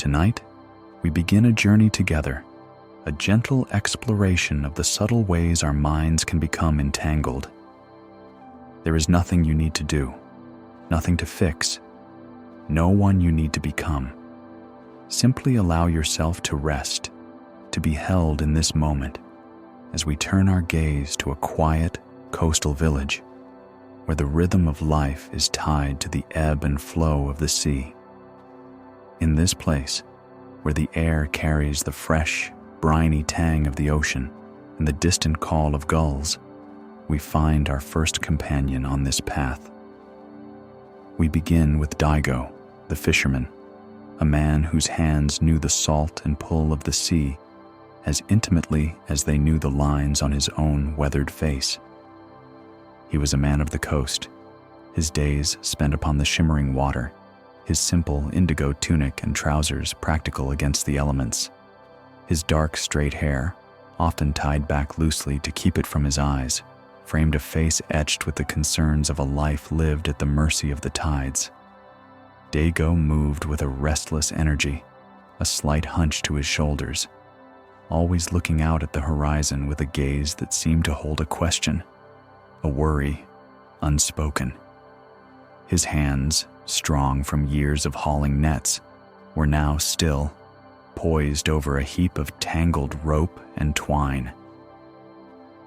Tonight, we begin a journey together, a gentle exploration of the subtle ways our minds can become entangled. There is nothing you need to do, nothing to fix, no one you need to become. Simply allow yourself to rest, to be held in this moment as we turn our gaze to a quiet coastal village where the rhythm of life is tied to the ebb and flow of the sea. In this place, where the air carries the fresh, briny tang of the ocean and the distant call of gulls, we find our first companion on this path. We begin with Daigo, the fisherman, a man whose hands knew the salt and pull of the sea as intimately as they knew the lines on his own weathered face. He was a man of the coast, his days spent upon the shimmering water, his simple indigo tunic and trousers practical against the elements. His dark, straight hair, often tied back loosely to keep it from his eyes, framed a face etched with the concerns of a life lived at the mercy of the tides. Daigo moved with a restless energy, a slight hunch to his shoulders, always looking out at the horizon with a gaze that seemed to hold a question, a worry, unspoken. His hands, strong from years of hauling nets, were now still, poised over a heap of tangled rope and twine.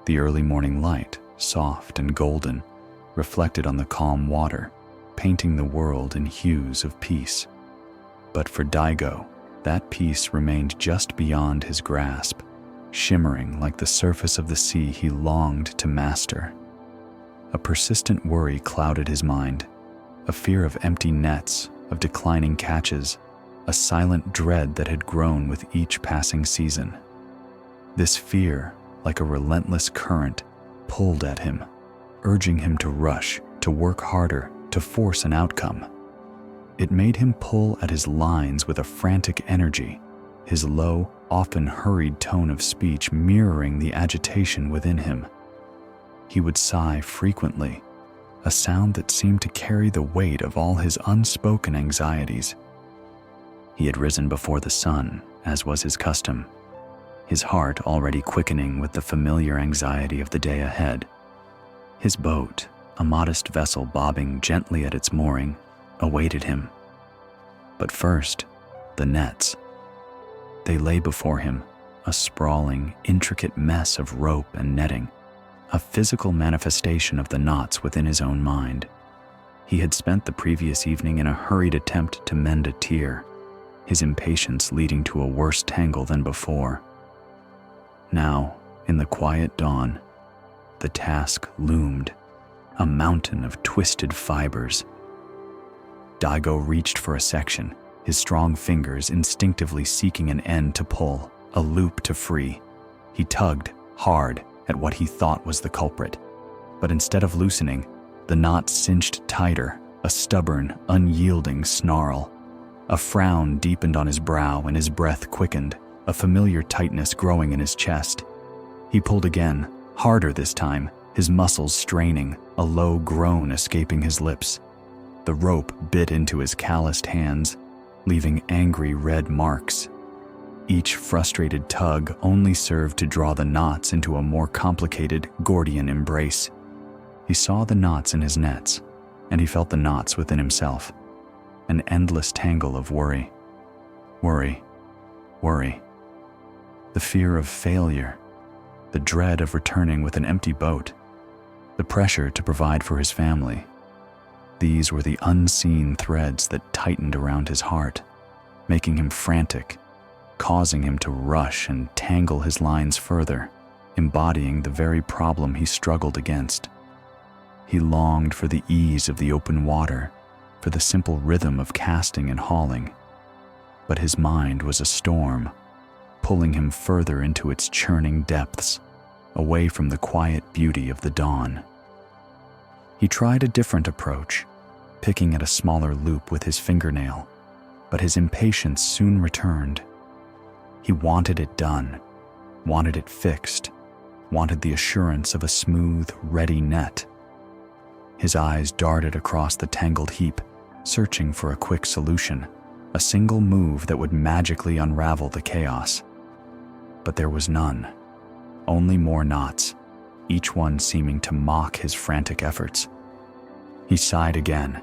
The early morning light, soft and golden, reflected on the calm water, painting the world in hues of peace. But for Daigo, that peace remained just beyond his grasp, shimmering like the surface of the sea he longed to master. A persistent worry clouded his mind, a fear of empty nets, of declining catches, a silent dread that had grown with each passing season. This fear, like a relentless current, pulled at him, urging him to rush, to work harder, to force an outcome. It made him pull at his lines with a frantic energy, his low, often hurried tone of speech mirroring the agitation within him. He would sigh frequently, a sound that seemed to carry the weight of all his unspoken anxieties. He had risen before the sun, as was his custom, his heart already quickening with the familiar anxiety of the day ahead. His boat, a modest vessel bobbing gently at its mooring, awaited him. But first, the nets. They lay before him, a sprawling, intricate mess of rope and netting, a physical manifestation of the knots within his own mind. He had spent the previous evening in a hurried attempt to mend a tier, his impatience leading to a worse tangle than before. Now, in the quiet dawn, the task loomed, a mountain of twisted fibers. Daigo reached for a section, his strong fingers instinctively seeking an end to pull, a loop to free. He tugged hard at what he thought was the culprit, but instead of loosening, the knot cinched tighter, a stubborn, unyielding snarl. A frown deepened on his brow and his breath quickened, a familiar tightness growing in his chest. He pulled again, harder this time, his muscles straining, a low groan escaping his lips. The rope bit into his calloused hands, leaving angry red marks. Each frustrated tug only served to draw the knots into a more complicated Gordian embrace. He saw the knots in his nets, and he felt the knots within himself. An endless tangle of worry. Worry. Worry. The fear of failure. The dread of returning with an empty boat. The pressure to provide for his family. These were the unseen threads that tightened around his heart, making him frantic, causing him to rush and tangle his lines further, embodying the very problem he struggled against. He longed for the ease of the open water, for the simple rhythm of casting and hauling. But his mind was a storm, pulling him further into its churning depths, away from the quiet beauty of the dawn. He tried a different approach, picking at a smaller loop with his fingernail, but his impatience soon returned. He wanted it done, wanted it fixed, wanted the assurance of a smooth, ready net. His eyes darted across the tangled heap, searching for a quick solution, a single move that would magically unravel the chaos. But there was none, only more knots, each one seeming to mock his frantic efforts. He sighed again,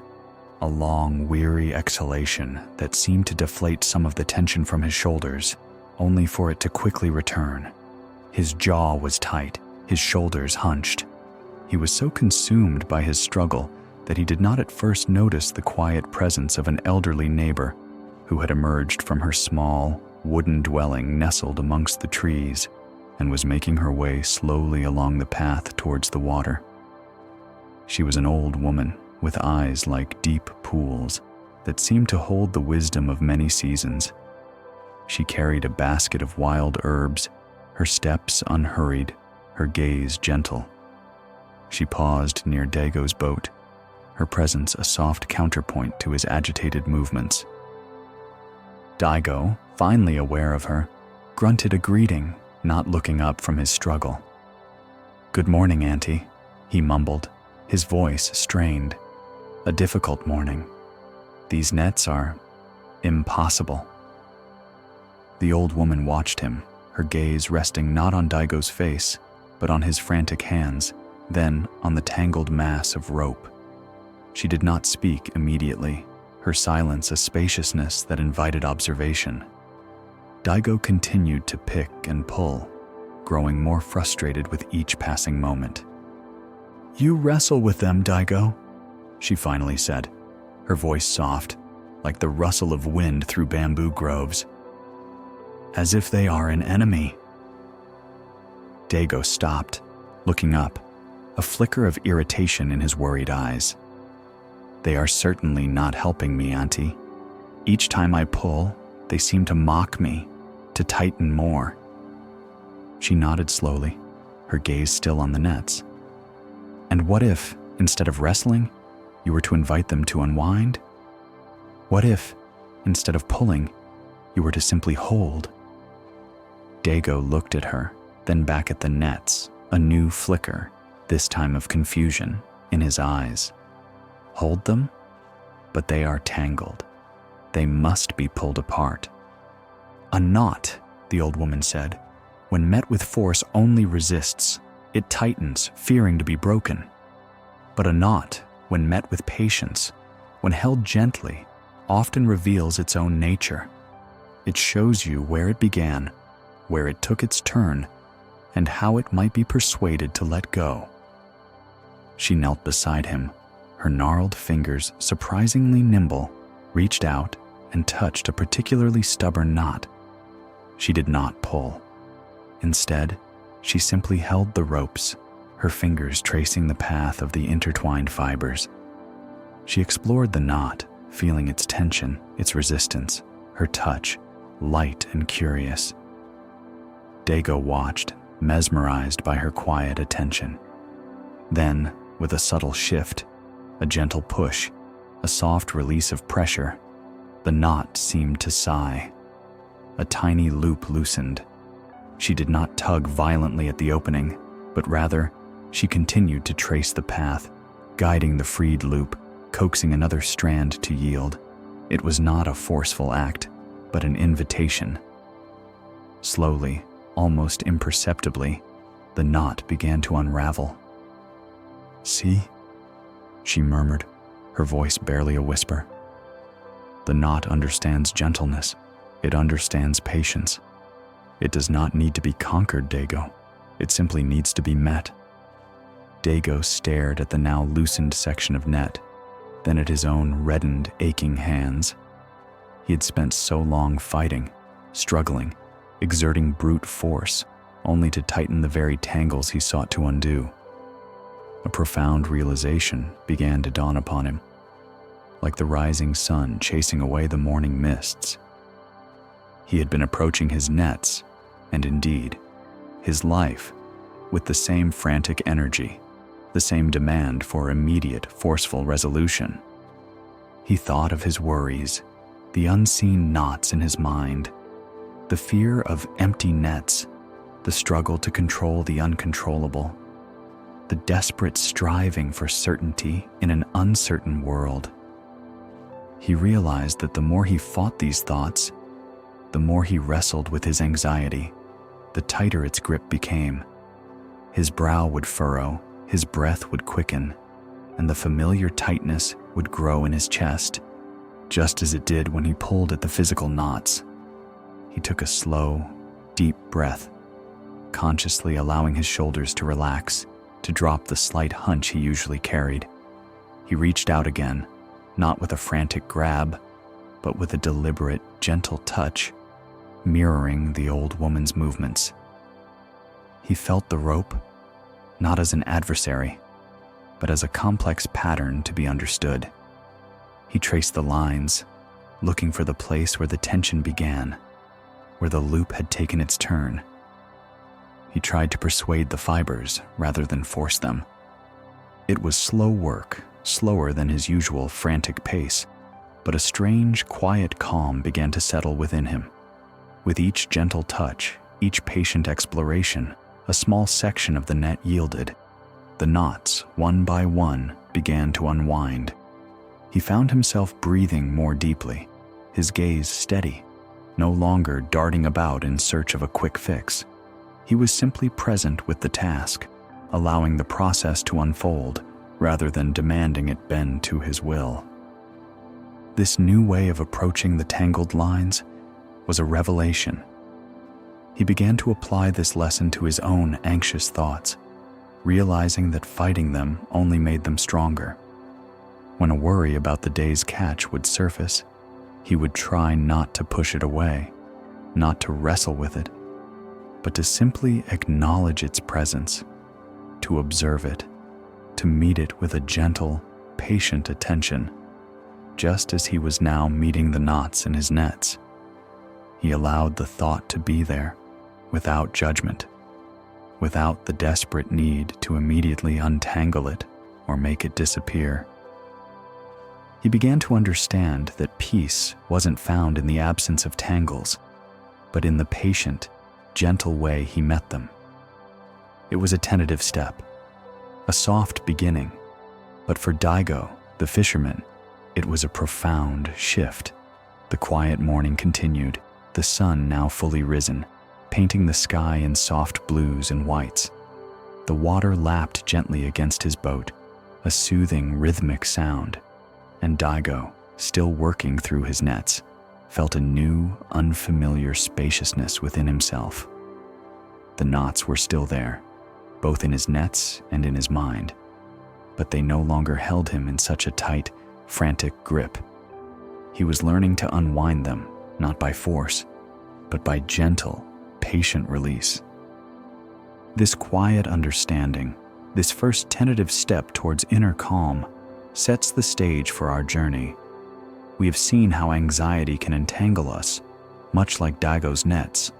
a long, weary exhalation that seemed to deflate some of the tension from his shoulders, only for it to quickly return. His jaw was tight, his shoulders hunched. He was so consumed by his struggle that he did not at first notice the quiet presence of an elderly neighbor who had emerged from her small, wooden dwelling nestled amongst the trees and was making her way slowly along the path towards the water. She was an old woman with eyes like deep pools that seemed to hold the wisdom of many seasons. She carried a basket of wild herbs, her steps unhurried, her gaze gentle. She paused near Dago's boat, her presence a soft counterpoint to his agitated movements. Daigo, finally aware of her, grunted a greeting, not looking up from his struggle. "Good morning, Auntie," he mumbled, his voice strained. "A difficult morning. These nets are impossible." The old woman watched him, her gaze resting not on Daigo's face, but on his frantic hands, then on the tangled mass of rope. She did not speak immediately, her silence a spaciousness that invited observation. Daigo continued to pick and pull, growing more frustrated with each passing moment. "You wrestle with them, Daigo," she finally said, her voice soft, like the rustle of wind through bamboo groves. "As if they are an enemy." Daigo stopped, looking up, a flicker of irritation in his worried eyes. "They are certainly not helping me, Auntie. Each time I pull, they seem to mock me, to tighten more." She nodded slowly, her gaze still on the nets. "And what if, instead of wrestling, you were to invite them to unwind? What if, instead of pulling, you were to simply hold?" Daigo looked at her, then back at the nets, a new flicker, this time of confusion, in his eyes. "Hold them? But they are tangled. They must be pulled apart." "A knot," the old woman said, "when met with force only resists. It tightens, fearing to be broken. But a knot, when met with patience, when held gently, often reveals its own nature. It shows you where it began, where it took its turn, and how it might be persuaded to let go." She knelt beside him, her gnarled fingers, surprisingly nimble, reached out and touched a particularly stubborn knot. She did not pull. Instead, she simply held the ropes, her fingers tracing the path of the intertwined fibers. She explored the knot, feeling its tension, its resistance, her touch, light and curious. Daigo watched, mesmerized by her quiet attention. Then, with a subtle shift, a gentle push, a soft release of pressure, the knot seemed to sigh. A tiny loop loosened. She did not tug violently at the opening, but rather, she continued to trace the path, guiding the freed loop, coaxing another strand to yield. It was not a forceful act, but an invitation. Slowly, almost imperceptibly, the knot began to unravel. "See?" she murmured, her voice barely a whisper. "The knot understands gentleness. It understands patience. It does not need to be conquered, Daigo. It simply needs to be met." Daigo stared at the now loosened section of net, then at his own reddened, aching hands. He had spent so long fighting, struggling, exerting brute force, only to tighten the very tangles he sought to undo. A profound realization began to dawn upon him, like the rising sun chasing away the morning mists. He had been approaching his nets, and indeed, his life, with the same frantic energy, the same demand for immediate, forceful resolution. He thought of his worries, the unseen knots in his mind, the fear of empty nets, the struggle to control the uncontrollable, the desperate striving for certainty in an uncertain world. He realized that the more he fought these thoughts, the more he wrestled with his anxiety, the tighter its grip became. His brow would furrow, his breath would quicken, and the familiar tightness would grow in his chest, just as it did when he pulled at the physical knots. He took a slow, deep breath, consciously allowing his shoulders to relax, to drop the slight hunch he usually carried. He reached out again, not with a frantic grab, but with a deliberate, gentle touch, mirroring the old woman's movements. He felt the rope, not as an adversary, but as a complex pattern to be understood. He traced the lines, looking for the place where the tension began, where the loop had taken its turn. He tried to persuade the fibers rather than force them. It was slow work, slower than his usual frantic pace, but a strange, quiet calm began to settle within him. With each gentle touch, each patient exploration, a small section of the net yielded. The knots, one by one, began to unwind. He found himself breathing more deeply, his gaze steady, no longer darting about in search of a quick fix. He was simply present with the task, allowing the process to unfold rather than demanding it bend to his will. This new way of approaching the tangled lines was a revelation. He began to apply this lesson to his own anxious thoughts, realizing that fighting them only made them stronger. When a worry about the day's catch would surface, he would try not to push it away, not to wrestle with it, but to simply acknowledge its presence, to observe it, to meet it with a gentle, patient attention, just as he was now meeting the knots in his nets. He allowed the thought to be there, without judgment, without the desperate need to immediately untangle it or make it disappear. He began to understand that peace wasn't found in the absence of tangles, but in the patient, gentle way he met them. It was a tentative step, a soft beginning, but for Daigo, the fisherman, it was a profound shift. The quiet morning continued, the sun now fully risen, painting the sky in soft blues and whites. The water lapped gently against his boat, a soothing, rhythmic sound, and Daigo, still working through his nets, felt a new, unfamiliar spaciousness within himself. The knots were still there, both in his nets and in his mind, but they no longer held him in such a tight, frantic grip. He was learning to unwind them, not by force, but by gentle, patient release. This quiet understanding, this first tentative step towards inner calm, sets the stage for our journey. We have seen how anxiety can entangle us, much like Daigo's nets,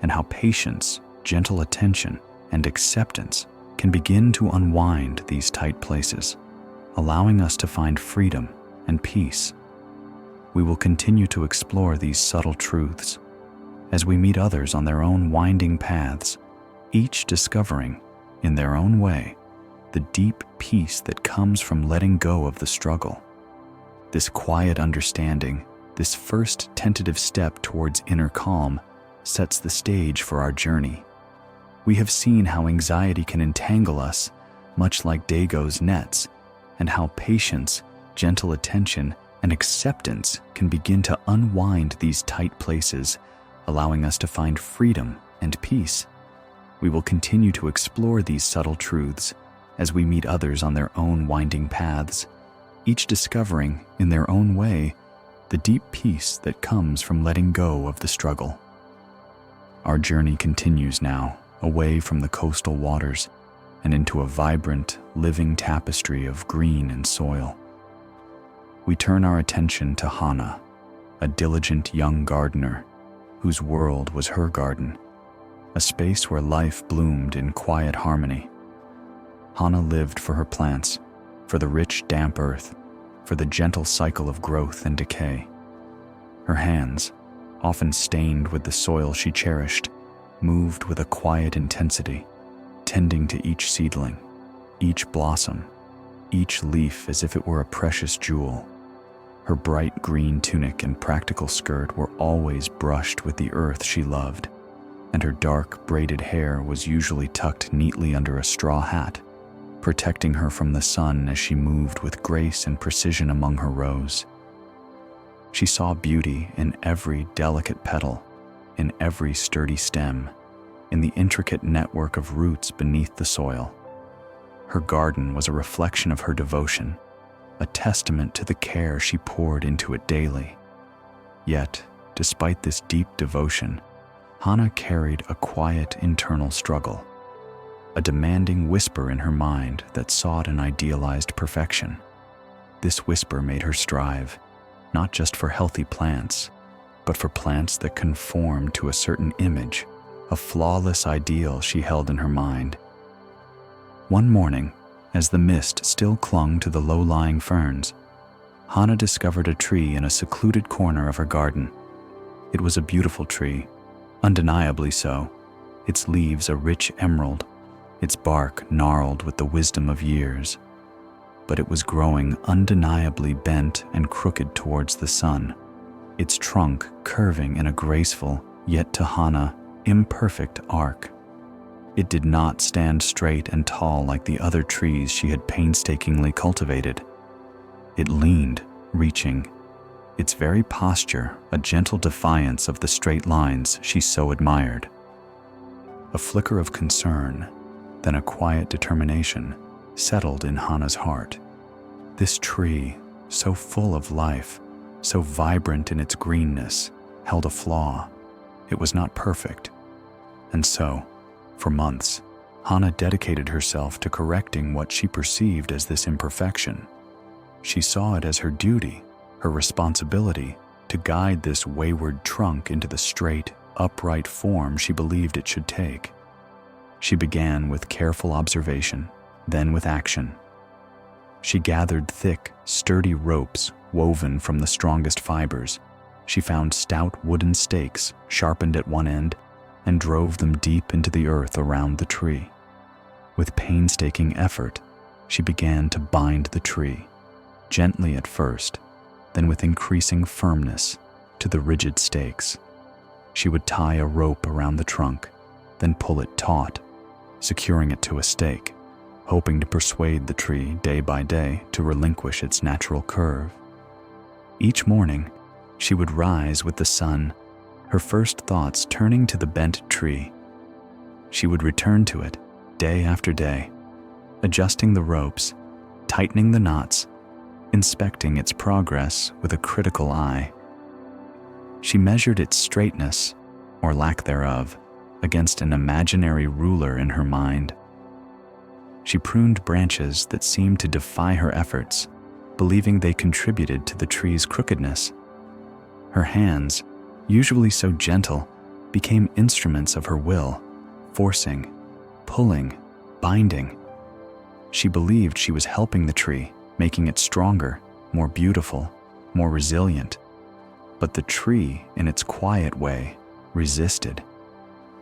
and how patience, gentle attention, and acceptance can begin to unwind these tight places, allowing us to find freedom and peace. We will continue to explore these subtle truths as we meet others on their own winding paths, each discovering, in their own way, the deep peace that comes from letting go of the struggle. This quiet understanding, this first tentative step towards inner calm, sets the stage for our journey. We have seen how anxiety can entangle us, much like Daigo's nets, and how patience, gentle attention, and acceptance can begin to unwind these tight places, allowing us to find freedom and peace. We will continue to explore these subtle truths as we meet others on their own winding paths, each discovering, in their own way, the deep peace that comes from letting go of the struggle. Our journey continues now, away from the coastal waters and into a vibrant, living tapestry of green and soil. We turn our attention to Hana, a diligent young gardener whose world was her garden, a space where life bloomed in quiet harmony. Hana lived for her plants, for the rich, damp earth, for the gentle cycle of growth and decay. Her hands, often stained with the soil she cherished, moved with a quiet intensity, tending to each seedling, each blossom, each leaf as if it were a precious jewel. Her bright green tunic and practical skirt were always brushed with the earth she loved, and her dark braided hair was usually tucked neatly under a straw hat, protecting her from the sun as she moved with grace and precision among her rows. She saw beauty in every delicate petal, in every sturdy stem, in the intricate network of roots beneath the soil. Her garden was a reflection of her devotion, a testament to the care she poured into it daily. Yet, despite this deep devotion, Hannah carried a quiet internal struggle, a demanding whisper in her mind that sought an idealized perfection. This whisper made her strive, not just for healthy plants, but for plants that conformed to a certain image, a flawless ideal she held in her mind. One morning, as the mist still clung to the low-lying ferns, Hannah discovered a tree in a secluded corner of her garden. It was a beautiful tree, undeniably so, its leaves a rich emerald, its bark gnarled with the wisdom of years. But it was growing undeniably bent and crooked towards the sun, its trunk curving in a graceful, yet to Hannah, imperfect arc. It did not stand straight and tall like the other trees she had painstakingly cultivated. It leaned, reaching, its very posture a gentle defiance of the straight lines she so admired. A flicker of concern, then a quiet determination, settled in Hannah's heart. This tree, so full of life, so vibrant in its greenness, held a flaw. It was not perfect. And so, for months, Hannah dedicated herself to correcting what she perceived as this imperfection. She saw it as her duty, her responsibility, to guide this wayward trunk into the straight, upright form she believed it should take. She began with careful observation, then with action. She gathered thick, sturdy ropes woven from the strongest fibers. She found stout wooden stakes, sharpened at one end, and drove them deep into the earth around the tree. With painstaking effort, she began to bind the tree, gently at first, then with increasing firmness, to the rigid stakes. She would tie a rope around the trunk, then pull it taut, securing it to a stake, hoping to persuade the tree day by day to relinquish its natural curve. Each morning, she would rise with the sun, her first thoughts turning to the bent tree. She would return to it day after day, adjusting the ropes, tightening the knots, inspecting its progress with a critical eye. She measured its straightness, or lack thereof, against an imaginary ruler in her mind. She pruned branches that seemed to defy her efforts, believing they contributed to the tree's crookedness. Her hands, usually so gentle, became instruments of her will, forcing, pulling, binding. She believed she was helping the tree, making it stronger, more beautiful, more resilient. But the tree, in its quiet way, resisted.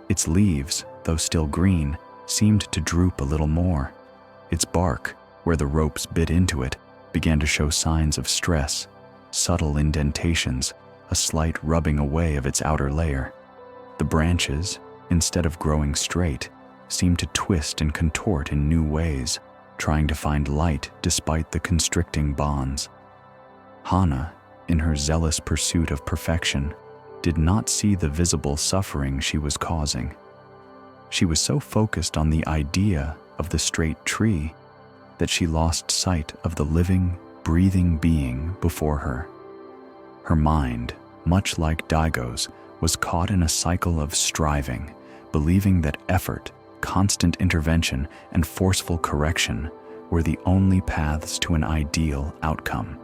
Its leaves, though still green, seemed to droop a little more. Its bark, where the ropes bit into it, began to show signs of stress, subtle indentations, a slight rubbing away of its outer layer. The branches, instead of growing straight, seemed to twist and contort in new ways, trying to find light despite the constricting bonds. Hannah, in her zealous pursuit of perfection, did not see the visible suffering she was causing. She was so focused on the idea of the straight tree that she lost sight of the living, breathing being before her. Her mind, much like Daigo's, was caught in a cycle of striving, believing that effort, constant intervention, and forceful correction were the only paths to an ideal outcome.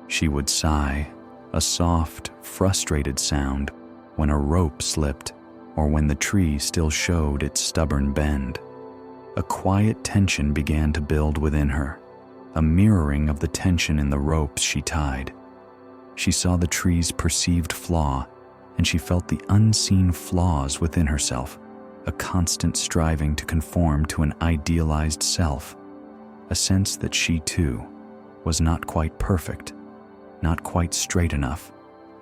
She would sigh, a soft, frustrated sound, when a rope slipped or when the tree still showed its stubborn bend. A quiet tension began to build within her, a mirroring of the tension in the ropes she tied. She saw the tree's perceived flaw, and she felt the unseen flaws within herself, a constant striving to conform to an idealized self, a sense that she too was not quite perfect. not quite straight enough,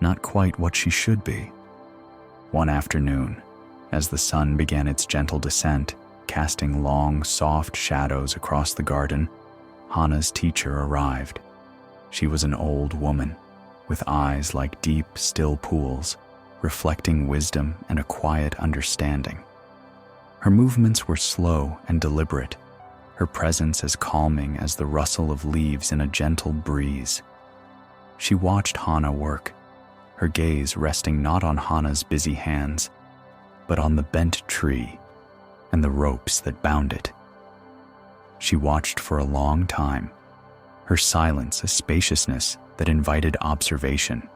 not quite what she should be. One afternoon, as the sun began its gentle descent, casting long, soft shadows across the garden, Hana's teacher arrived. She was an old woman, with eyes like deep, still pools, reflecting wisdom and a quiet understanding. Her movements were slow and deliberate, her presence as calming as the rustle of leaves in a gentle breeze. She watched Hana work, her gaze resting not on Hana's busy hands, but on the bent tree and the ropes that bound it. She watched for a long time, her silence a spaciousness that invited observation,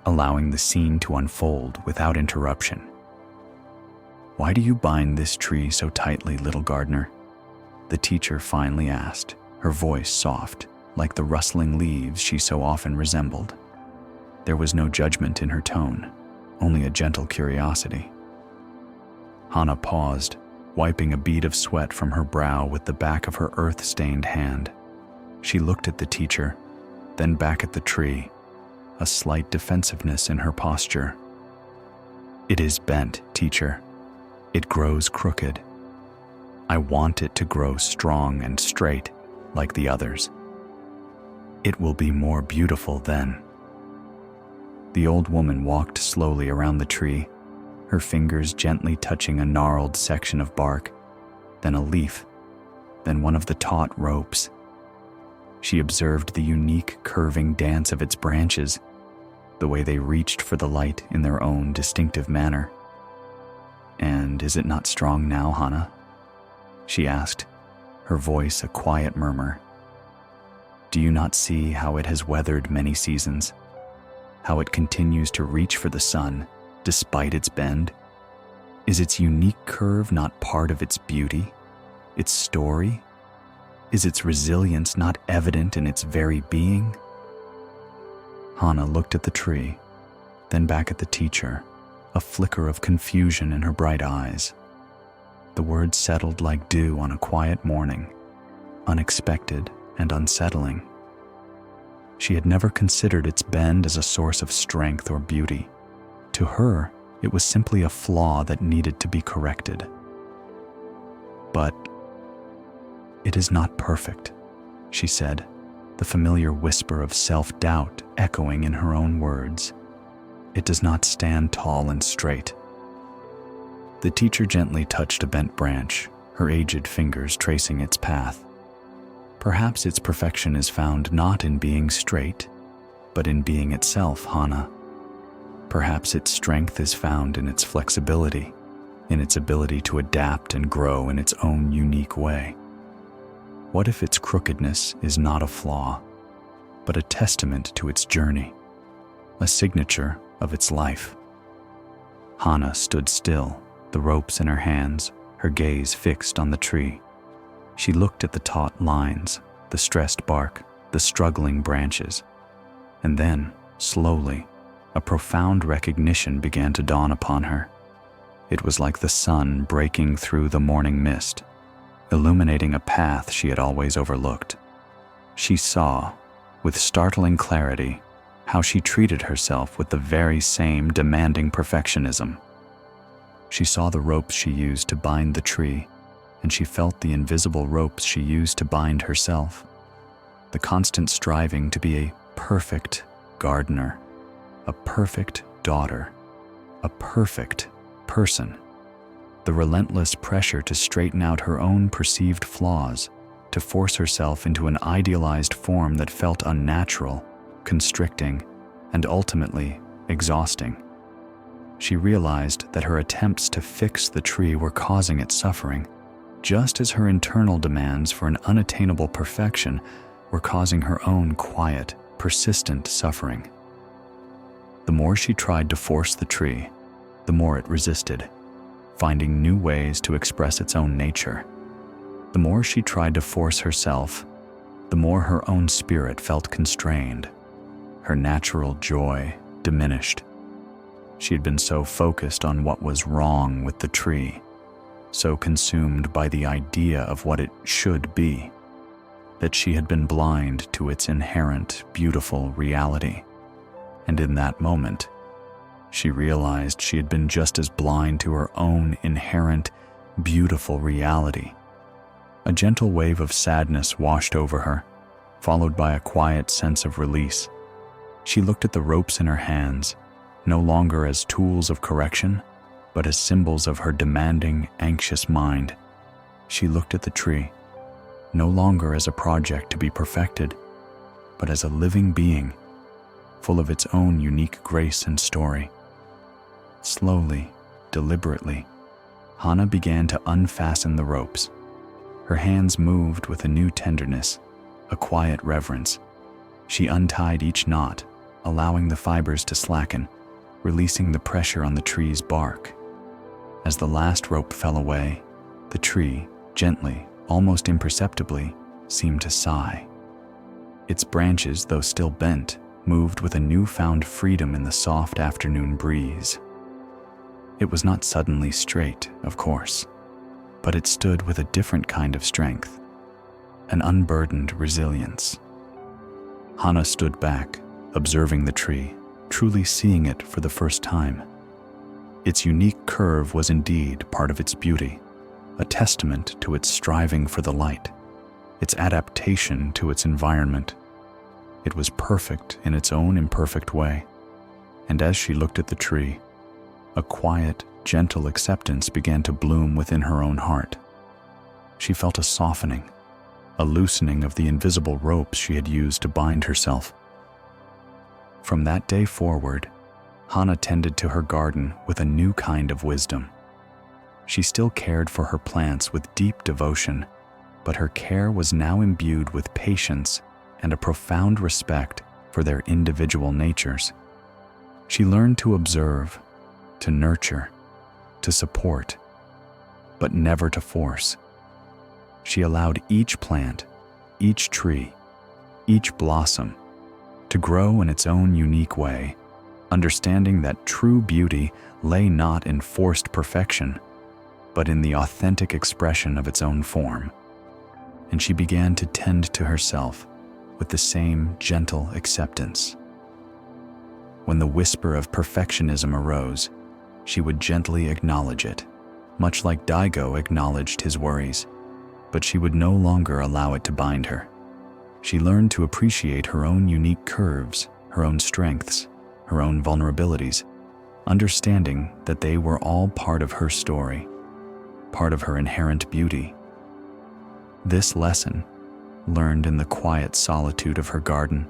allowing the scene to unfold without interruption. "Why do you bind this tree so tightly, little gardener?" the teacher finally asked, her voice soft, like the rustling leaves she so often resembled. There was no judgment in her tone, only a gentle curiosity. Hana paused, wiping a bead of sweat from her brow with the back of her earth-stained hand. She looked at the teacher, then back at the tree, a slight defensiveness in her posture. "It is bent, teacher. It grows crooked. I want it to grow strong and straight, like the others. It will be more beautiful then." The old woman walked slowly around the tree, her fingers gently touching a gnarled section of bark, then a leaf, then one of the taut ropes. She observed the unique curving dance of its branches, the way they reached for the light in their own distinctive manner. "And is it not strong now, Hana?" she asked, her voice a quiet murmur. "Do you not see how it has weathered many seasons? How it continues to reach for the sun, despite its bend? Is its unique curve not part of its beauty, its story? Is its resilience not evident in its very being?" Hana looked at the tree, then back at the teacher, a flicker of confusion in her bright eyes. The words settled like dew on a quiet morning, unexpected and unsettling. She had never considered its bend as a source of strength or beauty. To her, it was simply a flaw that needed to be corrected. "But it is not perfect," she said, the familiar whisper of self-doubt echoing in her own words. "It does not stand tall and straight." The teacher gently touched a bent branch, her aged fingers tracing its path. "Perhaps its perfection is found not in being straight, but in being itself, Hana. Perhaps its strength is found in its flexibility, in its ability to adapt and grow in its own unique way. What if its crookedness is not a flaw, but a testament to its journey, a signature of its life?" Hana stood still, the ropes in her hands, her gaze fixed on the tree. She looked at the taut lines, the stressed bark, the struggling branches, and then, slowly, a profound recognition began to dawn upon her. It was like the sun breaking through the morning mist, illuminating a path she had always overlooked. She saw, with startling clarity, how she treated herself with the very same demanding perfectionism. She saw the ropes she used to bind the tree, and she felt the invisible ropes she used to bind herself. The constant striving to be a perfect gardener, a perfect daughter, a perfect person. The relentless pressure to straighten out her own perceived flaws, to force herself into an idealized form that felt unnatural, constricting, and ultimately exhausting. She realized that her attempts to fix the tree were causing it suffering, just as her internal demands for an unattainable perfection were causing her own quiet, persistent suffering. The more she tried to force the tree, the more it resisted, finding new ways to express its own nature. The more she tried to force herself, the more her own spirit felt constrained. Her natural joy diminished. She had been so focused on what was wrong with the tree, so consumed by the idea of what it should be, that she had been blind to its inherent, beautiful reality. And in that moment, she realized she had been just as blind to her own inherent, beautiful reality. A gentle wave of sadness washed over her, followed by a quiet sense of release. She looked at the ropes in her hands, no longer as tools of correction, but as symbols of her demanding, anxious mind. She looked at the tree, no longer as a project to be perfected, but as a living being, full of its own unique grace and story. Slowly, deliberately, Hana began to unfasten the ropes. Her hands moved with a new tenderness, a quiet reverence. She untied each knot, allowing the fibers to slacken, releasing the pressure on the tree's bark. As the last rope fell away, the tree, gently, almost imperceptibly, seemed to sigh. Its branches, though still bent, moved with a newfound freedom in the soft afternoon breeze. It was not suddenly straight, of course, but it stood with a different kind of strength, an unburdened resilience. Hana stood back, observing the tree, truly seeing it for the first time. Its unique curve was indeed part of its beauty, a testament to its striving for the light, its adaptation to its environment. It was perfect in its own imperfect way, and as she looked at the tree, a quiet, gentle acceptance began to bloom within her own heart. She felt a softening, a loosening of the invisible ropes she had used to bind herself. From that day forward, Hana tended to her garden with a new kind of wisdom. She still cared for her plants with deep devotion, but her care was now imbued with patience and a profound respect for their individual natures. She learned to observe, to nurture, to support, but never to force. She allowed each plant, each tree, each blossom to grow in its own unique way, understanding that true beauty lay not in forced perfection, but in the authentic expression of its own form. And she began to tend to herself with the same gentle acceptance. When the whisper of perfectionism arose, she would gently acknowledge it, much like Daigo acknowledged his worries, but she would no longer allow it to bind her. She learned to appreciate her own unique curves, her own strengths, her own vulnerabilities, understanding that they were all part of her story, part of her inherent beauty. This lesson, learned in the quiet solitude of her garden,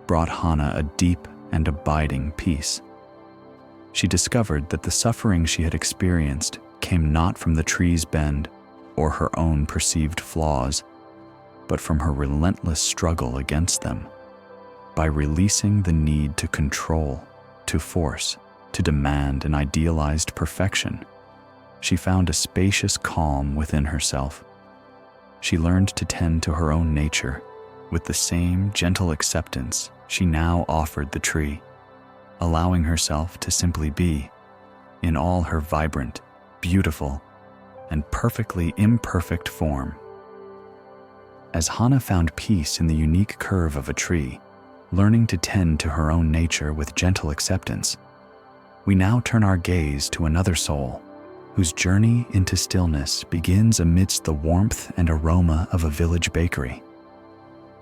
brought Hana a deep and abiding peace. She discovered that the suffering she had experienced came not from the tree's bend or her own perceived flaws, but from her relentless struggle against them. By releasing the need to control, to force, to demand an idealized perfection, she found a spacious calm within herself. She learned to tend to her own nature with the same gentle acceptance she now offered the tree, allowing herself to simply be, in all her vibrant, beautiful, and perfectly imperfect form. As Hana found peace in the unique curve of a tree, learning to tend to her own nature with gentle acceptance, we now turn our gaze to another soul, whose journey into stillness begins amidst the warmth and aroma of a village bakery.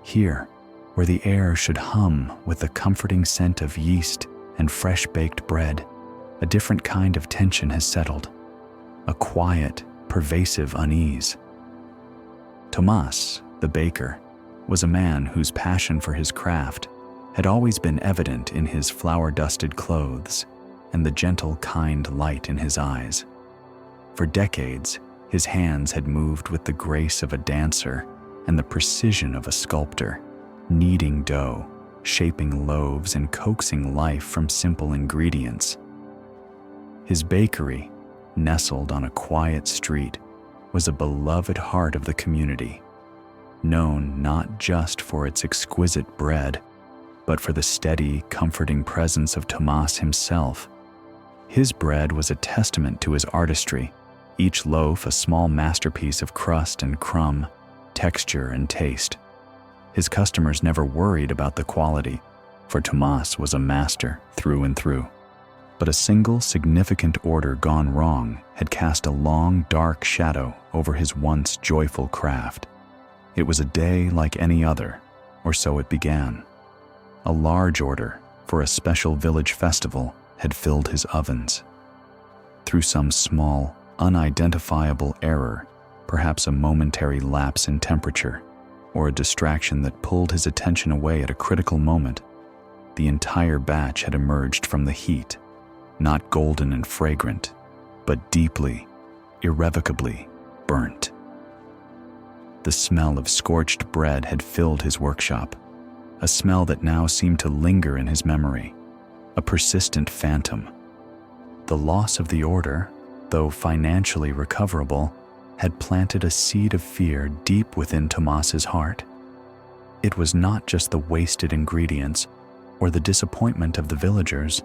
Here, where the air should hum with the comforting scent of yeast and fresh-baked bread, a different kind of tension has settled, a quiet, pervasive unease. Tomas, the baker, was a man whose passion for his craft had always been evident in his flour-dusted clothes and the gentle, kind light in his eyes. For decades, his hands had moved with the grace of a dancer and the precision of a sculptor, kneading dough, shaping loaves, and coaxing life from simple ingredients. His bakery, nestled on a quiet street, was a beloved heart of the community, known not just for its exquisite bread, but for the steady, comforting presence of Tomas himself. His bread was a testament to his artistry, each loaf a small masterpiece of crust and crumb, texture and taste. His customers never worried about the quality, for Tomas was a master through and through. But a single significant order gone wrong had cast a long, dark shadow over his once joyful craft. It was a day like any other, or so it began. A large order for a special village festival had filled his ovens. Through some small, unidentifiable error, perhaps a momentary lapse in temperature, or a distraction that pulled his attention away at a critical moment, the entire batch had emerged from the heat, not golden and fragrant, but deeply, irrevocably burnt. The smell of scorched bread had filled his workshop, a smell that now seemed to linger in his memory, a persistent phantom. The loss of the order, though financially recoverable, had planted a seed of fear deep within Tomas's heart. It was not just the wasted ingredients or the disappointment of the villagers,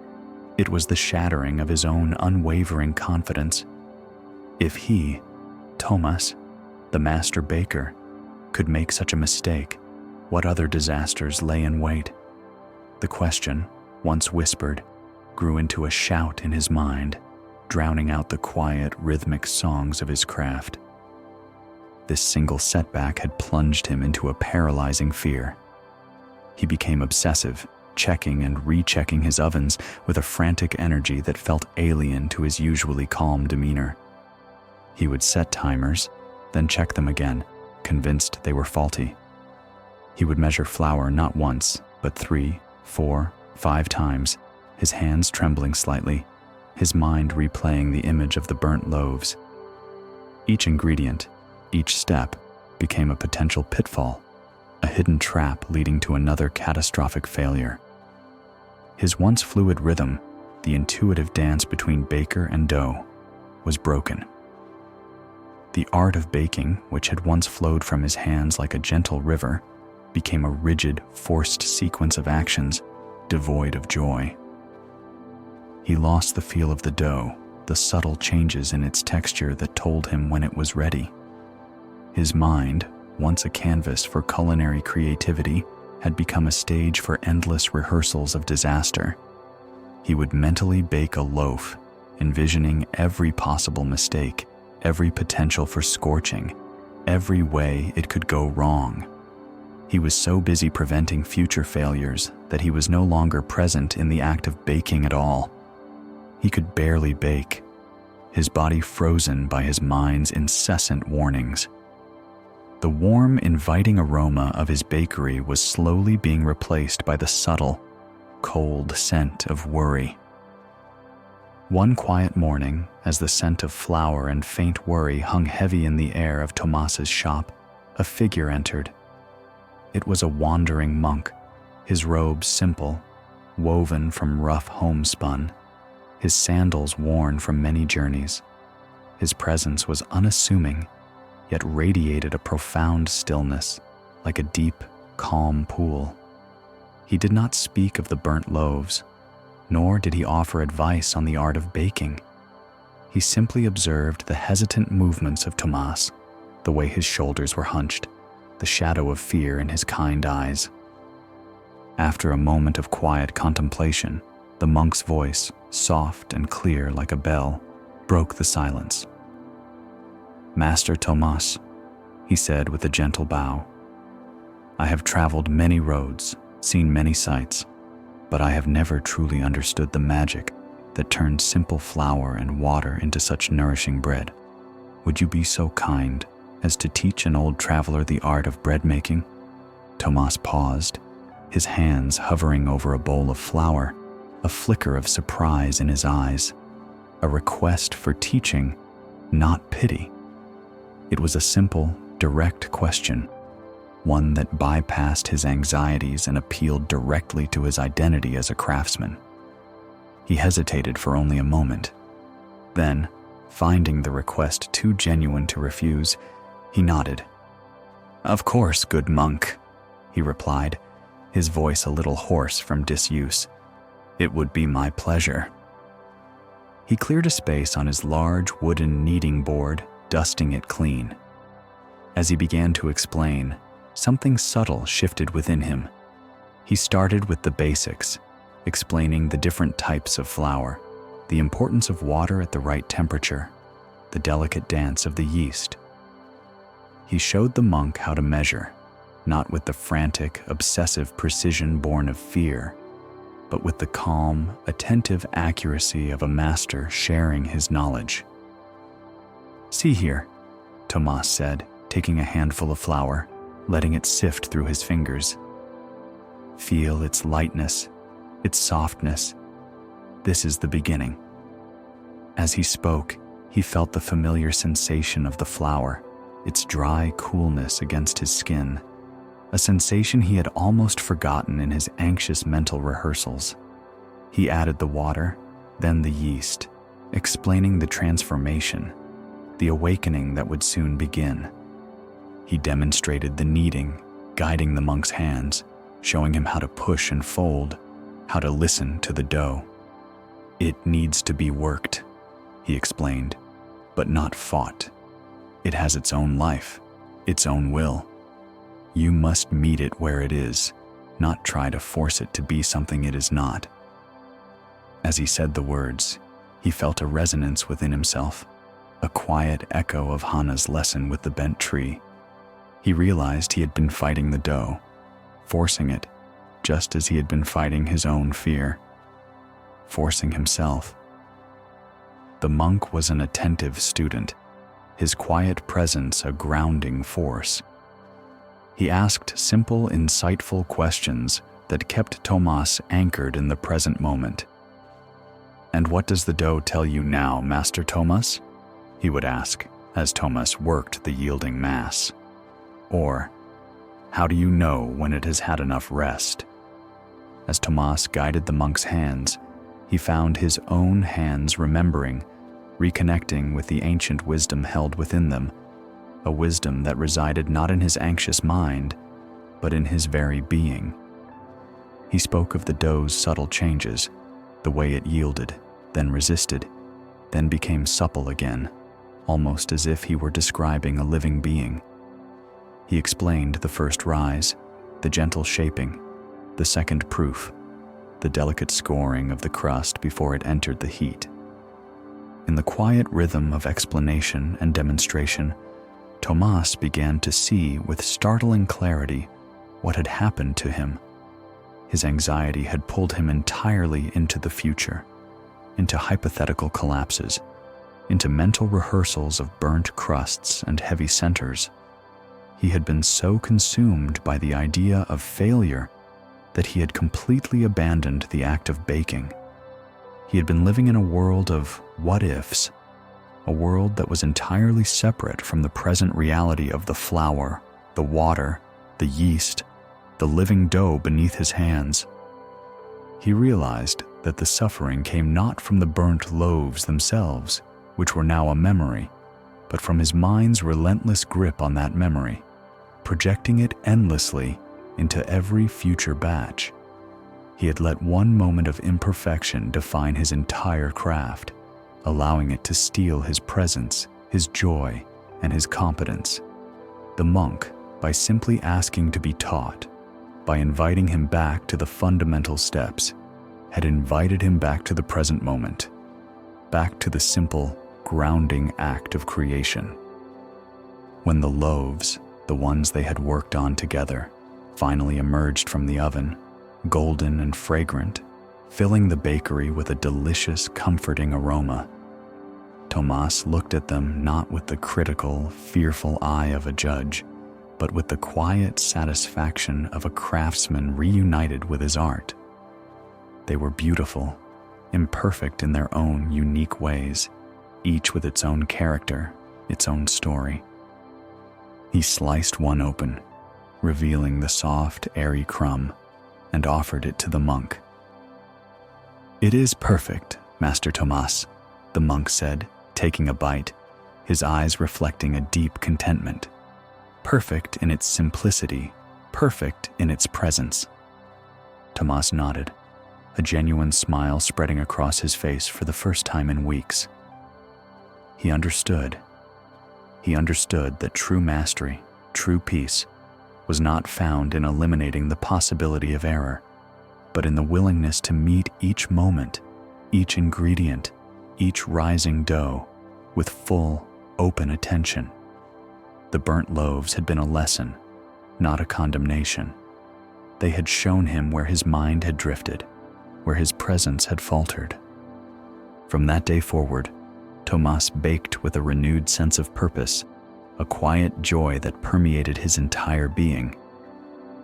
it was the shattering of his own unwavering confidence. If he, Tomas, the master baker, could make such a mistake, what other disasters lay in wait? The question, once whispered, grew into a shout in his mind, drowning out the quiet, rhythmic songs of his craft. This single setback had plunged him into a paralyzing fear. He became obsessive, checking and rechecking his ovens with a frantic energy that felt alien to his usually calm demeanor. He would set timers, then check them again, convinced they were faulty. He would measure flour not once, but 3, 4, 5 times, his hands trembling slightly, his mind replaying the image of the burnt loaves. Each ingredient, each step, became a potential pitfall, a hidden trap leading to another catastrophic failure. His once fluid rhythm, the intuitive dance between baker and dough, was broken. The art of baking, which had once flowed from his hands like a gentle river, became a rigid, forced sequence of actions, devoid of joy. He lost the feel of the dough, the subtle changes in its texture that told him when it was ready. His mind, once a canvas for culinary creativity, had become a stage for endless rehearsals of disaster. He would mentally bake a loaf, envisioning every possible mistake, every potential for scorching, every way it could go wrong. He was so busy preventing future failures that he was no longer present in the act of baking at all. He could barely bake, his body frozen by his mind's incessant warnings. The warm, inviting aroma of his bakery was slowly being replaced by the subtle, cold scent of worry. One quiet morning, as the scent of flour and faint worry hung heavy in the air of Tomas's shop, a figure entered. It was a wandering monk, his robes simple, woven from rough homespun, his sandals worn from many journeys. His presence was unassuming, yet radiated a profound stillness, like a deep, calm pool. He did not speak of the burnt loaves, nor did he offer advice on the art of baking. He simply observed the hesitant movements of Tomas, the way his shoulders were hunched, the shadow of fear in his kind eyes. After a moment of quiet contemplation, the monk's voice, soft and clear like a bell, broke the silence. "Master Tomas," he said with a gentle bow, "I have traveled many roads, seen many sights, but I have never truly understood the magic that turned simple flour and water into such nourishing bread. Would you be so kind as to teach an old traveler the art of bread making?" Tomas paused, his hands hovering over a bowl of flour, a flicker of surprise in his eyes, a request for teaching, not pity. It was a simple, direct question, one that bypassed his anxieties and appealed directly to his identity as a craftsman. He hesitated for only a moment. Then, finding the request too genuine to refuse, he nodded. "Of course, good monk," he replied, his voice a little hoarse from disuse. "It would be my pleasure." He cleared a space on his large wooden kneading board, dusting it clean. As he began to explain, something subtle shifted within him. He started with the basics, explaining the different types of flower, the importance of water at the right temperature, the delicate dance of the yeast. He showed the monk how to measure, not with the frantic, obsessive precision born of fear, but with the calm, attentive accuracy of a master sharing his knowledge. "See here," Tomas said, taking a handful of flour, letting it sift through his fingers. "Feel its lightness, its softness. This is the beginning." As he spoke, he felt the familiar sensation of the flour, its dry coolness against his skin, a sensation he had almost forgotten in his anxious mental rehearsals. He added the water, then the yeast, explaining the transformation, the awakening that would soon begin. He demonstrated the kneading, guiding the monk's hands, showing him how to push and fold, how to listen to the dough. "It needs to be worked," he explained, "but not fought. It has its own life, its own will. You must meet it where it is, not try to force it to be something it is not." As he said the words, he felt a resonance within himself, a quiet echo of Hana's lesson with the bent tree. He realized he had been fighting the dough, forcing it, just as he had been fighting his own fear, forcing himself. The monk was an attentive student, his quiet presence a grounding force. He asked simple, insightful questions that kept Tomas anchored in the present moment. "And what does the dough tell you now, Master Tomas?" he would ask as Tomas worked the yielding mass. Or, "How do you know when it has had enough rest?" As Tomas guided the monk's hands, he found his own hands remembering, reconnecting with the ancient wisdom held within them, a wisdom that resided not in his anxious mind, but in his very being. He spoke of the dough's subtle changes, the way it yielded, then resisted, then became supple again, almost as if he were describing a living being. He explained the first rise, the gentle shaping, the second proof, the delicate scoring of the crust before it entered the heat. In the quiet rhythm of explanation and demonstration, Tomas began to see with startling clarity what had happened to him. His anxiety had pulled him entirely into the future, into hypothetical collapses, into mental rehearsals of burnt crusts and heavy centers. He had been so consumed by the idea of failure that he had completely abandoned the act of baking. He had been living in a world of what-ifs, a world that was entirely separate from the present reality of the flour, the water, the yeast, the living dough beneath his hands. He realized that the suffering came not from the burnt loaves themselves, which were now a memory, but from his mind's relentless grip on that memory, projecting it endlessly into every future batch. He had let one moment of imperfection define his entire craft, allowing it to steal his presence, his joy, and his competence. The monk, by simply asking to be taught, by inviting him back to the fundamental steps, had invited him back to the present moment, back to the simple, grounding act of creation. When the loaves, the ones they had worked on together, finally emerged from the oven, golden and fragrant, filling the bakery with a delicious, comforting aroma, Tomas looked at them not with the critical, fearful eye of a judge, but with the quiet satisfaction of a craftsman reunited with his art. They were beautiful, imperfect in their own unique ways, each with its own character, its own story. He sliced one open, revealing the soft, airy crumb, and offered it to the monk. "It is perfect, Master Tomas," the monk said, taking a bite, his eyes reflecting a deep contentment. "Perfect in its simplicity, perfect in its presence." Tomas nodded, a genuine smile spreading across his face for the first time in weeks. He understood. He understood that true mastery, true peace, was not found in eliminating the possibility of error, but in the willingness to meet each moment, each ingredient, each rising dough with full, open attention. The burnt loaves had been a lesson, not a condemnation. They had shown him where his mind had drifted, where his presence had faltered. From that day forward, Tomas baked with a renewed sense of purpose, a quiet joy that permeated his entire being.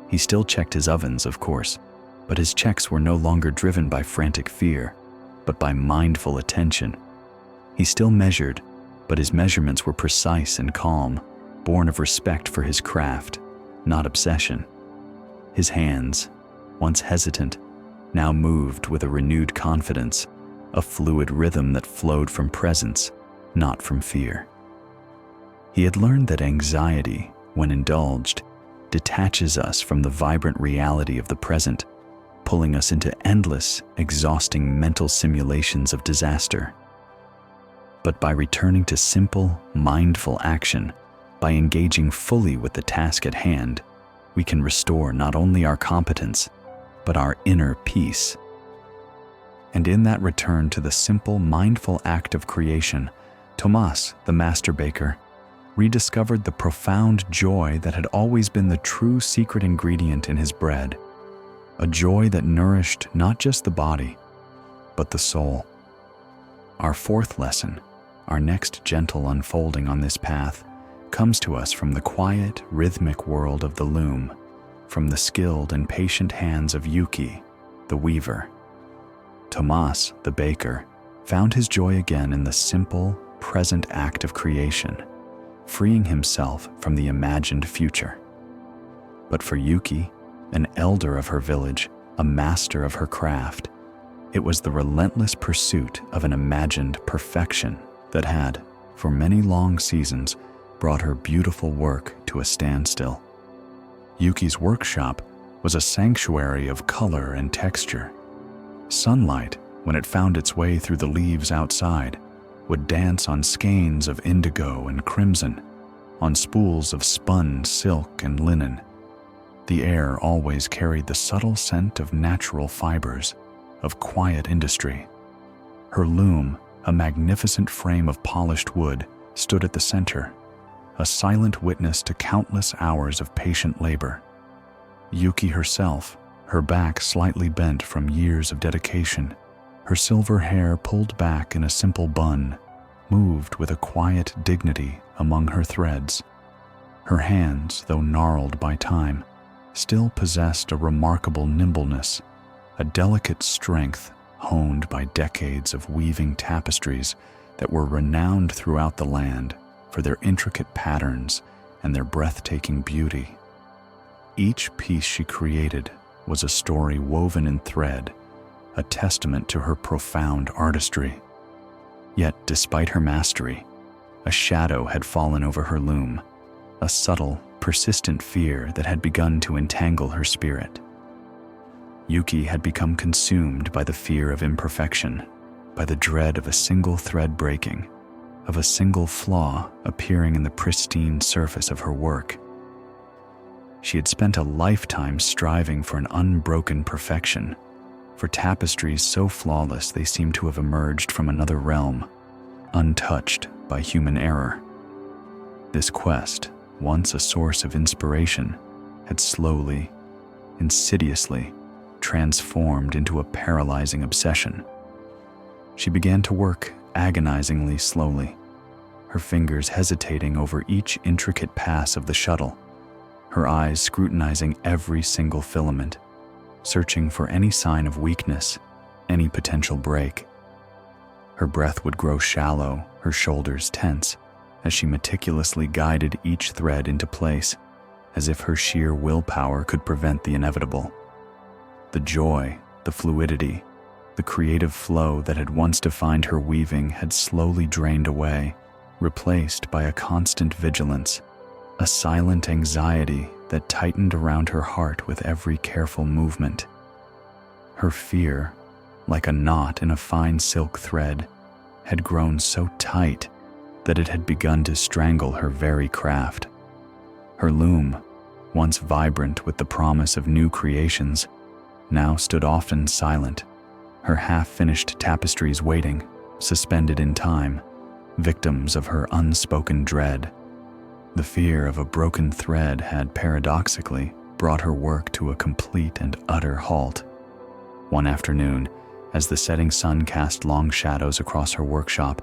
He still checked his ovens, of course, but his checks were no longer driven by frantic fear, but by mindful attention. He still measured, but his measurements were precise and calm, born of respect for his craft, not obsession. His hands, once hesitant, now moved with a renewed confidence, a fluid rhythm that flowed from presence, not from fear. He had learned that anxiety, when indulged, detaches us from the vibrant reality of the present, pulling us into endless, exhausting mental simulations of disaster. But by returning to simple, mindful action, by engaging fully with the task at hand, we can restore not only our competence, but our inner peace. And in that return to the simple, mindful act of creation, Tomas, the master baker, rediscovered the profound joy that had always been the true secret ingredient in his bread, a joy that nourished not just the body, but the soul. Our fourth lesson, our next gentle unfolding on this path, comes to us from the quiet, rhythmic world of the loom, from the skilled and patient hands of Yuki, the weaver. Tomas, the baker, found his joy again in the simple, present act of creation, freeing himself from the imagined future. But for Yuki, an elder of her village, a master of her craft, it was the relentless pursuit of an imagined perfection that had, for many long seasons, brought her beautiful work to a standstill. Yuki's workshop was a sanctuary of color and texture. Sunlight, when it found its way through the leaves outside, would dance on skeins of indigo and crimson, on spools of spun silk and linen. The air always carried the subtle scent of natural fibers, of quiet industry. Her loom, a magnificent frame of polished wood, stood at the center, a silent witness to countless hours of patient labor. Yuki herself, her back slightly bent from years of dedication, her silver hair pulled back in a simple bun, moved with a quiet dignity among her threads. Her hands, though gnarled by time, still possessed a remarkable nimbleness, a delicate strength honed by decades of weaving tapestries that were renowned throughout the land for their intricate patterns and their breathtaking beauty. Each piece she created was a story woven in thread, a testament to her profound artistry. Yet, despite her mastery, a shadow had fallen over her loom, a subtle, persistent fear that had begun to entangle her spirit. Yuki had become consumed by the fear of imperfection, by the dread of a single thread breaking, of a single flaw appearing in the pristine surface of her work. She had spent a lifetime striving for an unbroken perfection, for tapestries so flawless they seemed to have emerged from another realm, untouched by human error. This quest, once a source of inspiration, had slowly, insidiously, transformed into a paralyzing obsession. She began to work agonizingly slowly, her fingers hesitating over each intricate pass of the shuttle, her eyes scrutinizing every single filament, searching for any sign of weakness, any potential break. Her breath would grow shallow, her shoulders tense, as she meticulously guided each thread into place, as if her sheer willpower could prevent the inevitable. The joy, the fluidity, the creative flow that had once defined her weaving had slowly drained away, replaced by a constant vigilance, a silent anxiety that tightened around her heart with every careful movement. Her fear, like a knot in a fine silk thread, had grown so tight that it had begun to strangle her very craft. Her loom, once vibrant with the promise of new creations, now stood often silent, her half-finished tapestries waiting, suspended in time, victims of her unspoken dread. The fear of a broken thread had paradoxically brought her work to a complete and utter halt. One afternoon, as the setting sun cast long shadows across her workshop,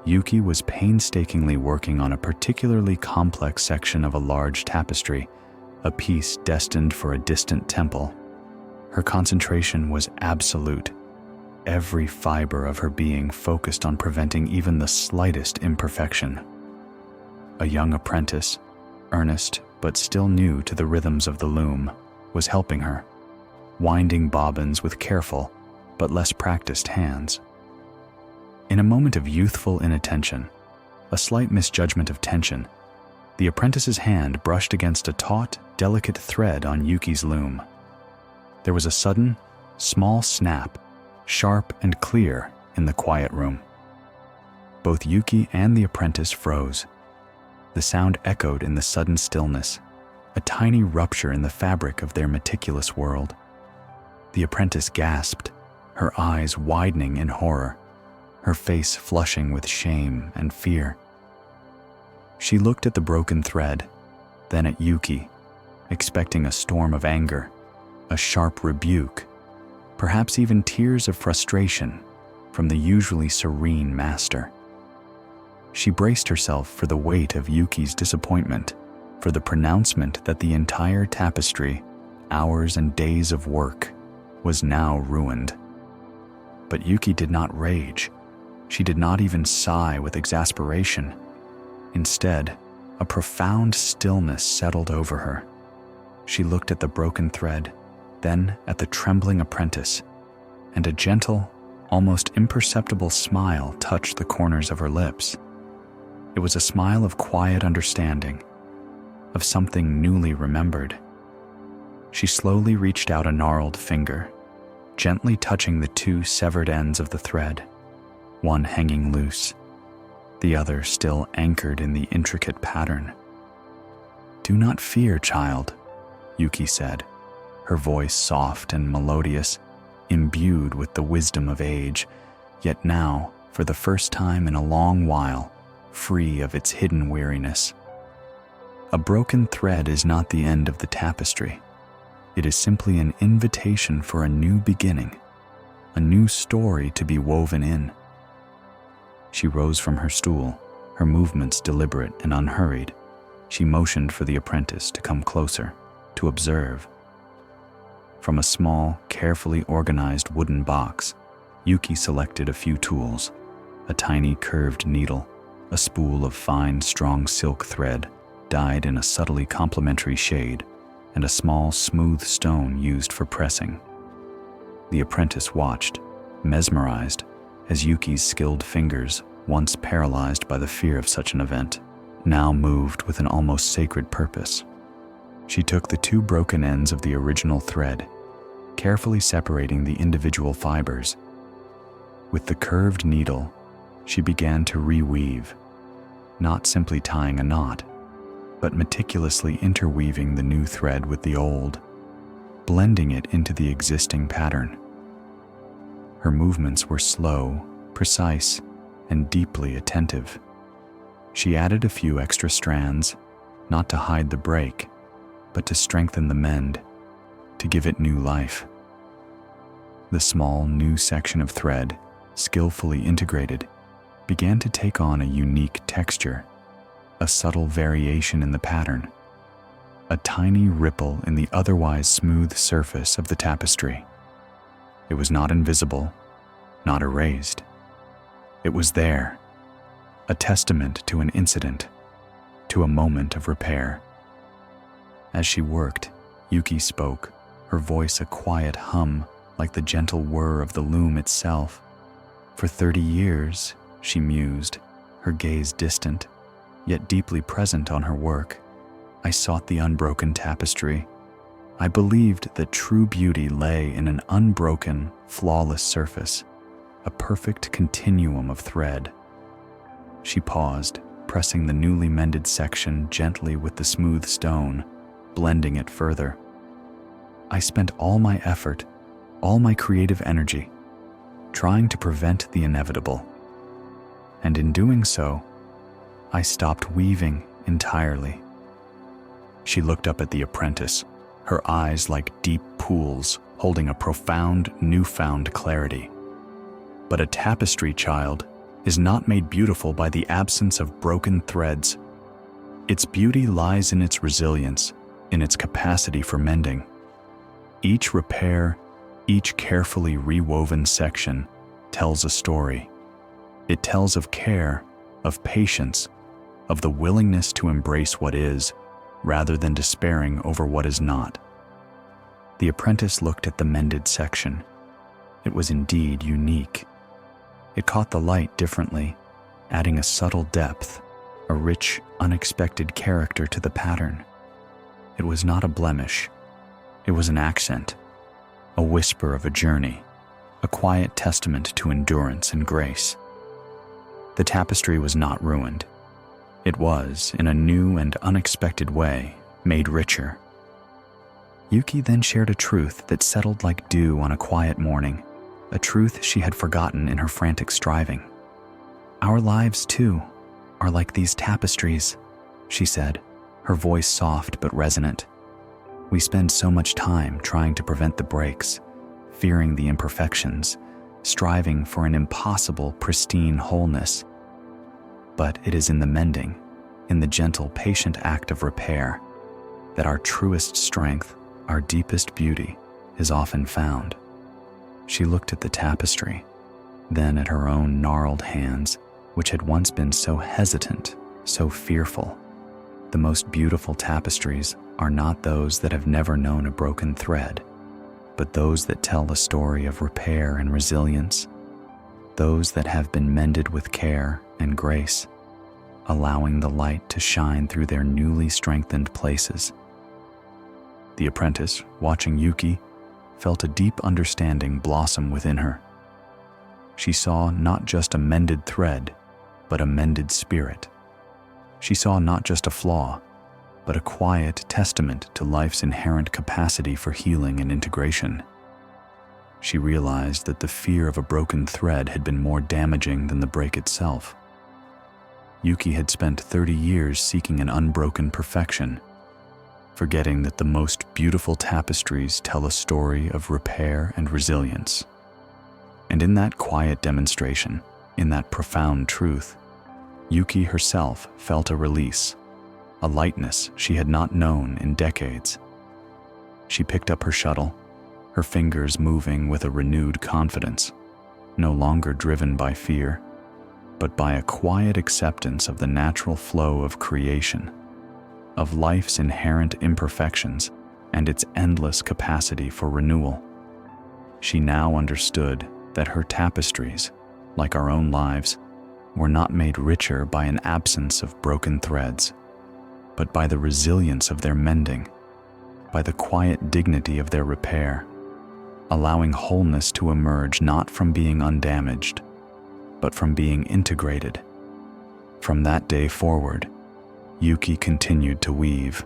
Yuki was painstakingly working on a particularly complex section of a large tapestry, a piece destined for a distant temple. Her concentration was absolute. Every fiber of her being focused on preventing even the slightest imperfection. A young apprentice, earnest but still new to the rhythms of the loom, was helping her, winding bobbins with careful but less practiced hands. In a moment of youthful inattention, a slight misjudgment of tension, the apprentice's hand brushed against a taut, delicate thread on Yuki's loom. There was a sudden, small snap, sharp and clear in the quiet room. Both Yuki and the apprentice froze. The sound echoed in the sudden stillness, a tiny rupture in the fabric of their meticulous world. The apprentice gasped, her eyes widening in horror, her face flushing with shame and fear. She looked at the broken thread, then at Yuki, expecting a storm of anger, a sharp rebuke, perhaps even tears of frustration from the usually serene master. She braced herself for the weight of Yuki's disappointment, for the pronouncement that the entire tapestry, hours and days of work, was now ruined. But Yuki did not rage. She did not even sigh with exasperation. Instead, a profound stillness settled over her. She looked at the broken thread, then at the trembling apprentice, and a gentle, almost imperceptible smile touched the corners of her lips. It was a smile of quiet understanding, of something newly remembered. She slowly reached out a gnarled finger, gently touching the two severed ends of the thread, one hanging loose, the other still anchored in the intricate pattern. "Do not fear, child," Yuki said, her voice soft and melodious, imbued with the wisdom of age, yet now, for the first time in a long while, free of its hidden weariness. A broken thread is not the end of the tapestry. It is simply an invitation for a new beginning, a new story to be woven in. She rose from her stool, her movements deliberate and unhurried. She motioned for the apprentice to come closer, to observe. From a small, carefully organized wooden box, Yuki selected a few tools, a tiny curved needle, a spool of fine, strong silk thread dyed in a subtly complementary shade, and a small, smooth stone used for pressing. The apprentice watched, mesmerized, as Yuki's skilled fingers, once paralyzed by the fear of such an event, now moved with an almost sacred purpose. She took the two broken ends of the original thread, carefully separating the individual fibers. With the curved needle, she began to reweave, not simply tying a knot, but meticulously interweaving the new thread with the old, blending it into the existing pattern. Her movements were slow, precise, and deeply attentive. She added a few extra strands, not to hide the break, but to strengthen the mend, to give it new life. The small new section of thread, skillfully integrated, began to take on a unique texture, a subtle variation in the pattern, a tiny ripple in the otherwise smooth surface of the tapestry. It was not invisible, not erased. It was there, a testament to an incident, to a moment of repair. As she worked, Yuki spoke, her voice a quiet hum like the gentle whir of the loom itself. For 30 years, she mused, her gaze distant, yet deeply present on her work, I sought the unbroken tapestry. I believed that true beauty lay in an unbroken, flawless surface, a perfect continuum of thread. She paused, pressing the newly mended section gently with the smooth stone, blending it further. I spent all my effort, all my creative energy, trying to prevent the inevitable. And in doing so, I stopped weaving entirely. She looked up at the apprentice, her eyes like deep pools holding a profound, newfound clarity. But a tapestry, child, is not made beautiful by the absence of broken threads. Its beauty lies in its resilience, in its capacity for mending. Each repair, each carefully rewoven section tells a story. It tells of care, of patience, of the willingness to embrace what is, rather than despairing over what is not. The apprentice looked at the mended section. It was indeed unique. It caught the light differently, adding a subtle depth, a rich, unexpected character to the pattern. It was not a blemish. It was an accent, a whisper of a journey, a quiet testament to endurance and grace. The tapestry was not ruined. It was, in a new and unexpected way, made richer. Yuki then shared a truth that settled like dew on a quiet morning, a truth she had forgotten in her frantic striving. Our lives, too, are like these tapestries, she said, her voice soft but resonant. We spend so much time trying to prevent the breaks, fearing the imperfections, striving for an impossible, pristine wholeness. But it is in the mending, in the gentle, patient act of repair, that our truest strength, our deepest beauty, is often found. She looked at the tapestry, then at her own gnarled hands, which had once been so hesitant, so fearful. The most beautiful tapestries are not those that have never known a broken thread, but those that tell a story of repair and resilience, those that have been mended with care and grace, allowing the light to shine through their newly strengthened places. The apprentice, watching Yuki, felt a deep understanding blossom within her. She saw not just a mended thread, but a mended spirit. She saw not just a flaw, but a quiet testament to life's inherent capacity for healing and integration. She realized that the fear of a broken thread had been more damaging than the break itself. Yuki had spent 30 years seeking an unbroken perfection, forgetting that the most beautiful tapestries tell a story of repair and resilience. And in that quiet demonstration, in that profound truth, Yuki herself felt a release, a lightness she had not known in decades. She picked up her shuttle, her fingers moving with a renewed confidence, no longer driven by fear, but by a quiet acceptance of the natural flow of creation, of life's inherent imperfections and its endless capacity for renewal. She now understood that her tapestries, like our own lives, were not made richer by an absence of broken threads, but by the resilience of their mending, by the quiet dignity of their repair, allowing wholeness to emerge not from being undamaged, but from being integrated. From that day forward, Yuki continued to weave,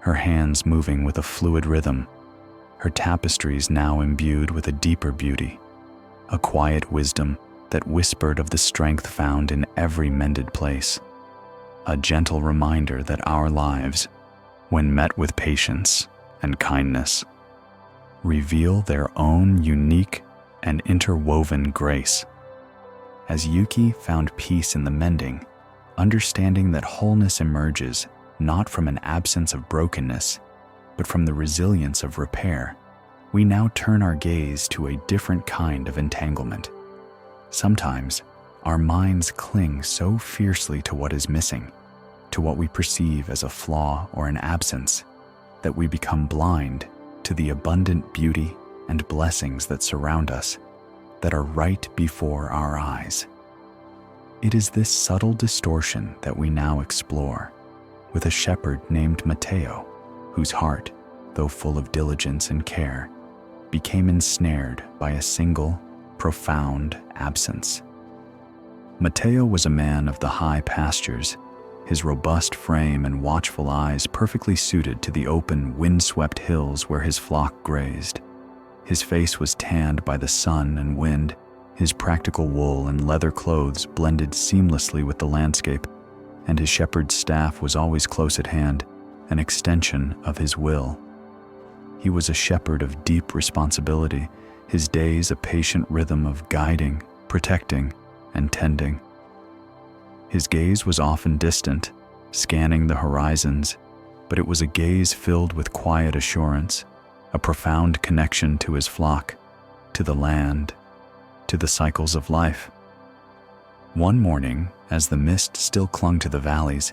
her hands moving with a fluid rhythm, her tapestries now imbued with a deeper beauty, a quiet wisdom that whispered of the strength found in every mended place, a gentle reminder that our lives, when met with patience and kindness, reveal their own unique and interwoven grace. As Yuki found peace in the mending, understanding that wholeness emerges not from an absence of brokenness, but from the resilience of repair, we now turn our gaze to a different kind of entanglement. Sometimes, our minds cling so fiercely to what is missing, to what we perceive as a flaw or an absence, that we become blind to the abundant beauty and blessings that surround us, that are right before our eyes. It is this subtle distortion that we now explore, with a shepherd named Matteo, whose heart, though full of diligence and care, became ensnared by a single, profound absence. Matteo was a man of the high pastures, his robust frame and watchful eyes perfectly suited to the open, wind-swept hills where his flock grazed. His face was tanned by the sun and wind. His practical wool and leather clothes blended seamlessly with the landscape, and his shepherd's staff was always close at hand, an extension of his will. He was a shepherd of deep responsibility, his days a patient rhythm of guiding, protecting, and tending. His gaze was often distant, scanning the horizons, but it was a gaze filled with quiet assurance, a profound connection to his flock, to the land, to the cycles of life. One morning, as the mist still clung to the valleys,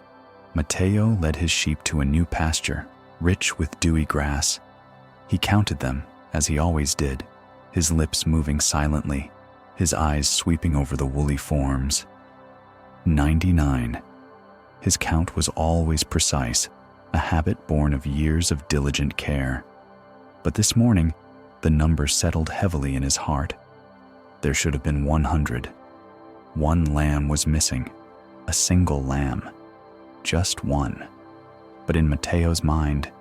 Mateo led his sheep to a new pasture, rich with dewy grass. He counted them, as he always did, his lips moving silently, his eyes sweeping over the woolly forms. 99. His count was always precise, a habit born of years of diligent care. But this morning, the number settled heavily in his heart. There should have been 100. One lamb was missing, a single lamb, just one. But in Mateo's mind,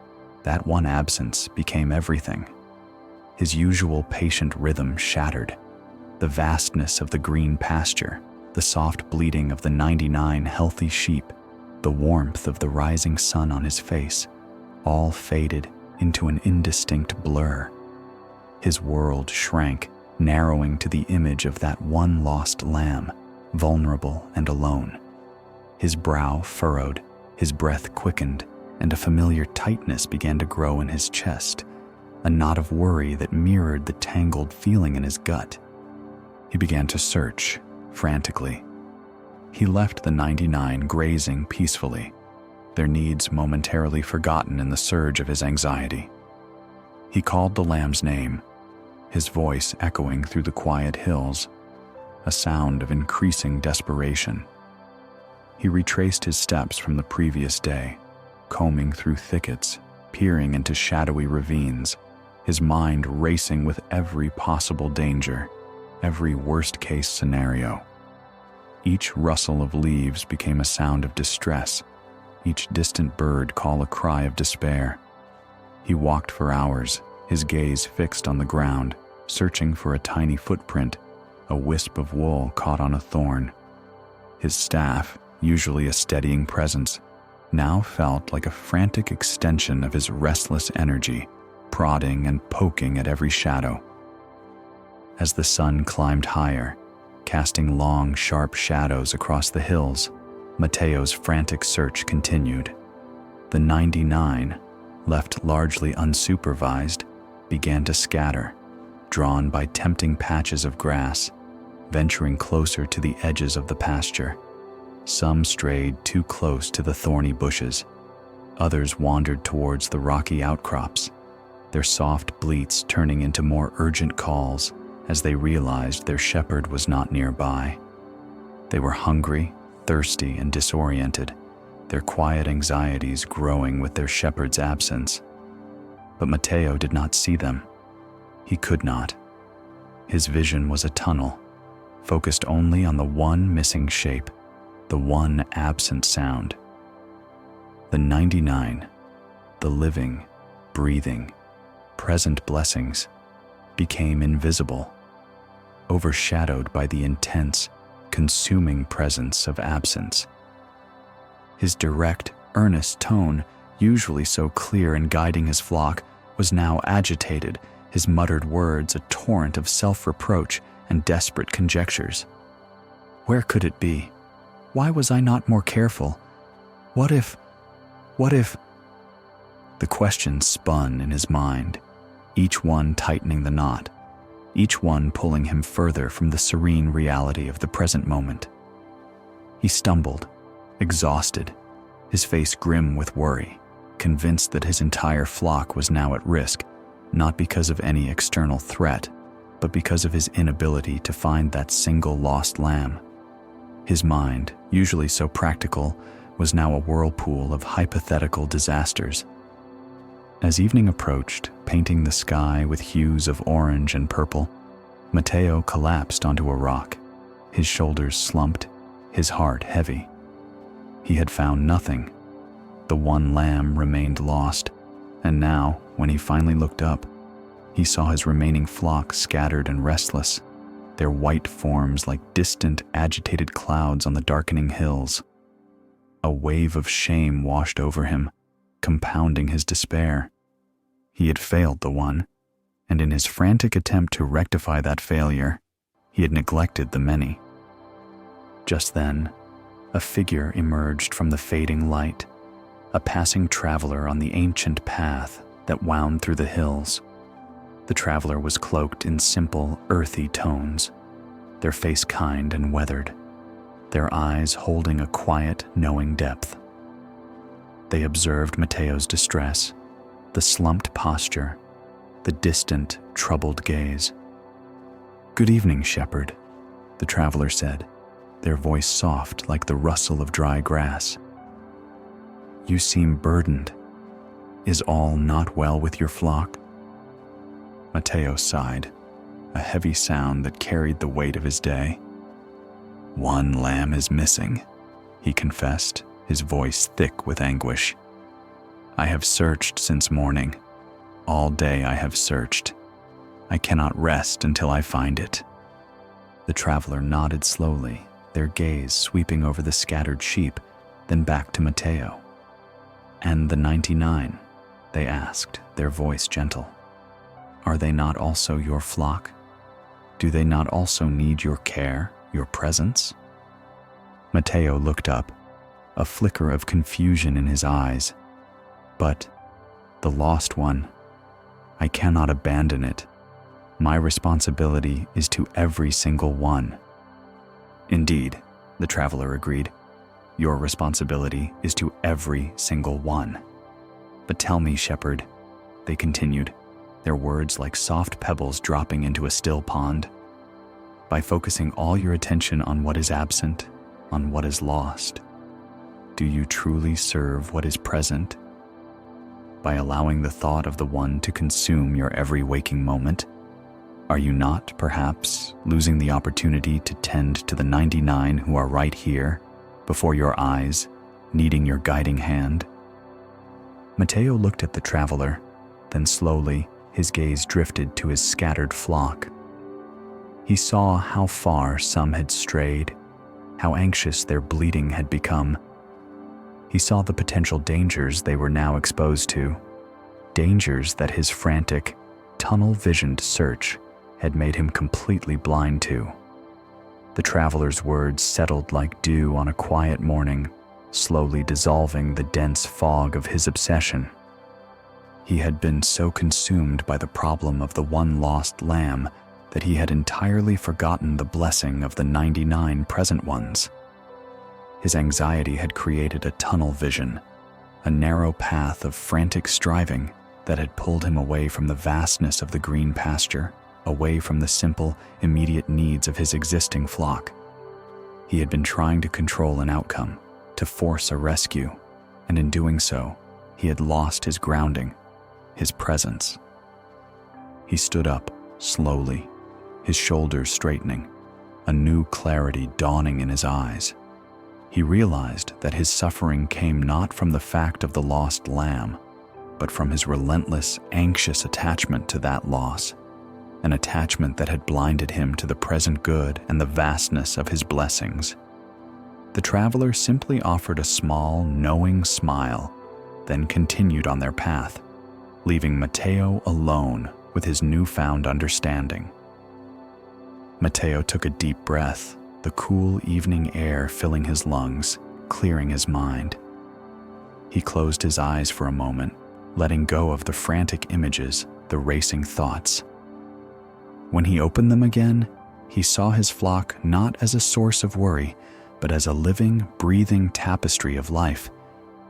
that one absence became everything. His usual patient rhythm shattered. The vastness of the green pasture, the soft bleating of the 99 healthy sheep, the warmth of the rising sun on his face, all faded into an indistinct blur. His world shrank, narrowing to the image of that one lost lamb, vulnerable and alone. His brow furrowed, his breath quickened, and a familiar tightness began to grow in his chest, a knot of worry that mirrored the tangled feeling in his gut. He began to search, frantically. He left the 99 grazing peacefully, their needs momentarily forgotten in the surge of his anxiety. He called the lamb's name, his voice echoing through the quiet hills, a sound of increasing desperation. He retraced his steps from the previous day, combing through thickets, peering into shadowy ravines, his mind racing with every possible danger, every worst-case scenario. Each rustle of leaves became a sound of distress, each distant bird call a cry of despair. He walked for hours, his gaze fixed on the ground, searching for a tiny footprint, a wisp of wool caught on a thorn. His staff, usually a steadying presence, now felt like a frantic extension of his restless energy, prodding and poking at every shadow. As the sun climbed higher, casting long, sharp shadows across the hills, Mateo's frantic search continued. The 99, left largely unsupervised, began to scatter, drawn by tempting patches of grass, venturing closer to the edges of the pasture. Some strayed too close to the thorny bushes. Others wandered towards the rocky outcrops, their soft bleats turning into more urgent calls as they realized their shepherd was not nearby. They were hungry, thirsty, and disoriented, their quiet anxieties growing with their shepherd's absence. But Mateo did not see them. He could not. His vision was a tunnel, focused only on the one missing shape, the one absent sound. The 99, the living, breathing, present blessings, became invisible, overshadowed by the intense, consuming presence of absence. His direct, earnest tone, usually so clear in guiding his flock, was now agitated, his muttered words a torrent of self-reproach and desperate conjectures. Where could it be? Why was I not more careful? What if? The questions spun in his mind, each one tightening the knot, each one pulling him further from the serene reality of the present moment. He stumbled, exhausted, his face grim with worry, convinced that his entire flock was now at risk, not because of any external threat, but because of his inability to find that single lost lamb. His mind, usually so practical, was now a whirlpool of hypothetical disasters. As evening approached, painting the sky with hues of orange and purple, Mateo collapsed onto a rock, his shoulders slumped, his heart heavy. He had found nothing. The one lamb remained lost, and now, when he finally looked up, he saw his remaining flock scattered and restless, their white forms like distant, agitated clouds on the darkening hills. A wave of shame washed over him, compounding his despair. He had failed the one, and in his frantic attempt to rectify that failure, he had neglected the many. Just then, a figure emerged from the fading light, a passing traveler on the ancient path that wound through the hills. The traveler was cloaked in simple, earthy tones, their face kind and weathered, their eyes holding a quiet, knowing depth. They observed Mateo's distress, the slumped posture, the distant, troubled gaze. "Good evening, shepherd," the traveler said, their voice soft like the rustle of dry grass. "You seem burdened. Is all not well with your flock?" Mateo sighed, a heavy sound that carried the weight of his day. "One lamb is missing," he confessed, his voice thick with anguish. "I have searched since morning. All day I have searched. I cannot rest until I find it." The traveler nodded slowly, their gaze sweeping over the scattered sheep, then back to Mateo. "And the 99? They asked, their voice gentle. "Are they not also your flock? Do they not also need your care, your presence?" Mateo looked up, a flicker of confusion in his eyes. "But the lost one, I cannot abandon it. My responsibility is to every single one." "Indeed," the traveler agreed. "Your responsibility is to every single one. But tell me, shepherd," they continued, their words like soft pebbles dropping into a still pond, "by focusing all your attention on what is absent, on what is lost, do you truly serve what is present? By allowing the thought of the one to consume your every waking moment, are you not, perhaps, losing the opportunity to tend to the 99 who are right here, before your eyes, needing your guiding hand?" Mateo looked at the traveler, then slowly his gaze drifted to his scattered flock. He saw how far some had strayed, how anxious their bleating had become. He saw the potential dangers they were now exposed to, dangers that his frantic, tunnel-visioned search had made him completely blind to. The traveler's words settled like dew on a quiet morning, slowly dissolving the dense fog of his obsession. He had been so consumed by the problem of the one lost lamb that he had entirely forgotten the blessing of the 99 present ones. His anxiety had created a tunnel vision, a narrow path of frantic striving that had pulled him away from the vastness of the green pasture, away from the simple, immediate needs of his existing flock. He had been trying to control an outcome, to force a rescue, and in doing so, he had lost his grounding, his presence. He stood up, slowly, his shoulders straightening, a new clarity dawning in his eyes. He realized that his suffering came not from the fact of the lost lamb, but from his relentless, anxious attachment to that loss, an attachment that had blinded him to the present good and the vastness of his blessings. The traveler simply offered a small, knowing smile, then continued on their path, leaving Mateo alone with his newfound understanding. Mateo took a deep breath, the cool evening air filling his lungs, clearing his mind. He closed his eyes for a moment, letting go of the frantic images, the racing thoughts. When he opened them again, he saw his flock not as a source of worry, but as a living, breathing tapestry of life,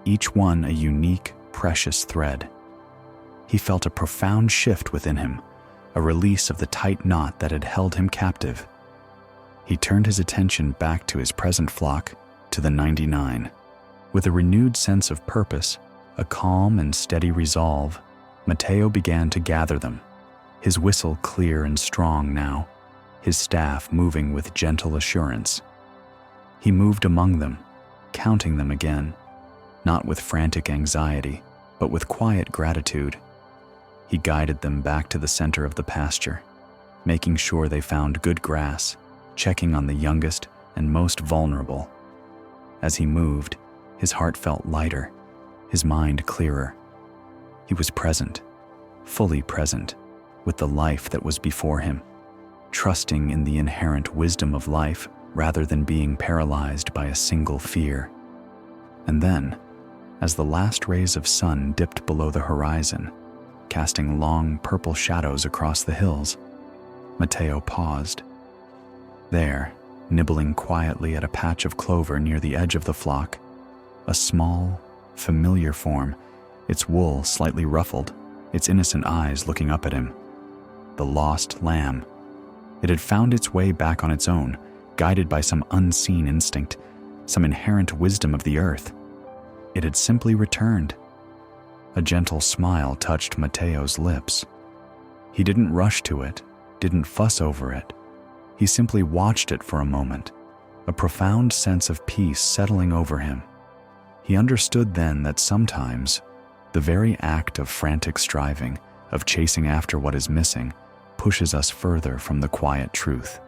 each one a unique, precious thread. He felt a profound shift within him, a release of the tight knot that had held him captive. He turned his attention back to his present flock, to the 99. With a renewed sense of purpose, a calm and steady resolve, Mateo began to gather them, his whistle clear and strong now, his staff moving with gentle assurance. He moved among them, counting them again, not with frantic anxiety, but with quiet gratitude. He guided them back to the center of the pasture, making sure they found good grass, checking on the youngest and most vulnerable. As he moved, his heart felt lighter, his mind clearer. He was present, fully present, with the life that was before him, trusting in the inherent wisdom of life rather than being paralyzed by a single fear. And then, as the last rays of sun dipped below the horizon, casting long purple shadows across the hills, Mateo paused. There, nibbling quietly at a patch of clover near the edge of the flock, a small, familiar form, its wool slightly ruffled, its innocent eyes looking up at him. The lost lamb. It had found its way back on its own, guided by some unseen instinct, some inherent wisdom of the earth. It had simply returned. A gentle smile touched Mateo's lips. He didn't rush to it, didn't fuss over it. He simply watched it for a moment, a profound sense of peace settling over him. He understood then that sometimes the very act of frantic striving, of chasing after what is missing, pushes us further from the quiet truth.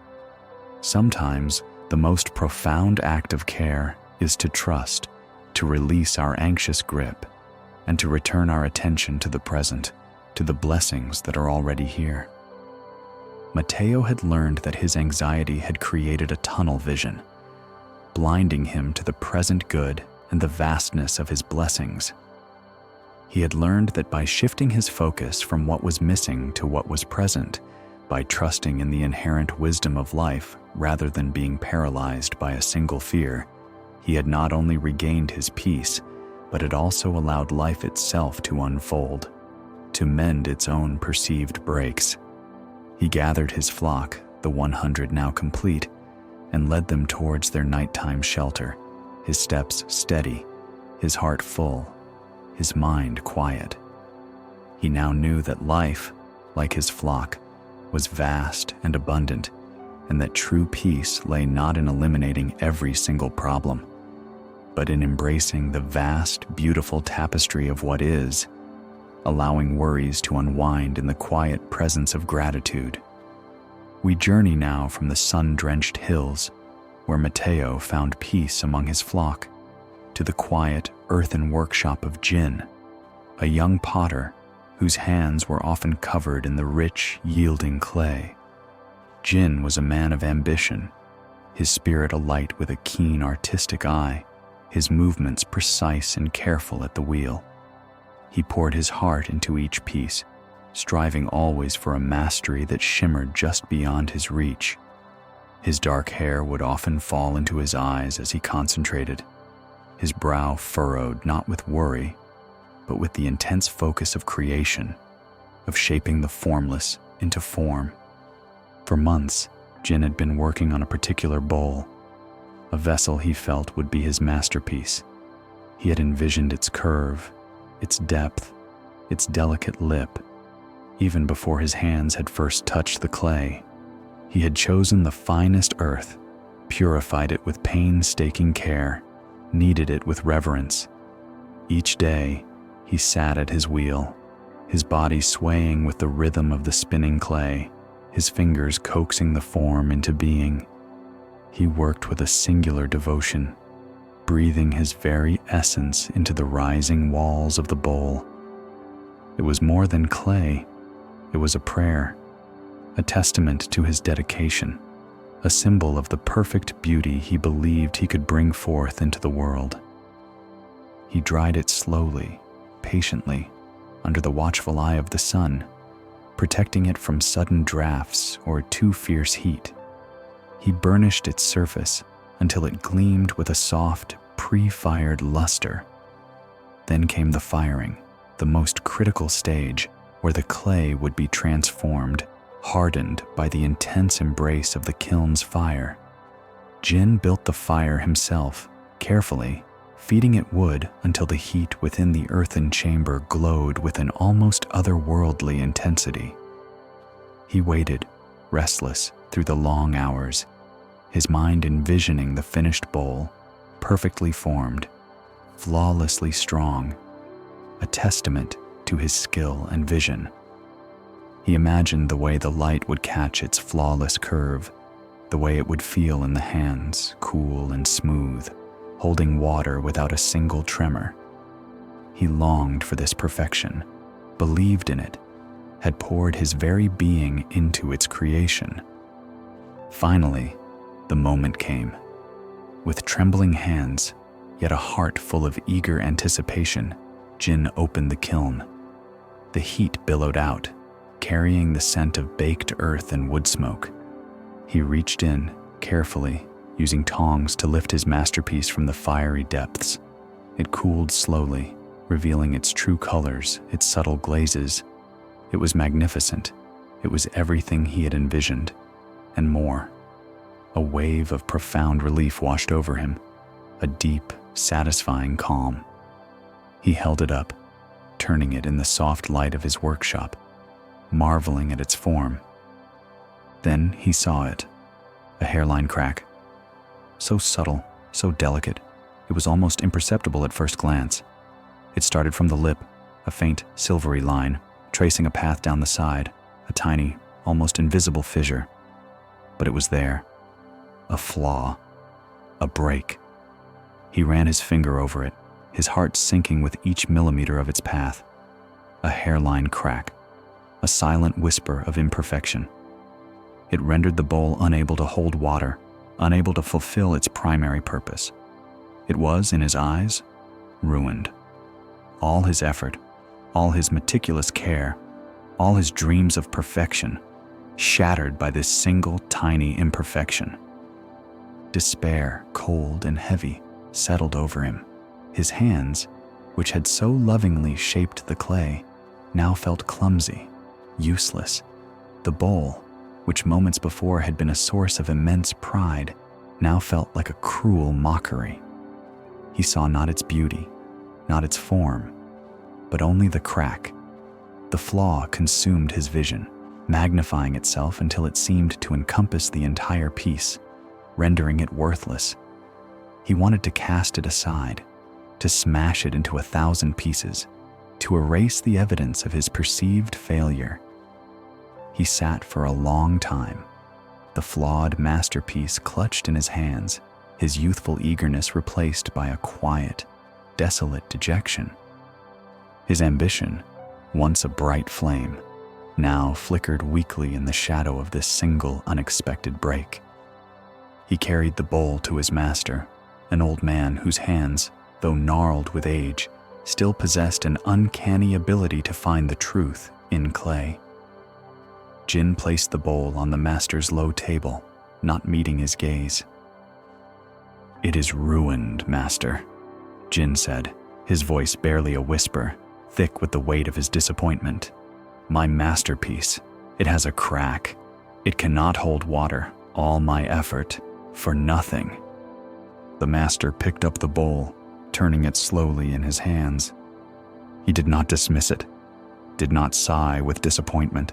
Sometimes the most profound act of care is to trust, to release our anxious grip, and to return our attention to the present, to the blessings that are already here. Mateo had learned that his anxiety had created a tunnel vision, blinding him to the present good and the vastness of his blessings. He had learned that by shifting his focus from what was missing to what was present, by trusting in the inherent wisdom of life rather than being paralyzed by a single fear, he had not only regained his peace, but had also allowed life itself to unfold, to mend its own perceived breaks. He gathered his flock, the 100 now complete, and led them towards their nighttime shelter, his steps steady, his heart full, his mind quiet. He now knew that life, like his flock, was vast and abundant, and that true peace lay not in eliminating every single problem, but in embracing the vast, beautiful tapestry of what is, allowing worries to unwind in the quiet presence of gratitude. We journey now from the sun-drenched hills, where Mateo found peace among his flock, to the quiet earthen workshop of Jin, a young potter whose hands were often covered in the rich, yielding clay. Jin was a man of ambition, his spirit alight with a keen artistic eye, his movements precise and careful at the wheel. He poured his heart into each piece, striving always for a mastery that shimmered just beyond his reach. His dark hair would often fall into his eyes as he concentrated, his brow furrowed not with worry, but with the intense focus of creation, of shaping the formless into form. For months, Jin had been working on a particular bowl, a vessel he felt would be his masterpiece. He had envisioned its curve, its depth, its delicate lip. Even before his hands had first touched the clay, he had chosen the finest earth, purified it with painstaking care, kneaded it with reverence. Each day, he sat at his wheel, his body swaying with the rhythm of the spinning clay, his fingers coaxing the form into being. He worked with a singular devotion, breathing his very essence into the rising walls of the bowl. It was more than clay, it was a prayer, a testament to his dedication, a symbol of the perfect beauty he believed he could bring forth into the world. He dried it slowly, patiently, under the watchful eye of the sun, protecting it from sudden drafts or too fierce heat. He burnished its surface until it gleamed with a soft, pre-fired luster. Then came the firing, the most critical stage, where the clay would be transformed, hardened by the intense embrace of the kiln's fire. Jin built the fire himself, carefully, feeding it wood until the heat within the earthen chamber glowed with an almost otherworldly intensity. He waited, restless, through the long hours, his mind envisioning the finished bowl, perfectly formed, flawlessly strong, a testament to his skill and vision. He imagined the way the light would catch its flawless curve, the way it would feel in the hands, cool and smooth, holding water without a single tremor. He longed for this perfection, believed in it, had poured his very being into its creation. Finally, the moment came. With trembling hands, yet a heart full of eager anticipation, Jin opened the kiln. The heat billowed out, carrying the scent of baked earth and wood smoke. He reached in, carefully, using tongs to lift his masterpiece from the fiery depths. It cooled slowly, revealing its true colors, its subtle glazes. It was magnificent. It was everything he had envisioned, and more. A wave of profound relief washed over him, a deep, satisfying calm. He held it up, turning it in the soft light of his workshop, marveling at its form. Then he saw it, a hairline crack. So subtle, so delicate, it was almost imperceptible at first glance. It started from the lip, a faint, silvery line, tracing a path down the side, a tiny, almost invisible fissure. But it was there, a flaw, a break. He ran his finger over it, his heart sinking with each millimeter of its path. A hairline crack, a silent whisper of imperfection. It rendered the bowl unable to hold water, unable to fulfill its primary purpose. It was, in his eyes, ruined. All his effort, all his meticulous care, all his dreams of perfection, shattered by this single tiny imperfection. Despair, cold and heavy, settled over him. His hands, which had so lovingly shaped the clay, now felt clumsy, useless. The bowl, which moments before had been a source of immense pride, now felt like a cruel mockery. He saw not its beauty, not its form, but only the crack. The flaw consumed his vision, magnifying itself until it seemed to encompass the entire piece, rendering it worthless. He wanted to cast it aside, to smash it into 1,000 pieces, to erase the evidence of his perceived failure. He sat for a long time, the flawed masterpiece clutched in his hands, his youthful eagerness replaced by a quiet, desolate dejection. His ambition, once a bright flame, now flickered weakly in the shadow of this single unexpected break. He carried the bowl to his master, an old man whose hands, though gnarled with age, still possessed an uncanny ability to find the truth in clay. Jin placed the bowl on the master's low table, not meeting his gaze. "It is ruined, master," Jin said, his voice barely a whisper, thick with the weight of his disappointment. "My masterpiece, it has a crack. It cannot hold water. All my effort, for nothing." The master picked up the bowl, turning it slowly in his hands. He did not dismiss it, did not sigh with disappointment.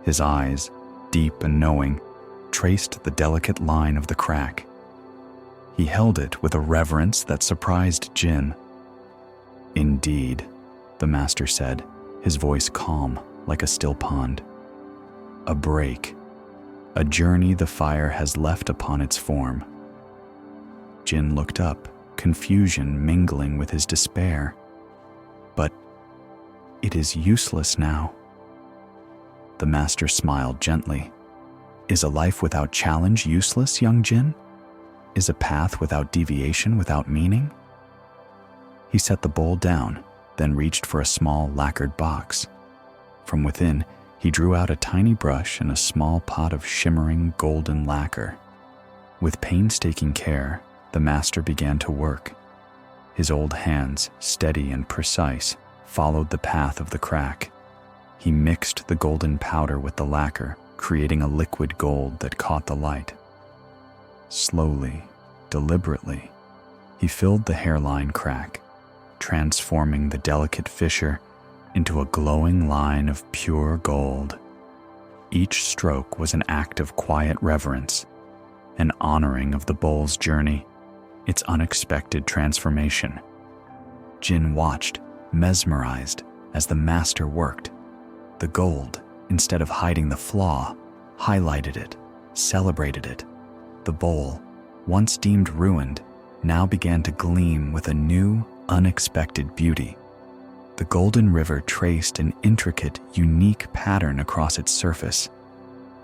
His eyes, deep and knowing, traced the delicate line of the crack. He held it with a reverence that surprised Jin. "Indeed," the master said, his voice calm like a still pond. "A break, a journey the fire has left upon its form." Jin looked up, confusion mingling with his despair. "But it is useless now." The master smiled gently. "Is a life without challenge useless, young Jin? Is a path without deviation without meaning?" He set the bowl down, then reached for a small lacquered box. From within, he drew out a tiny brush and a small pot of shimmering golden lacquer. With painstaking care, the master began to work. His old hands, steady and precise, followed the path of the crack. He mixed the golden powder with the lacquer, creating a liquid gold that caught the light. Slowly, deliberately, he filled the hairline crack, transforming the delicate fissure into a glowing line of pure gold. Each stroke was an act of quiet reverence, an honoring of the bowl's journey, its unexpected transformation. Jin watched, mesmerized, as the master worked. The gold, instead of hiding the flaw, highlighted it, celebrated it. The bowl, once deemed ruined, now began to gleam with a new, unexpected beauty. The golden river traced an intricate, unique pattern across its surface,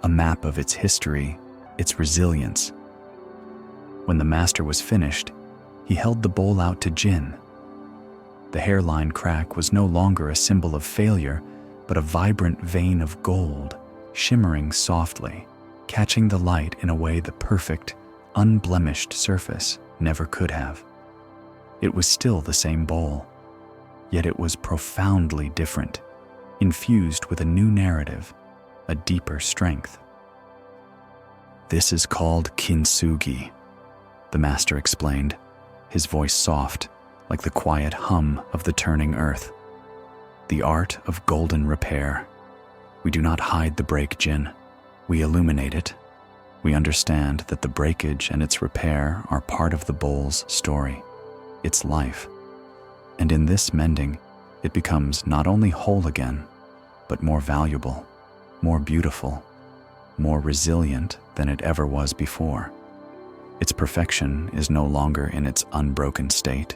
a map of its history, its resilience. When the master was finished, he held the bowl out to Jin. The hairline crack was no longer a symbol of failure, but a vibrant vein of gold, shimmering softly, catching the light in a way the perfect, unblemished surface never could have. It was still the same bowl, yet it was profoundly different, infused with a new narrative, a deeper strength. "This is called kintsugi," the master explained, his voice soft, like the quiet hum of the turning earth. "The art of golden repair. We do not hide the break, Jin. We illuminate it. We understand that the breakage and its repair are part of the bowl's story, its life. And in this mending, it becomes not only whole again, but more valuable, more beautiful, more resilient than it ever was before. Its perfection is no longer in its unbroken state,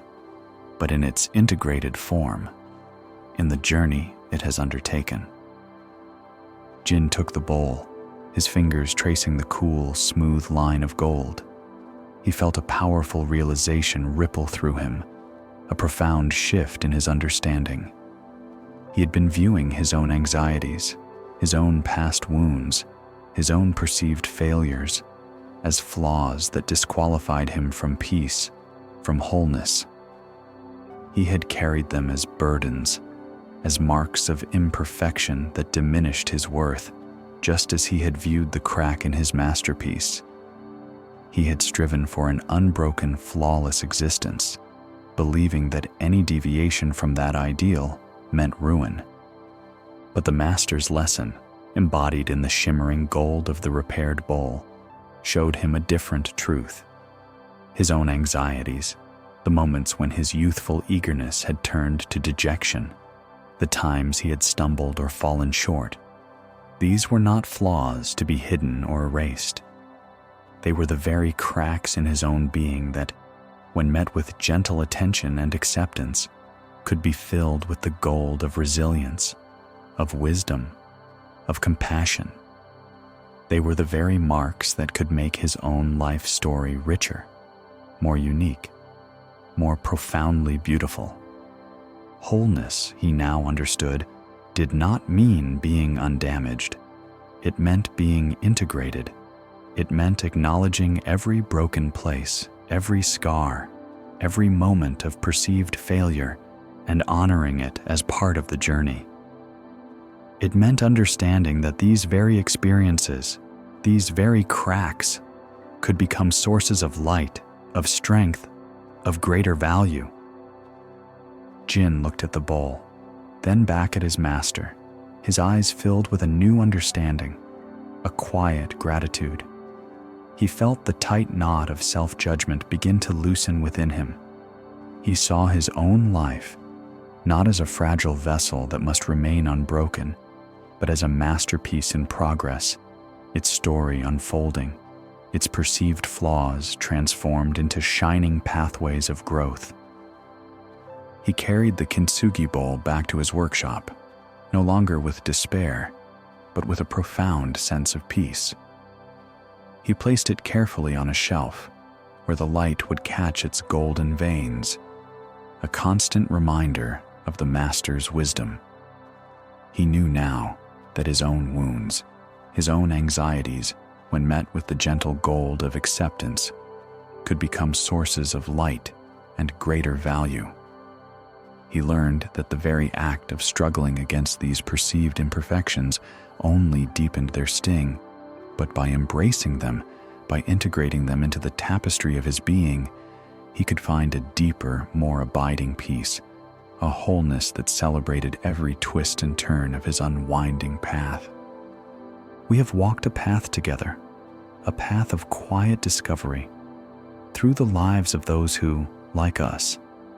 but in its integrated form, in the journey it has undertaken." Jin took the bowl, his fingers tracing the cool, smooth line of gold. He felt a powerful realization ripple through him, a profound shift in his understanding. He had been viewing his own anxieties, his own past wounds, his own perceived failures, as flaws that disqualified him from peace, from wholeness. He had carried them as burdens, as marks of imperfection that diminished his worth, just as he had viewed the crack in his masterpiece. He had striven for an unbroken, flawless existence, believing that any deviation from that ideal meant ruin. But the master's lesson, embodied in the shimmering gold of the repaired bowl, showed him a different truth. His own anxieties, the moments when his youthful eagerness had turned to dejection, the times he had stumbled or fallen short, these were not flaws to be hidden or erased. They were the very cracks in his own being that, when met with gentle attention and acceptance, could be filled with the gold of resilience, of wisdom, of compassion. They were the very marks that could make his own life story richer, more unique, more profoundly beautiful. Wholeness, he now understood, did not mean being undamaged. It meant being integrated. It meant acknowledging every broken place, every scar, every moment of perceived failure, and honoring it as part of the journey. It meant understanding that these very experiences, these very cracks, could become sources of light, of strength, of greater value. Jin looked at the bowl, then back at his master, his eyes filled with a new understanding, a quiet gratitude. He felt the tight knot of self-judgment begin to loosen within him. He saw his own life, not as a fragile vessel that must remain unbroken, but as a masterpiece in progress, its story unfolding, its perceived flaws transformed into shining pathways of growth. He carried the kintsugi bowl back to his workshop, no longer with despair, but with a profound sense of peace. He placed it carefully on a shelf, where the light would catch its golden veins, a constant reminder of the master's wisdom. He knew now that his own wounds, his own anxieties, when met with the gentle gold of acceptance, could become sources of light and greater value. He learned that the very act of struggling against these perceived imperfections only deepened their sting, but by embracing them, by integrating them into the tapestry of his being, he could find a deeper, more abiding peace, a wholeness that celebrated every twist and turn of his unwinding path. We have walked a path together, a path of quiet discovery. through the lives of those who, like us,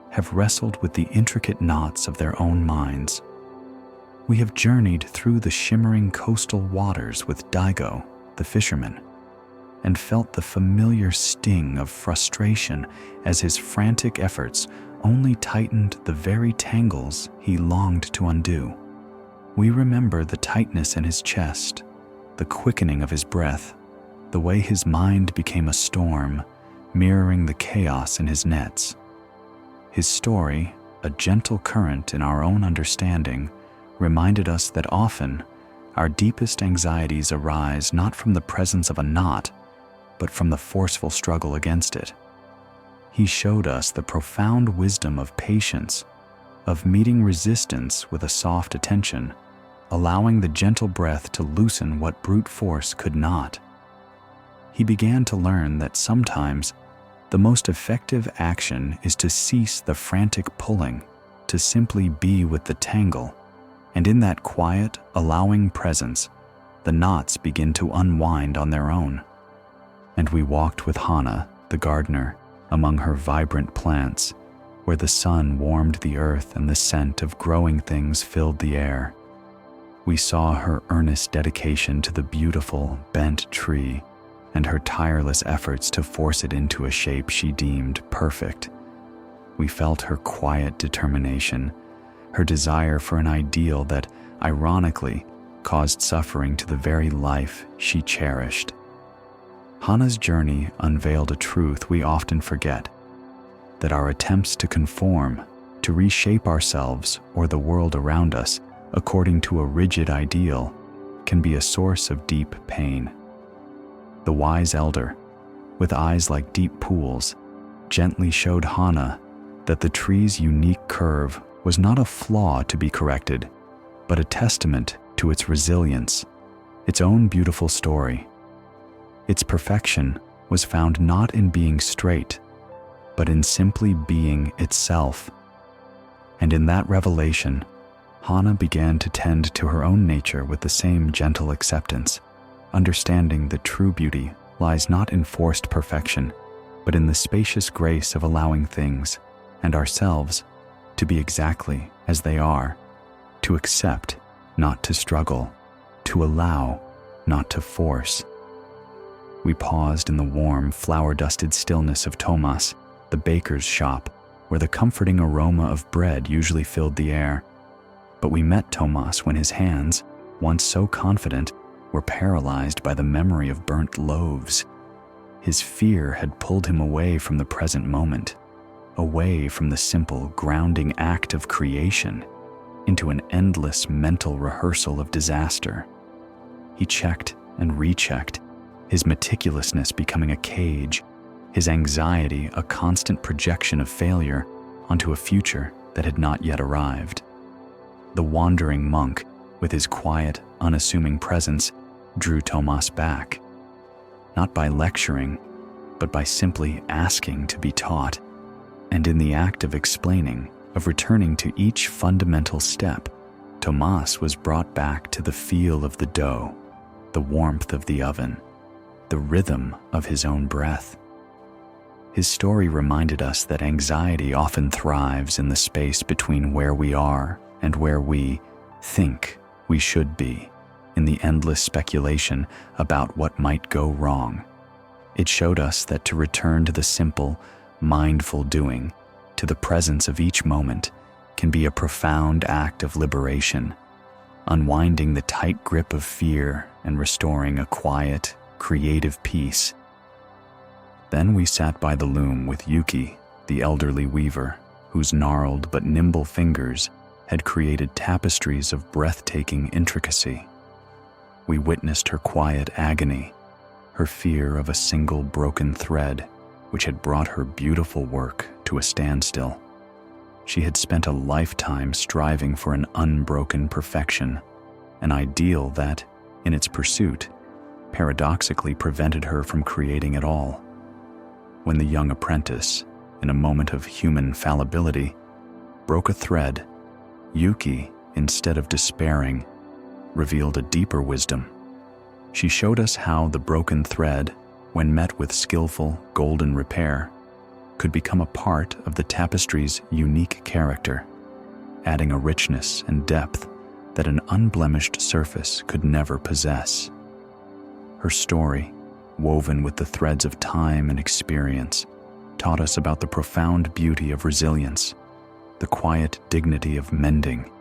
have wrestled with the intricate knots of their own minds. We have journeyed through the shimmering coastal waters with Daigo, the fisherman, and felt the familiar sting of frustration as his frantic efforts only tightened the very tangles he longed to undo. We remember the tightness in his chest, the quickening of his breath, the way his mind became a storm, mirroring the chaos in his nets. His story, a gentle current in our own understanding, reminded us that often our deepest anxieties arise not from the presence of a knot, but from the forceful struggle against it. He showed us the profound wisdom of patience, of meeting resistance with a soft attention, allowing the gentle breath to loosen what brute force could not. He began to learn that sometimes the most effective action is to cease the frantic pulling, to simply be with the tangle, and in that quiet, allowing presence, the knots begin to unwind on their own. And we walked with Hana, the gardener, among her vibrant plants, where the sun warmed the earth and the scent of growing things filled the air. We saw her earnest dedication to the beautiful, bent tree, and her tireless efforts to force it into a shape she deemed perfect. We felt her quiet determination, her desire for an ideal that, ironically, caused suffering to the very life she cherished. Hana's journey unveiled a truth we often forget, that our attempts to conform, to reshape ourselves or the world around us according to a rigid ideal, can be a source of deep pain. The wise elder, with eyes like deep pools, gently showed Hana that the tree's unique curve was not a flaw to be corrected, but a testament to its resilience, its own beautiful story. Its perfection was found not in being straight, but in simply being itself. And in that revelation, Hana began to tend to her own nature with the same gentle acceptance, understanding that true beauty lies not in forced perfection, but in the spacious grace of allowing things and ourselves to be exactly as they are, to accept, not to struggle, to allow, not to force. We paused in the warm, flower-dusted stillness of Tomas, the baker's shop, where the comforting aroma of bread usually filled the air. But we met Tomas when his hands, once so confident, were paralyzed by the memory of burnt loaves. His fear had pulled him away from the present moment, away from the simple, grounding act of creation, into an endless mental rehearsal of disaster. He checked and rechecked, his meticulousness becoming a cage, his anxiety a constant projection of failure onto a future that had not yet arrived. The wandering monk, with his quiet, unassuming presence, drew Tomas back, not by lecturing, but by simply asking to be taught. And in the act of explaining, of returning to each fundamental step, Tomas was brought back to the feel of the dough, the warmth of the oven, the rhythm of his own breath. His story reminded us that anxiety often thrives in the space between where we are and where we think we should be, in the endless speculation about what might go wrong. It showed us that to return to the simple, mindful doing, to the presence of each moment, can be a profound act of liberation, unwinding the tight grip of fear and restoring a quiet, creative peace. Then we sat by the loom with Yuki, the elderly weaver, whose gnarled but nimble fingers had created tapestries of breathtaking intricacy. We witnessed her quiet agony, her fear of a single broken thread, which had brought her beautiful work to a standstill. She had spent a lifetime striving for an unbroken perfection, an ideal that, in its pursuit, paradoxically prevented her from creating at all. When the young apprentice, in a moment of human fallibility, broke a thread, Yuki, instead of despairing, revealed a deeper wisdom. She showed us how the broken thread, when met with skillful, golden repair, could become a part of the tapestry's unique character, adding a richness and depth that an unblemished surface could never possess. Her story, woven with the threads of time and experience, taught us about the profound beauty of resilience, the quiet dignity of mending.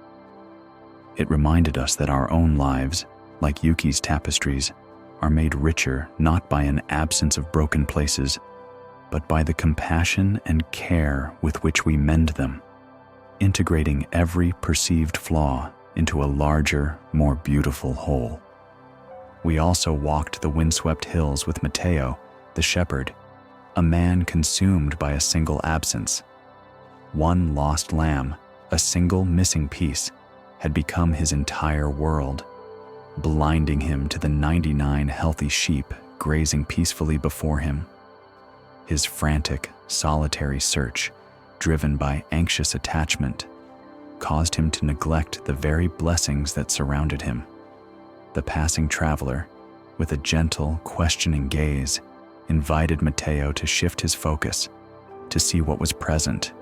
It reminded us that our own lives, like Yuki's tapestries, are made richer not by an absence of broken places, but by the compassion and care with which we mend them, integrating every perceived flaw into a larger, more beautiful whole. We also walked the windswept hills with Matteo, the shepherd, a man consumed by a single absence. One lost lamb, a single missing piece, had become his entire world, blinding him to the 99 healthy sheep grazing peacefully before him. His frantic, solitary search, driven by anxious attachment, caused him to neglect the very blessings that surrounded him. The passing traveler, with a gentle, questioning gaze, invited Matteo to shift his focus, to see what was present,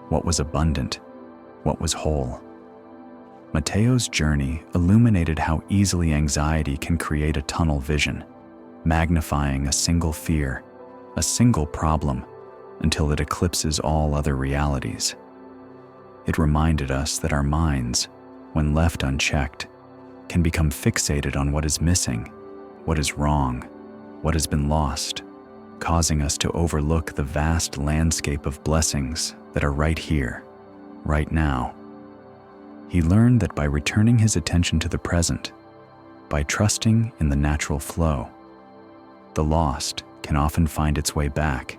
what was abundant, what was whole. Matteo's journey illuminated how easily anxiety can create a tunnel vision, magnifying a single fear, a single problem, until it eclipses all other realities. It reminded us that our minds, when left unchecked, can become fixated on what is missing, what is wrong, what has been lost, causing us to overlook the vast landscape of blessings that are right here, right now. He learned that by returning his attention to the present, by trusting in the natural flow, the lost can often find its way back,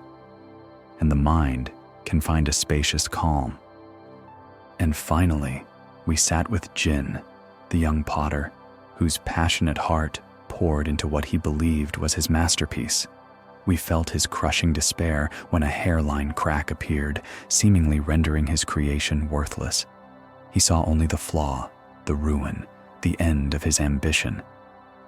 and the mind can find a spacious calm. And finally, we sat with Jin, the young potter, whose passionate heart poured into what he believed was his masterpiece. We felt his crushing despair when a hairline crack appeared, seemingly rendering his creation worthless. He saw only the flaw, the ruin, the end of his ambition.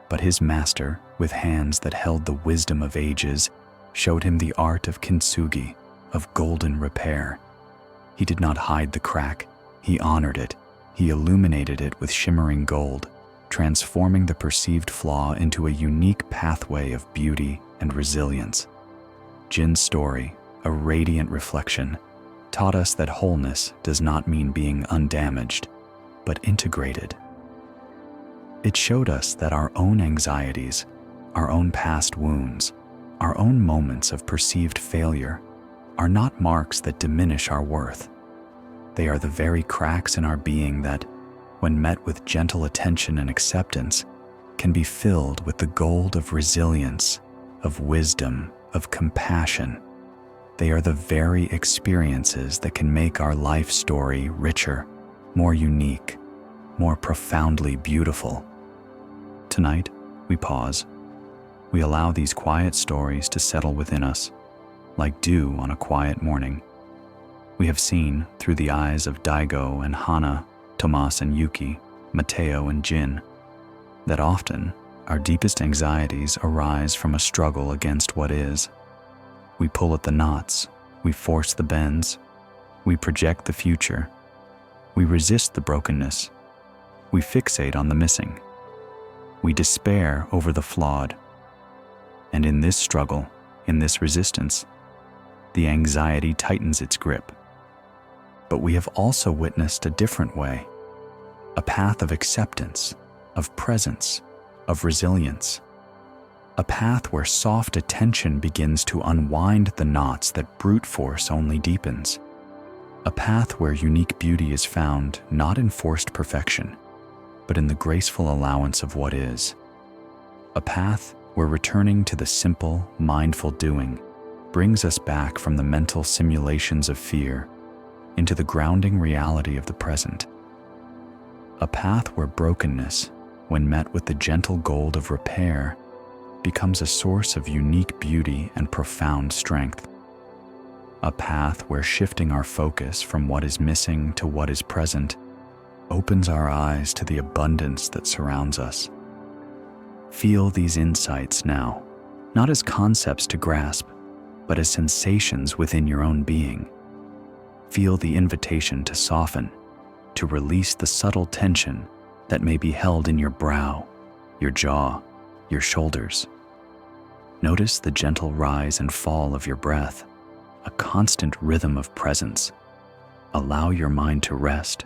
But his master, with hands that held the wisdom of ages, showed him the art of kintsugi, of golden repair. He did not hide the crack, he honored it. He illuminated it with shimmering gold, transforming the perceived flaw into a unique pathway of beauty and resilience. Jin's story, a radiant reflection, taught us that wholeness does not mean being undamaged, but integrated. It showed us that our own anxieties, our own past wounds, our own moments of perceived failure are not marks that diminish our worth. They are the very cracks in our being that, when met with gentle attention and acceptance, can be filled with the gold of resilience, of wisdom, of compassion. They are the very experiences that can make our life story richer, more unique, more profoundly beautiful. Tonight, we pause. We allow these quiet stories to settle within us, like dew on a quiet morning. We have seen, through the eyes of Daigo and Hana, Tomas and Yuki, Matteo and Jin, that often our deepest anxieties arise from a struggle against what is. We pull at the knots, we force the bends, we project the future, we resist the brokenness, we fixate on the missing, we despair over the flawed. And in this struggle, in this resistance, the anxiety tightens its grip. But we have also witnessed a different way, a path of acceptance, of presence, of resilience, a path where soft attention begins to unwind the knots that brute force only deepens, a path where unique beauty is found not in forced perfection, but in the graceful allowance of what is, a path where returning to the simple, mindful doing brings us back from the mental simulations of fear into the grounding reality of the present. A path where brokenness, when met with the gentle gold of repair, becomes a source of unique beauty and profound strength. A path where shifting our focus from what is missing to what is present opens our eyes to the abundance that surrounds us. Feel these insights now, not as concepts to grasp, but as sensations within your own being. Feel the invitation to soften, to release the subtle tension that may be held in your brow, your jaw, your shoulders. Notice the gentle rise and fall of your breath, a constant rhythm of presence. Allow your mind to rest,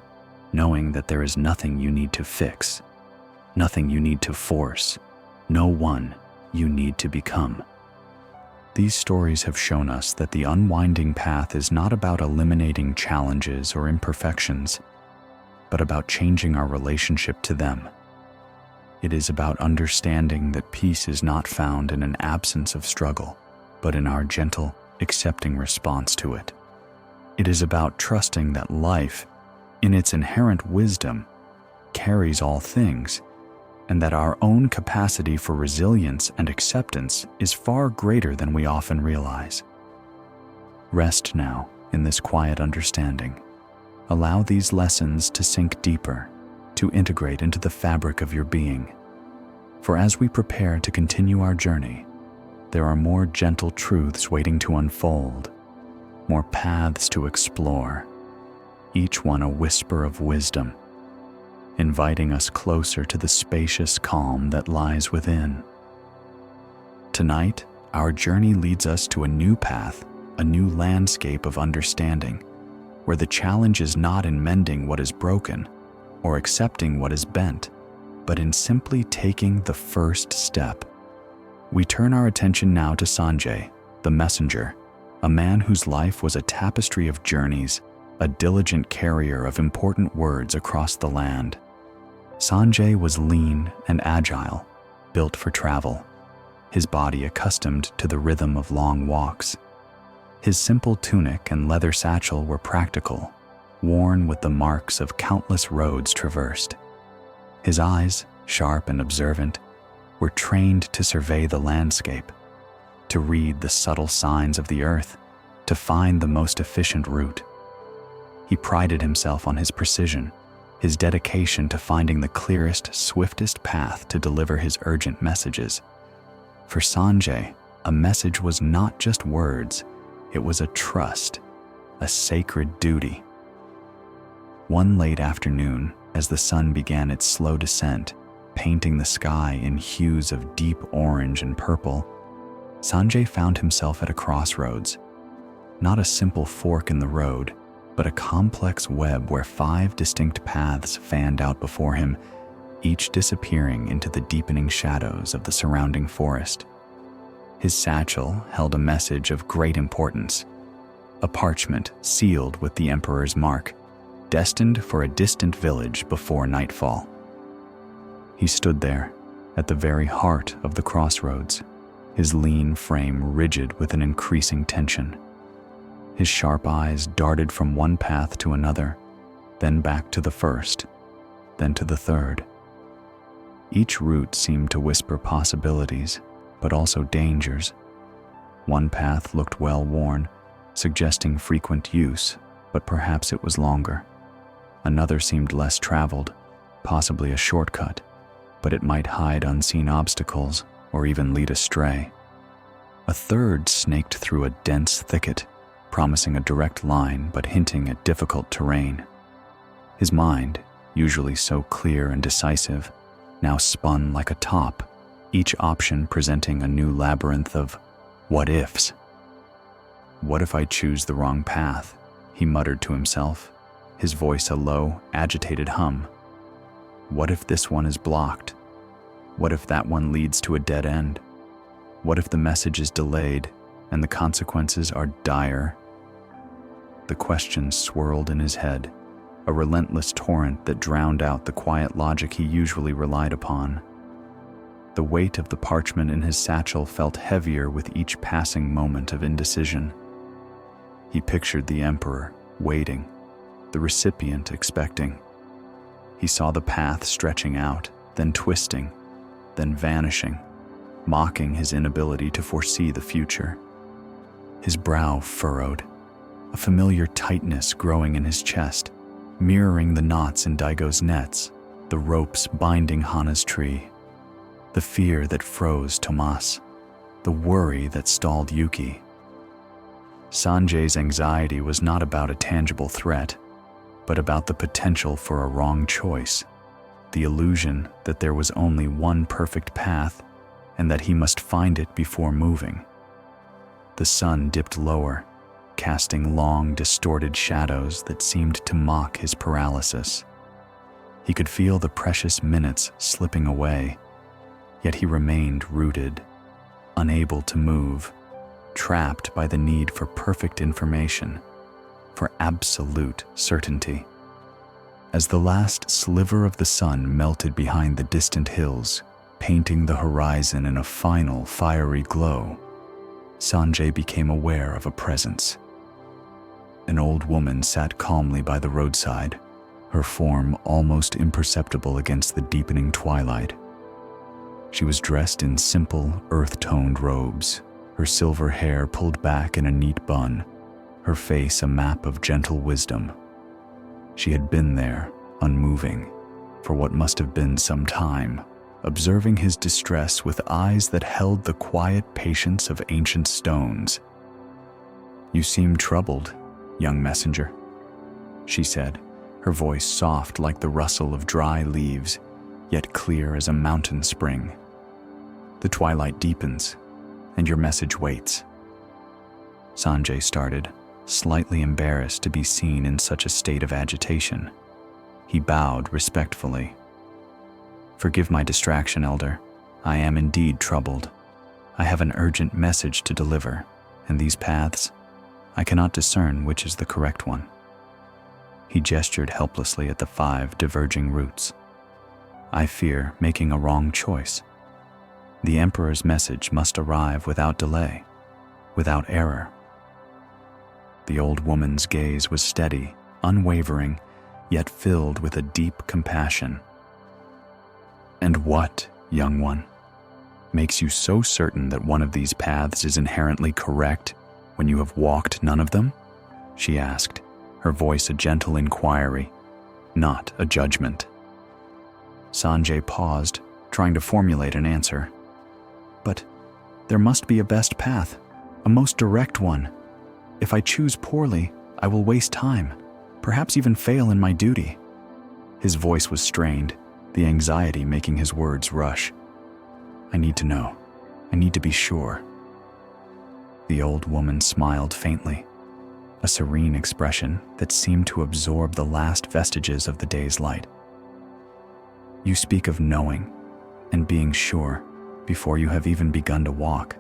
knowing that there is nothing you need to fix, nothing you need to force, no one you need to become. These stories have shown us that the unwinding path is not about eliminating challenges or imperfections, but about changing our relationship to them. It is about understanding that peace is not found in an absence of struggle, but in our gentle, accepting response to it. It is about trusting that life, in its inherent wisdom, carries all things, and that our own capacity for resilience and acceptance is far greater than we often realize. Rest now in this quiet understanding. Allow these lessons to sink deeper, to integrate into the fabric of your being. For as we prepare to continue our journey, there are more gentle truths waiting to unfold, more paths to explore, each one a whisper of wisdom, inviting us closer to the spacious calm that lies within. Tonight, our journey leads us to a new path, a new landscape of understanding, where the challenge is not in mending what is broken or accepting what is bent, but in simply taking the first step. We turn our attention now to Sanjay, the messenger, a man whose life was a tapestry of journeys, a diligent carrier of important words across the land. Sanjay was lean and agile, built for travel, his body accustomed to the rhythm of long walks. His simple tunic and leather satchel were practical, worn with the marks of countless roads traversed. His eyes, sharp and observant, were trained to survey the landscape, to read the subtle signs of the earth, to find the most efficient route. He prided himself on his precision, his dedication to finding the clearest, swiftest path to deliver his urgent messages. For Sanjay, a message was not just words, it was a trust, a sacred duty. One late afternoon, as the sun began its slow descent, painting the sky in hues of deep orange and purple, Sanjay found himself at a crossroads. Not a simple fork in the road, but a complex web where 5 distinct paths fanned out before him, each disappearing into the deepening shadows of the surrounding forest. His satchel held a message of great importance, a parchment sealed with the emperor's mark, destined for a distant village before nightfall. He stood there, at the very heart of the crossroads, his lean frame rigid with an increasing tension. His sharp eyes darted from one path to another, then back to the first, then to the third. Each route seemed to whisper possibilities, but also dangers. One path looked well worn, suggesting frequent use, but perhaps it was longer. Another seemed less traveled, possibly a shortcut, but it might hide unseen obstacles or even lead astray. A third snaked through a dense thicket, promising a direct line but hinting at difficult terrain. His mind, usually so clear and decisive, now spun like a top, each option presenting a new labyrinth of what-ifs. "What if I choose the wrong path?" he muttered to himself, his voice a low, agitated hum. "What if this one is blocked? What if that one leads to a dead end? What if the message is delayed and the consequences are dire?" The questions swirled in his head, a relentless torrent that drowned out the quiet logic he usually relied upon. The weight of the parchment in his satchel felt heavier with each passing moment of indecision. He pictured the emperor, waiting, the recipient expecting. He saw the path stretching out, then twisting, then vanishing, mocking his inability to foresee the future. His brow furrowed, a familiar tightness growing in his chest, mirroring the knots in Daigo's nets, the ropes binding Hana's tree, the fear that froze Tomas. the worry that stalled Yuki. Sanjay's anxiety was not about a tangible threat, but about the potential for a wrong choice, the illusion that there was only one perfect path and that he must find it before moving. The sun dipped lower, casting long, distorted shadows that seemed to mock his paralysis. He could feel the precious minutes slipping away, yet he remained rooted, unable to move, trapped by the need for perfect information, for absolute certainty. As the last sliver of the sun melted behind the distant hills, painting the horizon in a final fiery glow, Sanjay became aware of a presence. An old woman sat calmly by the roadside, her form almost imperceptible against the deepening twilight. She was dressed in simple, earth-toned robes, her silver hair pulled back in a neat bun, her face a map of gentle wisdom. She had been there, unmoving, for what must have been some time, observing his distress with eyes that held the quiet patience of ancient stones. "You seem troubled, young messenger," she said, her voice soft like the rustle of dry leaves, yet clear as a mountain spring. "The twilight deepens, and your message waits." Sanjay started, slightly embarrassed to be seen in such a state of agitation. He bowed respectfully. "Forgive my distraction, Elder. I am indeed troubled. I have an urgent message to deliver, and these paths, I cannot discern which is the correct one." He gestured helplessly at the 5 diverging routes. "I fear making a wrong choice. The Emperor's message must arrive without delay, without error." The old woman's gaze was steady, unwavering, yet filled with a deep compassion. "And what, young one, makes you so certain that one of these paths is inherently correct when you have walked none of them?" she asked, her voice a gentle inquiry, not a judgment. Sanjay paused, trying to formulate an answer. "But there must be a best path, a most direct one. If I choose poorly, I will waste time, perhaps even fail in my duty." His voice was strained, the anxiety making his words rush. "I need to know. I need to be sure." The old woman smiled faintly, a serene expression that seemed to absorb the last vestiges of the day's light. "You speak of knowing and being sure before you have even begun to walk.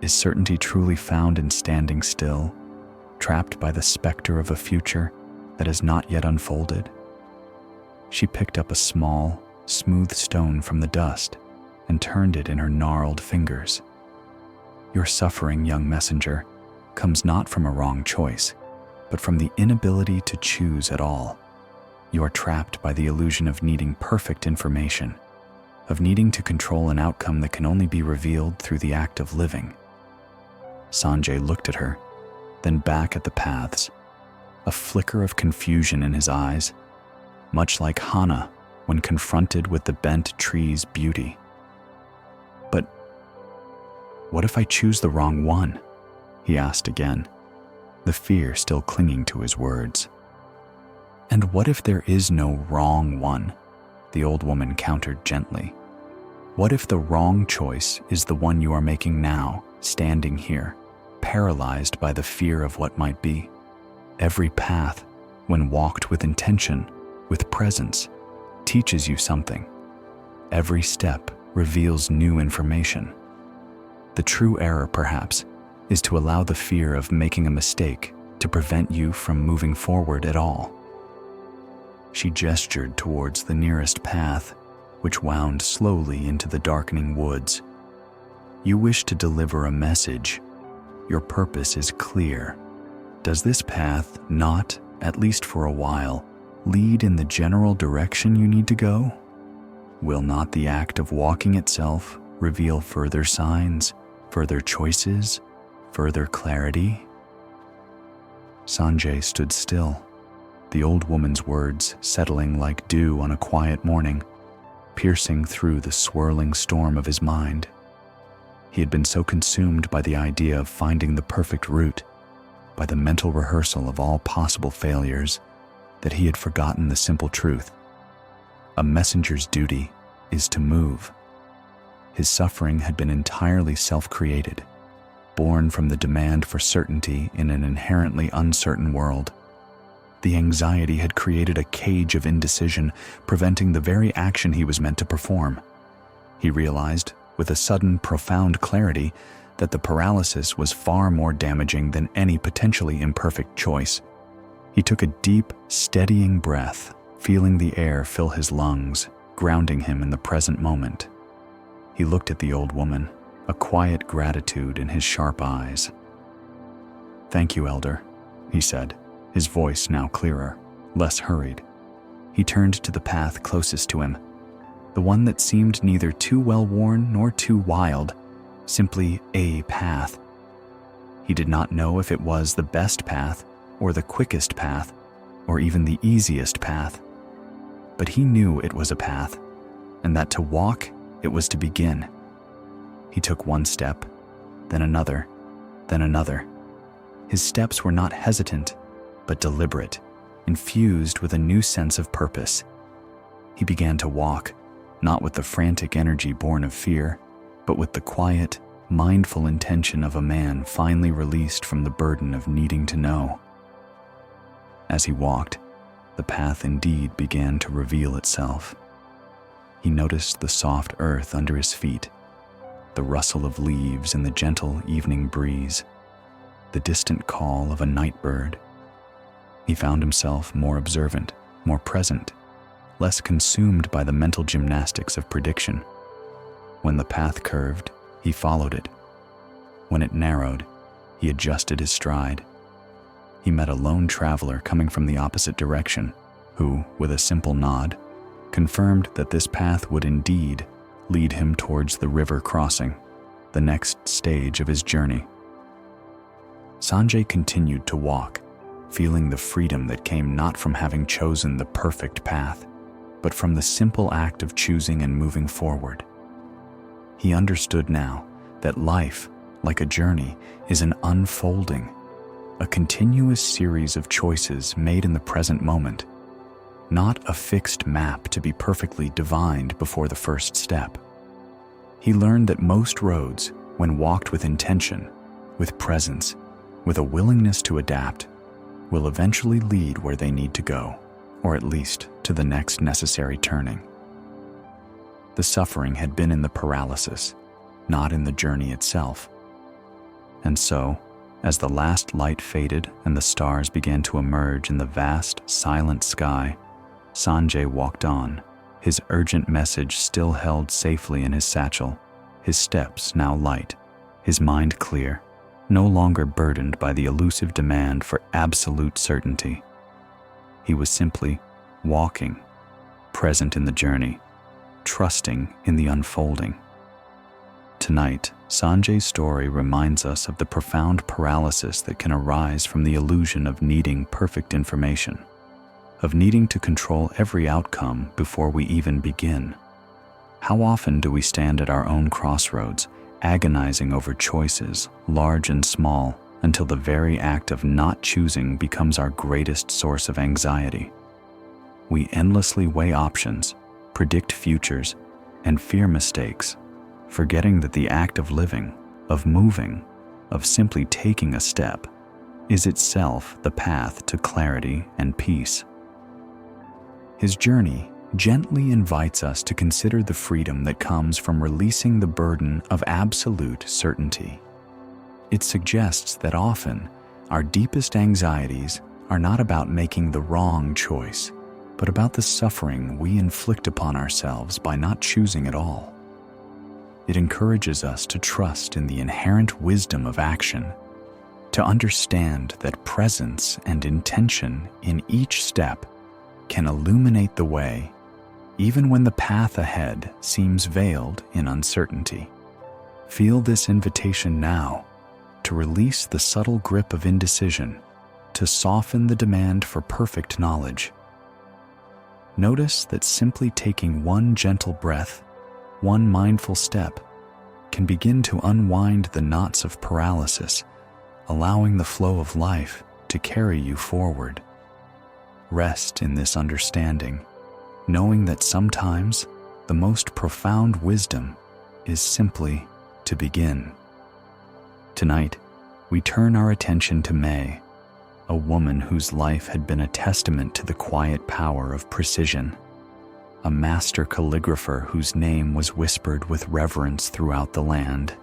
Is certainty truly found in standing still, trapped by the specter of a future that has not yet unfolded?" She picked up a small, smooth stone from the dust and turned it in her gnarled fingers. "Your suffering, young messenger, comes not from a wrong choice, but from the inability to choose at all. You are trapped by the illusion of needing perfect information, of needing to control an outcome that can only be revealed through the act of living." Sanjay looked at her, then back at the paths, a flicker of confusion in his eyes, much like Hana when confronted with the bent tree's beauty. "But what if I choose the wrong one?" he asked again, the fear still clinging to his words. "And what if there is no wrong one?" the old woman countered gently. "What if the wrong choice is the one you are making now, standing here, paralyzed by the fear of what might be? Every path, when walked with intention, with presence, teaches you something. Every step reveals new information. The true error, perhaps, is to allow the fear of making a mistake to prevent you from moving forward at all." She gestured towards the nearest path, which wound slowly into the darkening woods. "You wish to deliver a message. Your purpose is clear. Does this path not, at least for a while, lead in the general direction you need to go? Will not the act of walking itself reveal further signs, further choices, further clarity?" Sanjay stood still, the old woman's words settling like dew on a quiet morning, piercing through the swirling storm of his mind. He had been so consumed by the idea of finding the perfect route, by the mental rehearsal of all possible failures, that he had forgotten the simple truth. A messenger's duty is to move. His suffering had been entirely self-created, born from the demand for certainty in an inherently uncertain world. The anxiety had created a cage of indecision, preventing the very action he was meant to perform. He realized, with a sudden, profound clarity, that the paralysis was far more damaging than any potentially imperfect choice. He took a deep, steadying breath, feeling the air fill his lungs, grounding him in the present moment. He looked at the old woman, a quiet gratitude in his sharp eyes. "Thank you, Elder," he said, his voice now clearer, less hurried. He turned to the path closest to him, the one that seemed neither too well-worn nor too wild, simply a path. He did not know if it was the best path, or the quickest path, or even the easiest path. But he knew it was a path, and that to walk, it was to begin. He took one step, then another, then another. His steps were not hesitant, but deliberate, infused with a new sense of purpose. He began to walk, not with the frantic energy born of fear, but with the quiet, mindful intention of a man finally released from the burden of needing to know. As he walked, the path indeed began to reveal itself. He noticed the soft earth under his feet, the rustle of leaves in the gentle evening breeze, the distant call of a night bird. He found himself more observant, more present, less consumed by the mental gymnastics of prediction. When the path curved, he followed it. When it narrowed, he adjusted his stride. He met a lone traveler coming from the opposite direction, who, with a simple nod, confirmed that this path would indeed lead him towards the river crossing, the next stage of his journey. Sanjay continued to walk, feeling the freedom that came not from having chosen the perfect path, but from the simple act of choosing and moving forward. He understood now that life, like a journey, is an unfolding, a continuous series of choices made in the present moment, not a fixed map to be perfectly divined before the first step. He learned that most roads, when walked with intention, with presence, with a willingness to adapt, will eventually lead where they need to go, or at least to the next necessary turning. The suffering had been in the paralysis, not in the journey itself. And so, as the last light faded and the stars began to emerge in the vast, silent sky, Sanjay walked on, his urgent message still held safely in his satchel, his steps now light, his mind clear, no longer burdened by the elusive demand for absolute certainty. He was simply walking, present in the journey, trusting in the unfolding. Tonight, Sanjay's story reminds us of the profound paralysis that can arise from the illusion of needing perfect information, of needing to control every outcome before we even begin. How often do we stand at our own crossroads, agonizing over choices, large and small, until the very act of not choosing becomes our greatest source of anxiety? We endlessly weigh options, predict futures, and fear mistakes, forgetting that the act of living, of moving, of simply taking a step, is itself the path to clarity and peace. His journey gently invites us to consider the freedom that comes from releasing the burden of absolute certainty. It suggests that often our deepest anxieties are not about making the wrong choice, but about the suffering we inflict upon ourselves by not choosing at all. It encourages us to trust in the inherent wisdom of action, to understand that presence and intention in each step can illuminate the way, even when the path ahead seems veiled in uncertainty. Feel this invitation now to release the subtle grip of indecision, to soften the demand for perfect knowledge. Notice that simply taking one gentle breath, one mindful step, can begin to unwind the knots of paralysis, allowing the flow of life to carry you forward. Rest in this understanding, knowing that sometimes the most profound wisdom is simply to begin. Tonight, we turn our attention to May, a woman whose life had been a testament to the quiet power of precision, a master calligrapher whose name was whispered with reverence throughout the land.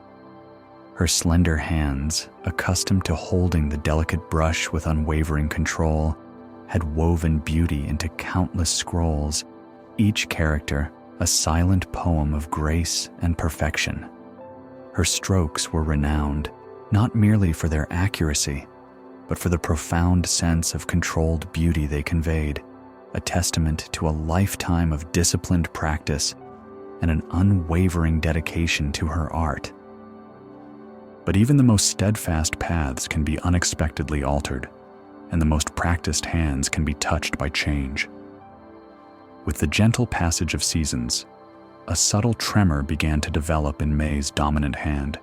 Her slender hands, accustomed to holding the delicate brush with unwavering control, had woven beauty into countless scrolls, each character a silent poem of grace and perfection. Her strokes were renowned, not merely for their accuracy, but for the profound sense of controlled beauty they conveyed, a testament to a lifetime of disciplined practice and an unwavering dedication to her art. But even the most steadfast paths can be unexpectedly altered, and the most practiced hands can be touched by change. With the gentle passage of seasons, a subtle tremor began to develop in May's dominant hand.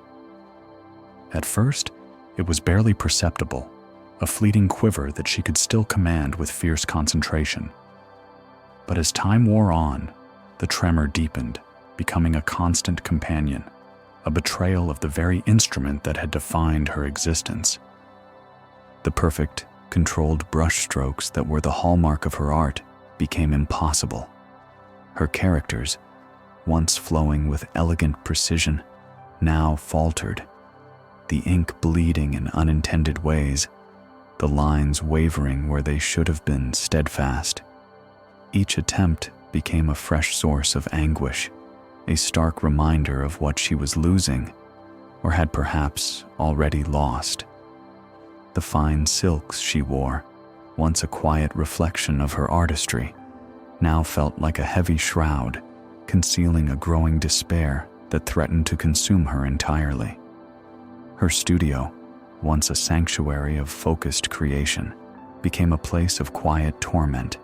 At first, it was barely perceptible, a fleeting quiver that she could still command with fierce concentration. But as time wore on, the tremor deepened, becoming a constant companion, a betrayal of the very instrument that had defined her existence. The perfect, controlled brushstrokes that were the hallmark of her art became impossible. Her characters, once flowing with elegant precision, now faltered, the ink bleeding in unintended ways, the lines wavering where they should have been steadfast. Each attempt became a fresh source of anguish, a stark reminder of what she was losing, or had perhaps already lost. The fine silks she wore, once a quiet reflection of her artistry, now felt like a heavy shroud, concealing a growing despair that threatened to consume her entirely. Her studio, once a sanctuary of focused creation, became a place of quiet torment,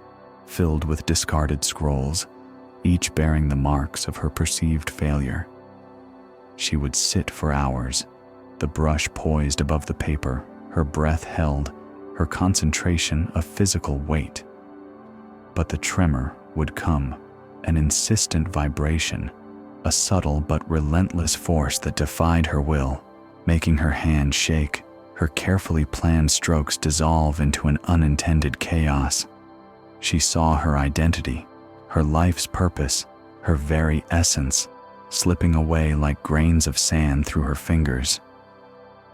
filled with discarded scrolls, each bearing the marks of her perceived failure. She would sit for hours, the brush poised above the paper, her breath held, her concentration a physical weight. But the tremor would come, an insistent vibration, a subtle but relentless force that defied her will, making her hand shake, her carefully planned strokes dissolve into an unintended chaos. She saw her identity, her life's purpose, her very essence, slipping away like grains of sand through her fingers.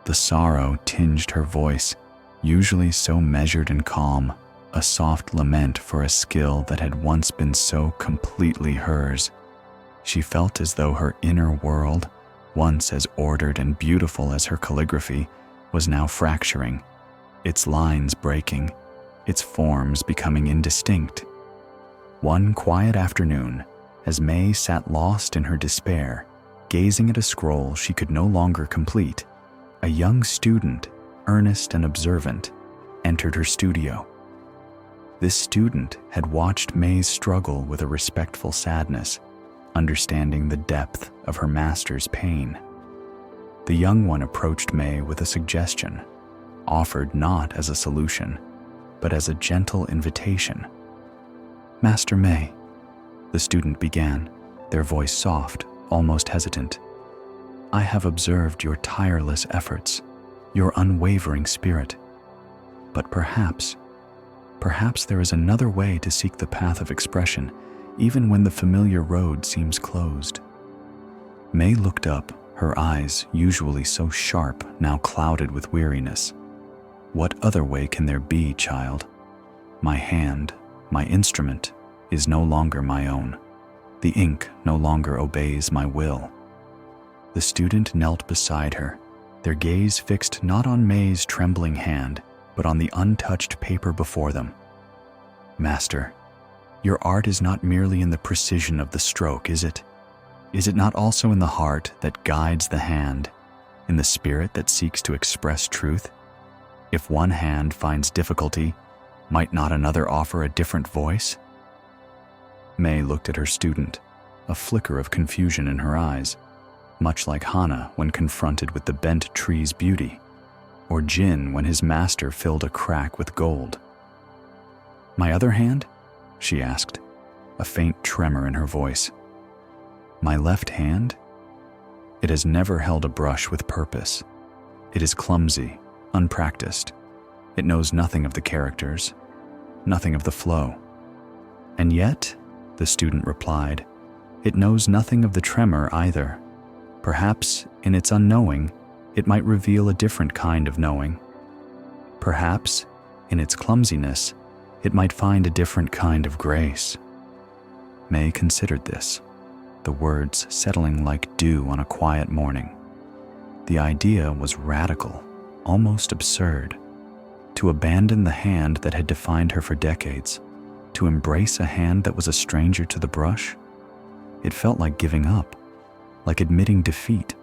The sorrow tinged her voice, usually so measured and calm, a soft lament for a skill that had once been so completely hers. She felt as though her inner world, once as ordered and beautiful as her calligraphy, was now fracturing, its lines breaking, its forms becoming indistinct. One quiet afternoon, as May sat lost in her despair, gazing at a scroll she could no longer complete, a young student, earnest and observant, entered her studio. This student had watched May's struggle with a respectful sadness, understanding the depth of her master's pain. The young one approached May with a suggestion, offered not as a solution, but as a gentle invitation. "Master May," the student began, their voice soft, almost hesitant, "I have observed your tireless efforts, your unwavering spirit. But perhaps there is another way to seek the path of expression, even when the familiar road seems closed." May looked up, her eyes, usually so sharp, now clouded with weariness. "What other way can there be, child? My hand, my instrument, is no longer my own. The ink no longer obeys my will." The student knelt beside her, their gaze fixed not on May's trembling hand, but on the untouched paper before them. "Master, your art is not merely in the precision of the stroke, is it? Is it not also in the heart that guides the hand, in the spirit that seeks to express truth? If one hand finds difficulty, might not another offer a different voice?" May looked at her student, a flicker of confusion in her eyes. much like Hana when confronted with the bent tree's beauty, or Jin when his master filled a crack with gold. "My other hand?" she asked, a faint tremor in her voice. "My left hand? It has never held a brush with purpose. It is clumsy, unpracticed. It knows nothing of the characters, nothing of the flow. And yet," the student replied, "it knows nothing of the tremor either. Perhaps, in its unknowing, it might reveal a different kind of knowing. Perhaps, in its clumsiness, it might find a different kind of grace." May considered this, the words settling like dew on a quiet morning. The idea was radical, almost absurd. To abandon the hand that had defined her for decades, to embrace a hand that was a stranger to the brush, it felt like giving up, like admitting defeat,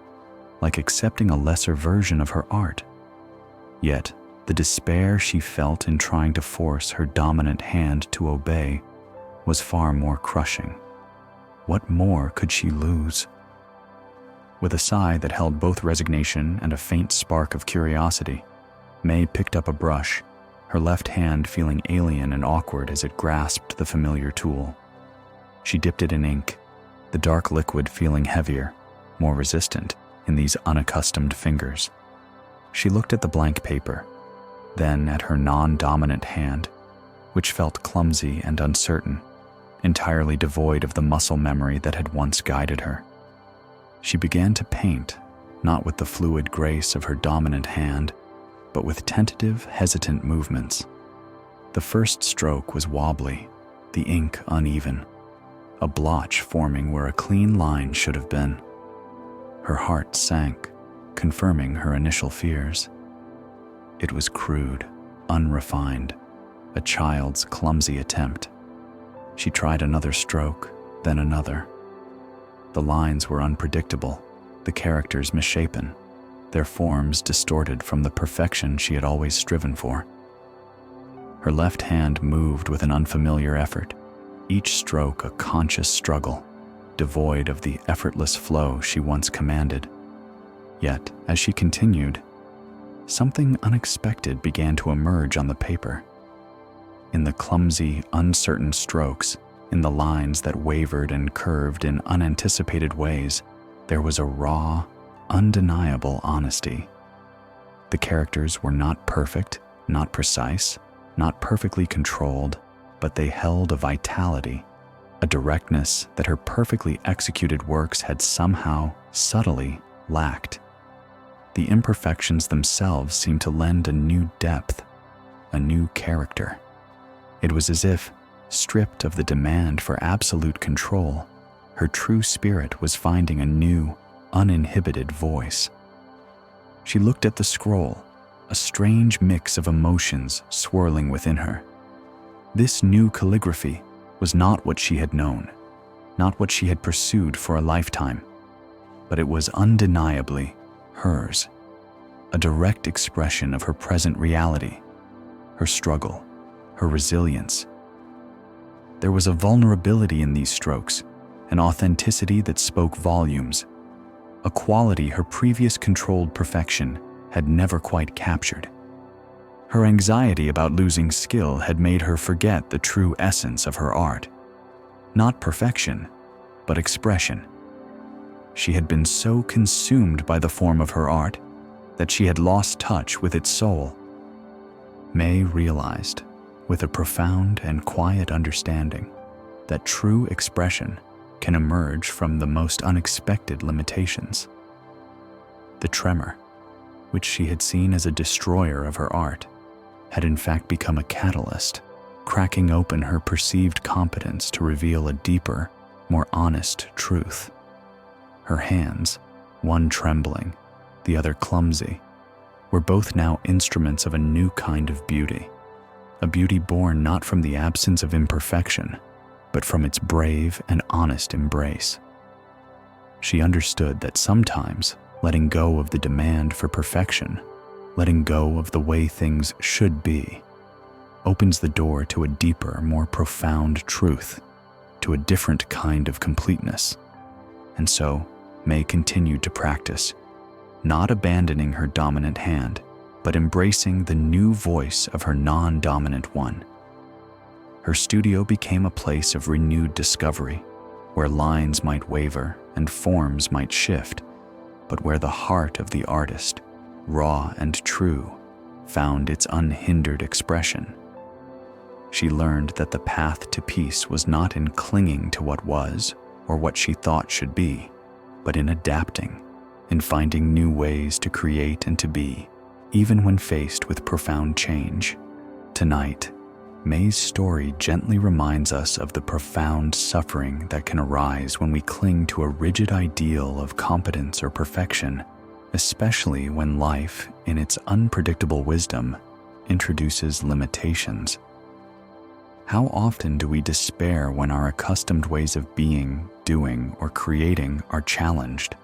like accepting a lesser version of her art. Yet, the despair she felt in trying to force her dominant hand to obey was far more crushing. What more could she lose? With a sigh that held both resignation and a faint spark of curiosity, May picked up a brush, her left hand feeling alien and awkward as it grasped the familiar tool. She dipped it in ink, the dark liquid feeling heavier, more resistant in these unaccustomed fingers. She looked at the blank paper, then at her non-dominant hand, which felt clumsy and uncertain, entirely devoid of the muscle memory that had once guided her. She began to paint, not with the fluid grace of her dominant hand, but with tentative, hesitant movements. The first stroke was wobbly, the ink uneven, a blotch forming where a clean line should have been. Her heart sank, confirming her initial fears. It was crude, unrefined, a child's clumsy attempt. She tried another stroke, then another. The lines were unpredictable, the characters misshapen, their forms distorted from the perfection she had always striven for. Her left hand moved with an unfamiliar effort, each stroke a conscious struggle, devoid of the effortless flow she once commanded. Yet, as she continued, something unexpected began to emerge on the paper. In the clumsy, uncertain strokes, in the lines that wavered and curved in unanticipated ways, there was a raw, undeniable honesty. The characters were not perfect, not precise, not perfectly controlled, but they held a vitality, a directness that her perfectly executed works had somehow, subtly, lacked. The imperfections themselves seemed to lend a new depth, a new character. It was as if, stripped of the demand for absolute control, her true spirit was finding a new, uninhibited voice. She looked at the scroll, a strange mix of emotions swirling within her. This new calligraphy was not what she had known, not what she had pursued for a lifetime, but it was undeniably hers, a direct expression of her present reality, her struggle, her resilience. There was a vulnerability in these strokes, an authenticity that spoke volumes, a quality her previous controlled perfection had never quite captured. Her anxiety about losing skill had made her forget the true essence of her art. Not perfection, but expression. She had been so consumed by the form of her art that she had lost touch with its soul. May realized, with a profound and quiet understanding, that true expression can emerge from the most unexpected limitations. The tremor, which she had seen as a destroyer of her art, had in fact become a catalyst, cracking open her perceived competence to reveal a deeper, more honest truth. Her hands, one trembling, the other clumsy, were both now instruments of a new kind of beauty, a beauty born not from the absence of imperfection, but from its brave and honest embrace. She understood that sometimes letting go of the demand for perfection, letting go of the way things should be, opens the door to a deeper, more profound truth, to a different kind of completeness. And so, May continued to practice, not abandoning her dominant hand, but embracing the new voice of her non-dominant one. Her studio became a place of renewed discovery, where lines might waver and forms might shift, but where the heart of the artist, raw and true, found its unhindered expression. She learned that the path to peace was not in clinging to what was or what she thought should be, but in adapting, in finding new ways to create and to be, even when faced with profound change. Tonight, May's story gently reminds us of the profound suffering that can arise when we cling to a rigid ideal of competence or perfection, especially when life, in its unpredictable wisdom, introduces limitations. How often do we despair when our accustomed ways of being, doing, or creating are challenged?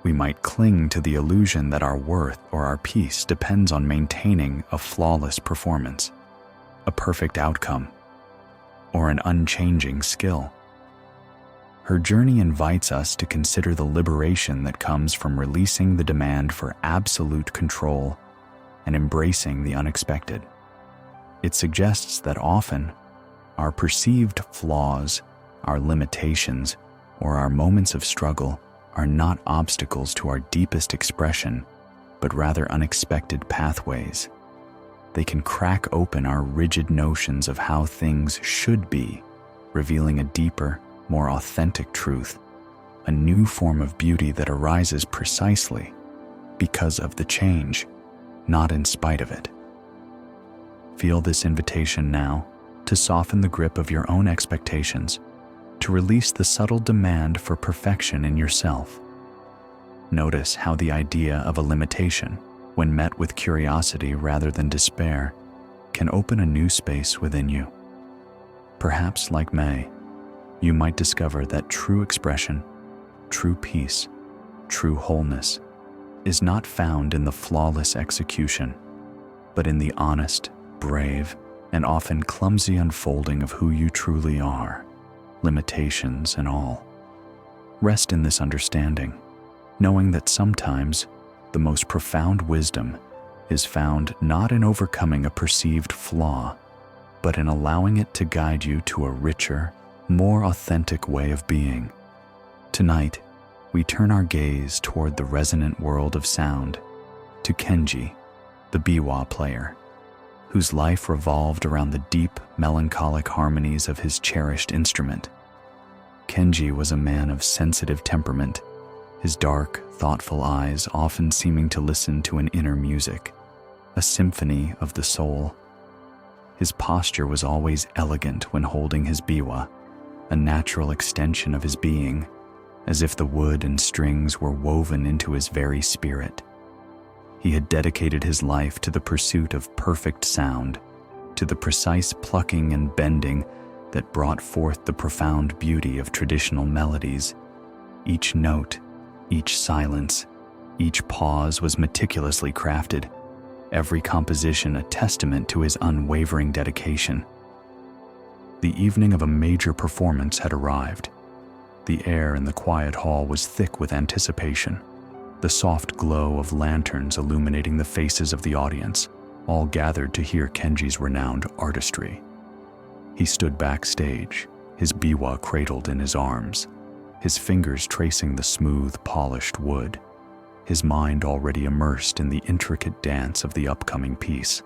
We might cling to the illusion that our worth or our peace depends on maintaining a flawless performance, a perfect outcome, or an unchanging skill. Her journey invites us to consider the liberation that comes from releasing the demand for absolute control and embracing the unexpected. It suggests that often our perceived flaws, our limitations, or our moments of struggle are not obstacles to our deepest expression, but rather unexpected pathways. They can crack open our rigid notions of how things should be, revealing a deeper, more authentic truth, a new form of beauty that arises precisely because of the change, not in spite of it. Feel this invitation now to soften the grip of your own expectations, to release the subtle demand for perfection in yourself. Notice how the idea of a limitation, when met with curiosity rather than despair, can open a new space within you. Perhaps, like May, you might discover that true expression, true peace, true wholeness is not found in the flawless execution, but in the honest, brave, and often clumsy unfolding of who you truly are, limitations and all. Rest in this understanding, knowing that sometimes the most profound wisdom is found not in overcoming a perceived flaw, but in allowing it to guide you to a richer, more authentic way of being. Tonight, we turn our gaze toward the resonant world of sound, to Kenji, the biwa player, whose life revolved around the deep, melancholic harmonies of his cherished instrument. Kenji was a man of sensitive temperament, his dark, thoughtful eyes often seeming to listen to an inner music, a symphony of the soul. His posture was always elegant when holding his biwa, a natural extension of his being, as if the wood and strings were woven into his very spirit. He had dedicated his life to the pursuit of perfect sound, to the precise plucking and bending that brought forth the profound beauty of traditional melodies. Each note, each silence, each pause was meticulously crafted, every composition a testament to his unwavering dedication. The evening of a major performance had arrived. The air in the quiet hall was thick with anticipation, the soft glow of lanterns illuminating the faces of the audience, all gathered to hear Kenji's renowned artistry. He stood backstage, his biwa cradled in his arms, his fingers tracing the smooth, polished wood, his mind already immersed in the intricate dance of the upcoming piece.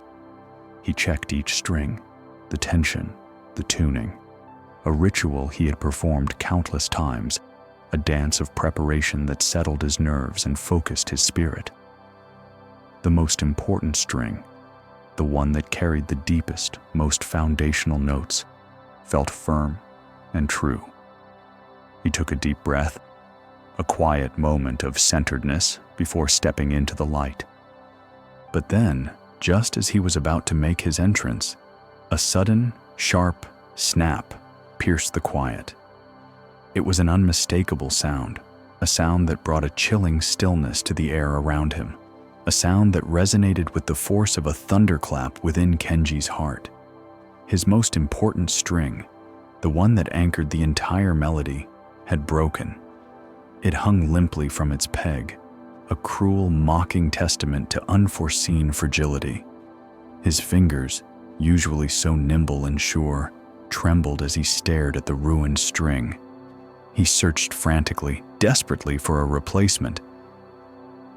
He checked each string, the tension, the tuning, a ritual he had performed countless times, a dance of preparation that settled his nerves and focused his spirit. The most important string, the one that carried the deepest, most foundational notes, felt firm and true. He took a deep breath, a quiet moment of centeredness before stepping into the light. But then, just as he was about to make his entrance, a sudden, sharp snap pierced the quiet. It was an unmistakable sound, a sound that brought a chilling stillness to the air around him, a sound that resonated with the force of a thunderclap within Kenji's heart. His most important string, the one that anchored the entire melody, had broken. It hung limply from its peg, a cruel, mocking testament to unforeseen fragility. His fingers, usually so nimble and sure, trembled as he stared at the ruined string. He searched frantically, desperately for a replacement,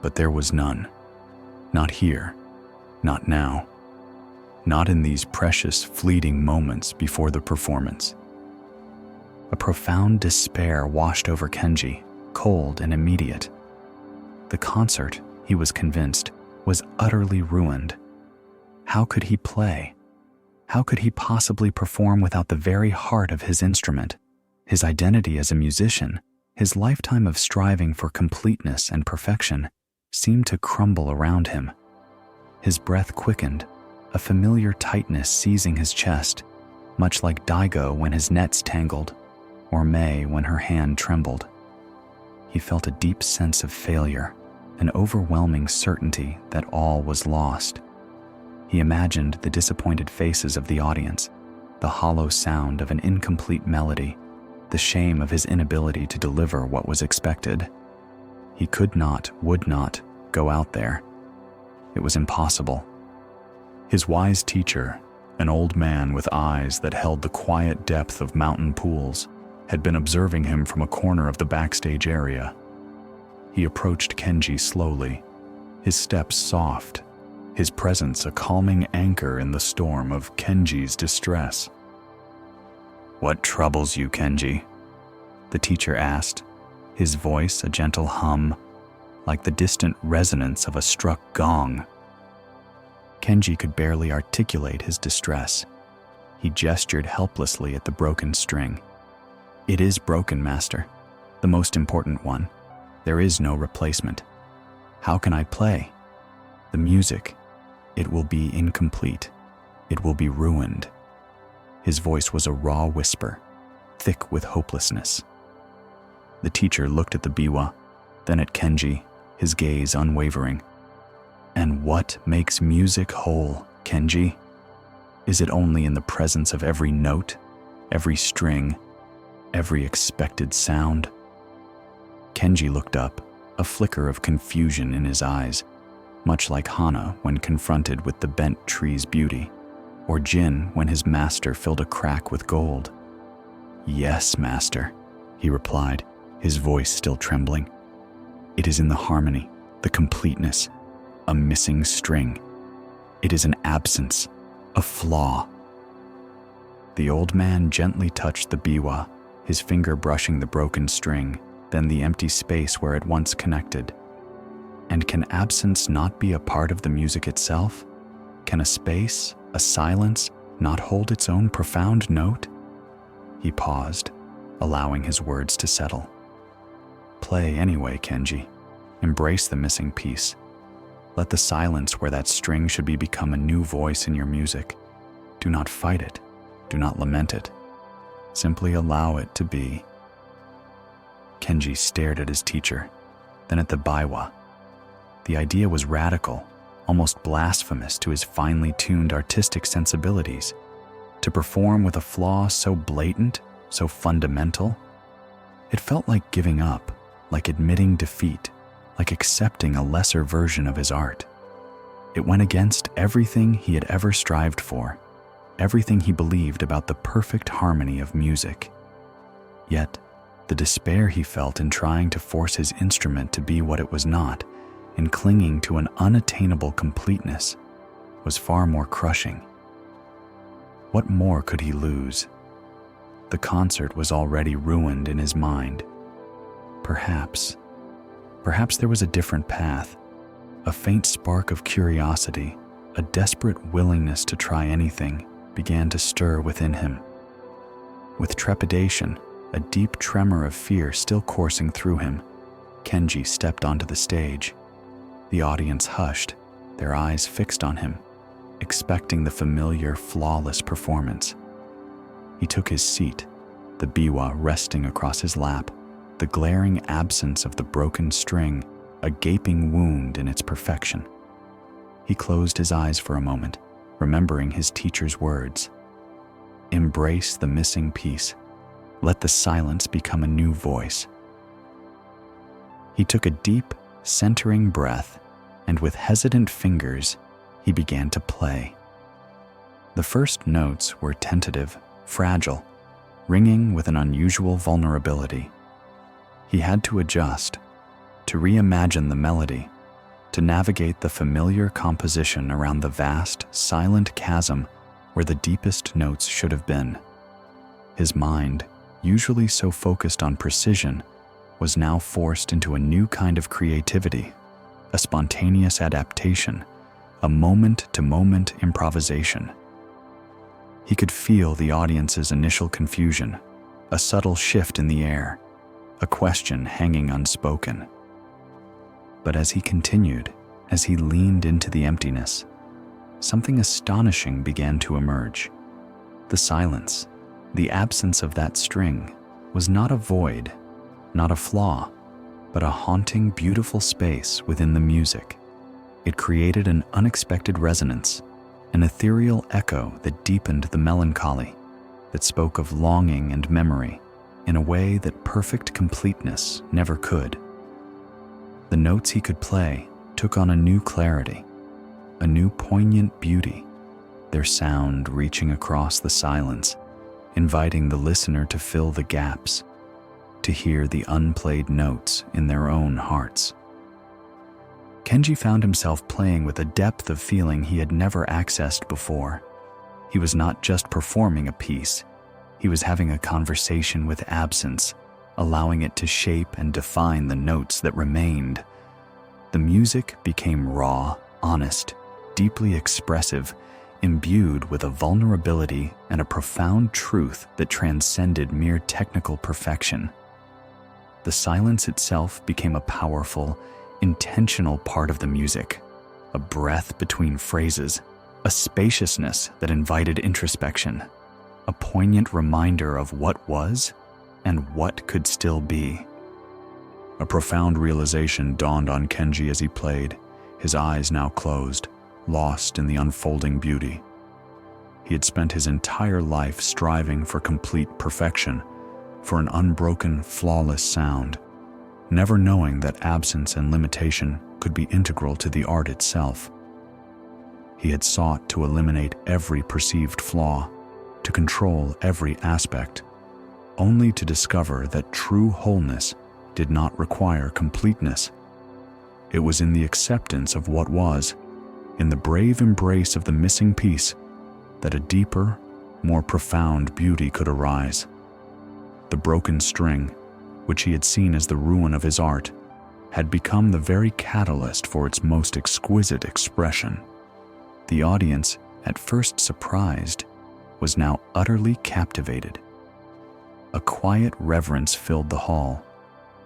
but there was none. Not here, not now, not in these precious, fleeting moments before the performance. A profound despair washed over Kenji, cold and immediate. The concert, he was convinced, was utterly ruined. How could he play? How could he possibly perform without the very heart of his instrument, his identity as a musician? His lifetime of striving for completeness and perfection seemed to crumble around him. His breath quickened, a familiar tightness seizing his chest, much like Daigo when his nets tangled, or Mei when her hand trembled. He felt a deep sense of failure, an overwhelming certainty that all was lost. He imagined the disappointed faces of the audience, the hollow sound of an incomplete melody, the shame of his inability to deliver what was expected. He could not, would not, go out there. It was impossible. His wise teacher, an old man with eyes that held the quiet depth of mountain pools, had been observing him from a corner of the backstage area. He approached Kenji slowly, his steps soft, his presence a calming anchor in the storm of Kenji's distress. "What troubles you, Kenji?" the teacher asked, his voice a gentle hum, like the distant resonance of a struck gong. Kenji could barely articulate his distress. He gestured helplessly at the broken string. "It is broken, master. The most important one. There is no replacement. How can I play? The music, it will be incomplete. It will be ruined." His voice was a raw whisper, thick with hopelessness. The teacher looked at the biwa, then at Kenji, his gaze unwavering. "And what makes music whole, Kenji? Is it only in the presence of every note, every string, every expected sound?" Kenji looked up, a flicker of confusion in his eyes, much like Hana when confronted with the bent tree's beauty, or Jin when his master filled a crack with gold. "Yes, master," he replied, his voice still trembling. "It is in the harmony, the completeness, a missing string. It is an absence, a flaw." The old man gently touched the biwa, his finger brushing the broken string, then the empty space where it once connected. And can absence not be a part of the music itself? Can a space, a silence, not hold its own profound note? He paused, allowing his words to settle. "Play anyway, Kenji. Embrace the missing piece. Let the silence where that string should be become a new voice in your music. Do not fight it. Do not lament it. Simply allow it to be." Kenji stared at his teacher, then at the biwa. The idea was radical, almost blasphemous to his finely tuned artistic sensibilities. To perform with a flaw so blatant, so fundamental, it felt like giving up, like admitting defeat, like accepting a lesser version of his art. It went against everything he had ever strived for, everything he believed about the perfect harmony of music. Yet, the despair he felt in trying to force his instrument to be what it was not, in clinging to an unattainable completeness, was far more crushing. What more could he lose? The concert was already ruined in his mind. Perhaps there was a different path, a faint spark of curiosity, a desperate willingness to try anything began to stir within him. With trepidation, a deep tremor of fear still coursing through him, Kenji stepped onto the stage. The audience hushed, their eyes fixed on him, expecting the familiar, flawless performance. He took his seat, the biwa resting across his lap, the glaring absence of the broken string, a gaping wound in its perfection. He closed his eyes for a moment, remembering his teacher's words. Embrace the missing piece. Let the silence become a new voice. He took a deep, centering breath, and with hesitant fingers, he began to play. The first notes were tentative, fragile, ringing with an unusual vulnerability. He had to adjust, to reimagine the melody, to navigate the familiar composition around the vast, silent chasm where the deepest notes should have been. His mind, usually so focused on precision, was now forced into a new kind of creativity, a spontaneous adaptation, a moment-to-moment improvisation. He could feel the audience's initial confusion, a subtle shift in the air, a question hanging unspoken. But as he continued, as he leaned into the emptiness, something astonishing began to emerge. The silence, the absence of that string, was not a void, not a flaw, but a haunting, beautiful space within the music. It created an unexpected resonance, an ethereal echo that deepened the melancholy, that spoke of longing and memory in a way that perfect completeness never could. The notes he could play took on a new clarity, a new poignant beauty, their sound reaching across the silence, inviting the listener to fill the gaps, to hear the unplayed notes in their own hearts. Kenji found himself playing with a depth of feeling he had never accessed before. He was not just performing a piece, he was having a conversation with absence, allowing it to shape and define the notes that remained. The music became raw, honest, deeply expressive, imbued with a vulnerability and a profound truth that transcended mere technical perfection. The silence itself became a powerful, intentional part of the music, a breath between phrases, a spaciousness that invited introspection, a poignant reminder of what was and what could still be. A profound realization dawned on Kenji as he played, his eyes now closed, lost in the unfolding beauty. He had spent his entire life striving for complete perfection, for an unbroken, flawless sound, never knowing that absence and limitation could be integral to the art itself. He had sought to eliminate every perceived flaw, to control every aspect, only to discover that true wholeness did not require completeness. It was in the acceptance of what was, in the brave embrace of the missing piece, that a deeper, more profound beauty could arise. The broken string, which he had seen as the ruin of his art, had become the very catalyst for its most exquisite expression. The audience, at first surprised, was now utterly captivated. A quiet reverence filled the hall.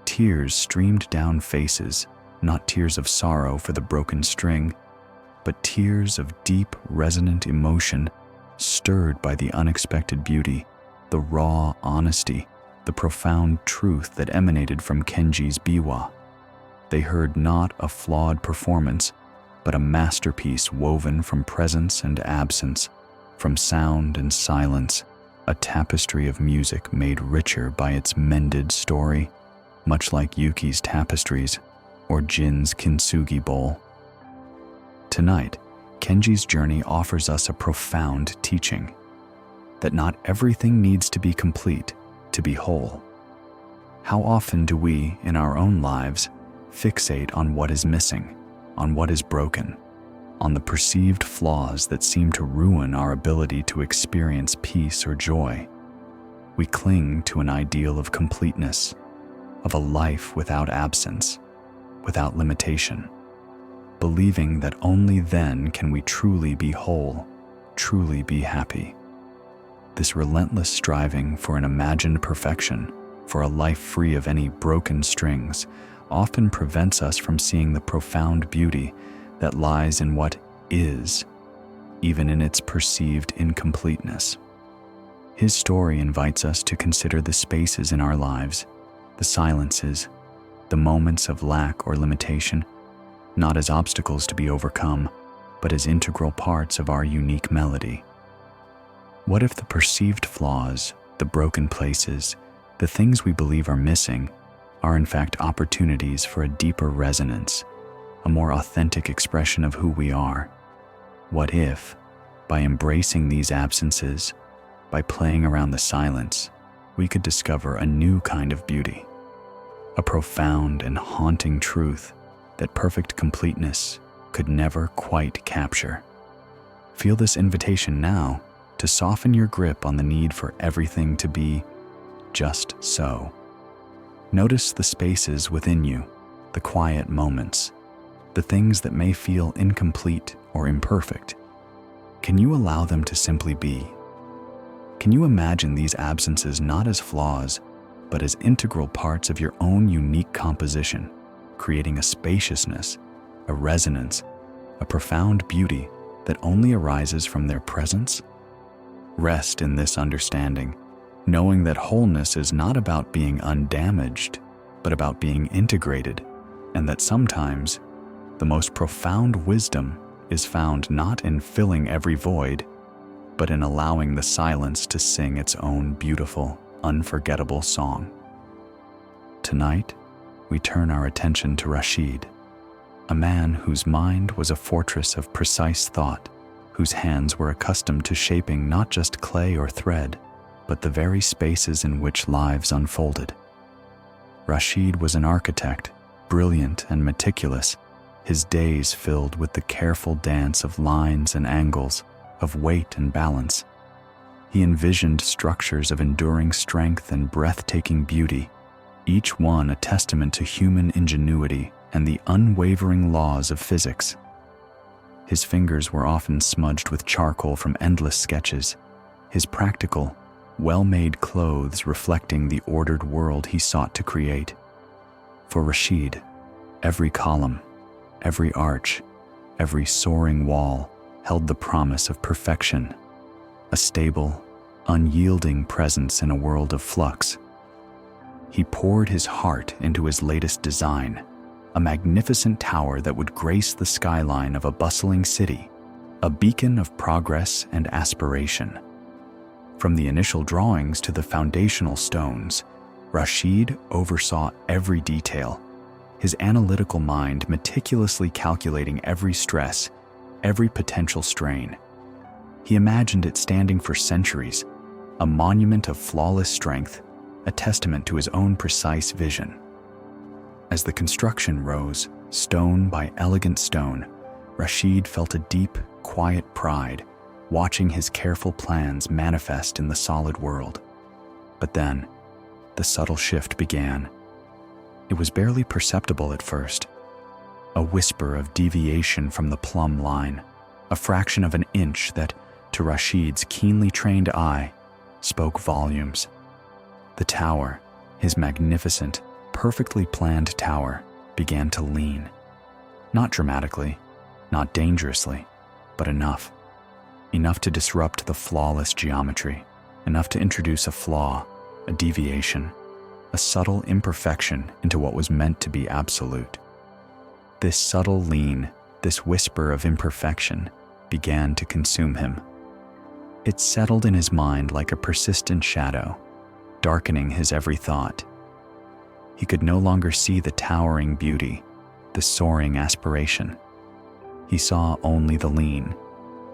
Tears streamed down faces, not tears of sorrow for the broken string, but tears of deep, resonant emotion, stirred by the unexpected beauty, the raw honesty, the profound truth that emanated from Kenji's biwa. They heard not a flawed performance, but a masterpiece woven from presence and absence, from sound and silence, a tapestry of music made richer by its mended story, much like Yuki's tapestries or Jin's kintsugi bowl. Tonight, Kenji's journey offers us a profound teaching, that not everything needs to be complete to be whole. How often do we, in our own lives, fixate on what is missing, on what is broken, on the perceived flaws that seem to ruin our ability to experience peace or joy? We cling to an ideal of completeness, of a life without absence, without limitation, believing that only then can we truly be whole, truly be happy. This relentless striving for an imagined perfection, for a life free of any broken strings, often prevents us from seeing the profound beauty that lies in what is, even in its perceived incompleteness. His story invites us to consider the spaces in our lives, the silences, the moments of lack or limitation, not as obstacles to be overcome, but as integral parts of our unique melody. What if the perceived flaws, the broken places, the things we believe are missing, are in fact opportunities for a deeper resonance, a more authentic expression of who we are. What if, by embracing these absences, by playing around the silence, we could discover a new kind of beauty, a profound and haunting truth that perfect completeness could never quite capture? Feel this invitation now to soften your grip on the need for everything to be just so. Notice the spaces within you, the quiet moments, the things that may feel incomplete or imperfect. Can you allow them to simply be? Can you imagine these absences not as flaws, but as integral parts of your own unique composition, creating a spaciousness, a resonance, a profound beauty that only arises from their presence? Rest in this understanding, knowing that wholeness is not about being undamaged, but about being integrated, and that sometimes the most profound wisdom is found not in filling every void, but in allowing the silence to sing its own beautiful, unforgettable song. Tonight, we turn our attention to Rashid, a man whose mind was a fortress of precise thought, whose hands were accustomed to shaping not just clay or thread, but the very spaces in which lives unfolded. Rashid was an architect, brilliant and meticulous, his days filled with the careful dance of lines and angles, of weight and balance. He envisioned structures of enduring strength and breathtaking beauty, each one a testament to human ingenuity and the unwavering laws of physics. His fingers were often smudged with charcoal from endless sketches, his practical, well-made clothes reflecting the ordered world he sought to create. For Rashid, every column, every arch, every soaring wall held the promise of perfection, a stable, unyielding presence in a world of flux. He poured his heart into his latest design, a magnificent tower that would grace the skyline of a bustling city, a beacon of progress and aspiration. From the initial drawings to the foundational stones, Rashid oversaw every detail, his analytical mind meticulously calculating every stress, every potential strain. He imagined it standing for centuries, a monument of flawless strength, a testament to his own precise vision. As the construction rose, stone by elegant stone, Rashid felt a deep, quiet pride, watching his careful plans manifest in the solid world. But then, the subtle shift began. It was barely perceptible at first. A whisper of deviation from the plumb line, a fraction of an inch that, to Rashid's keenly trained eye, spoke volumes. The tower, his magnificent, perfectly planned tower, began to lean. Not dramatically, not dangerously, but enough. Enough to disrupt the flawless geometry, enough to introduce a flaw, a deviation, a subtle imperfection into what was meant to be absolute. This subtle lean, this whisper of imperfection, began to consume him. It settled in his mind like a persistent shadow, darkening his every thought. He could no longer see the towering beauty, the soaring aspiration. He saw only the lean.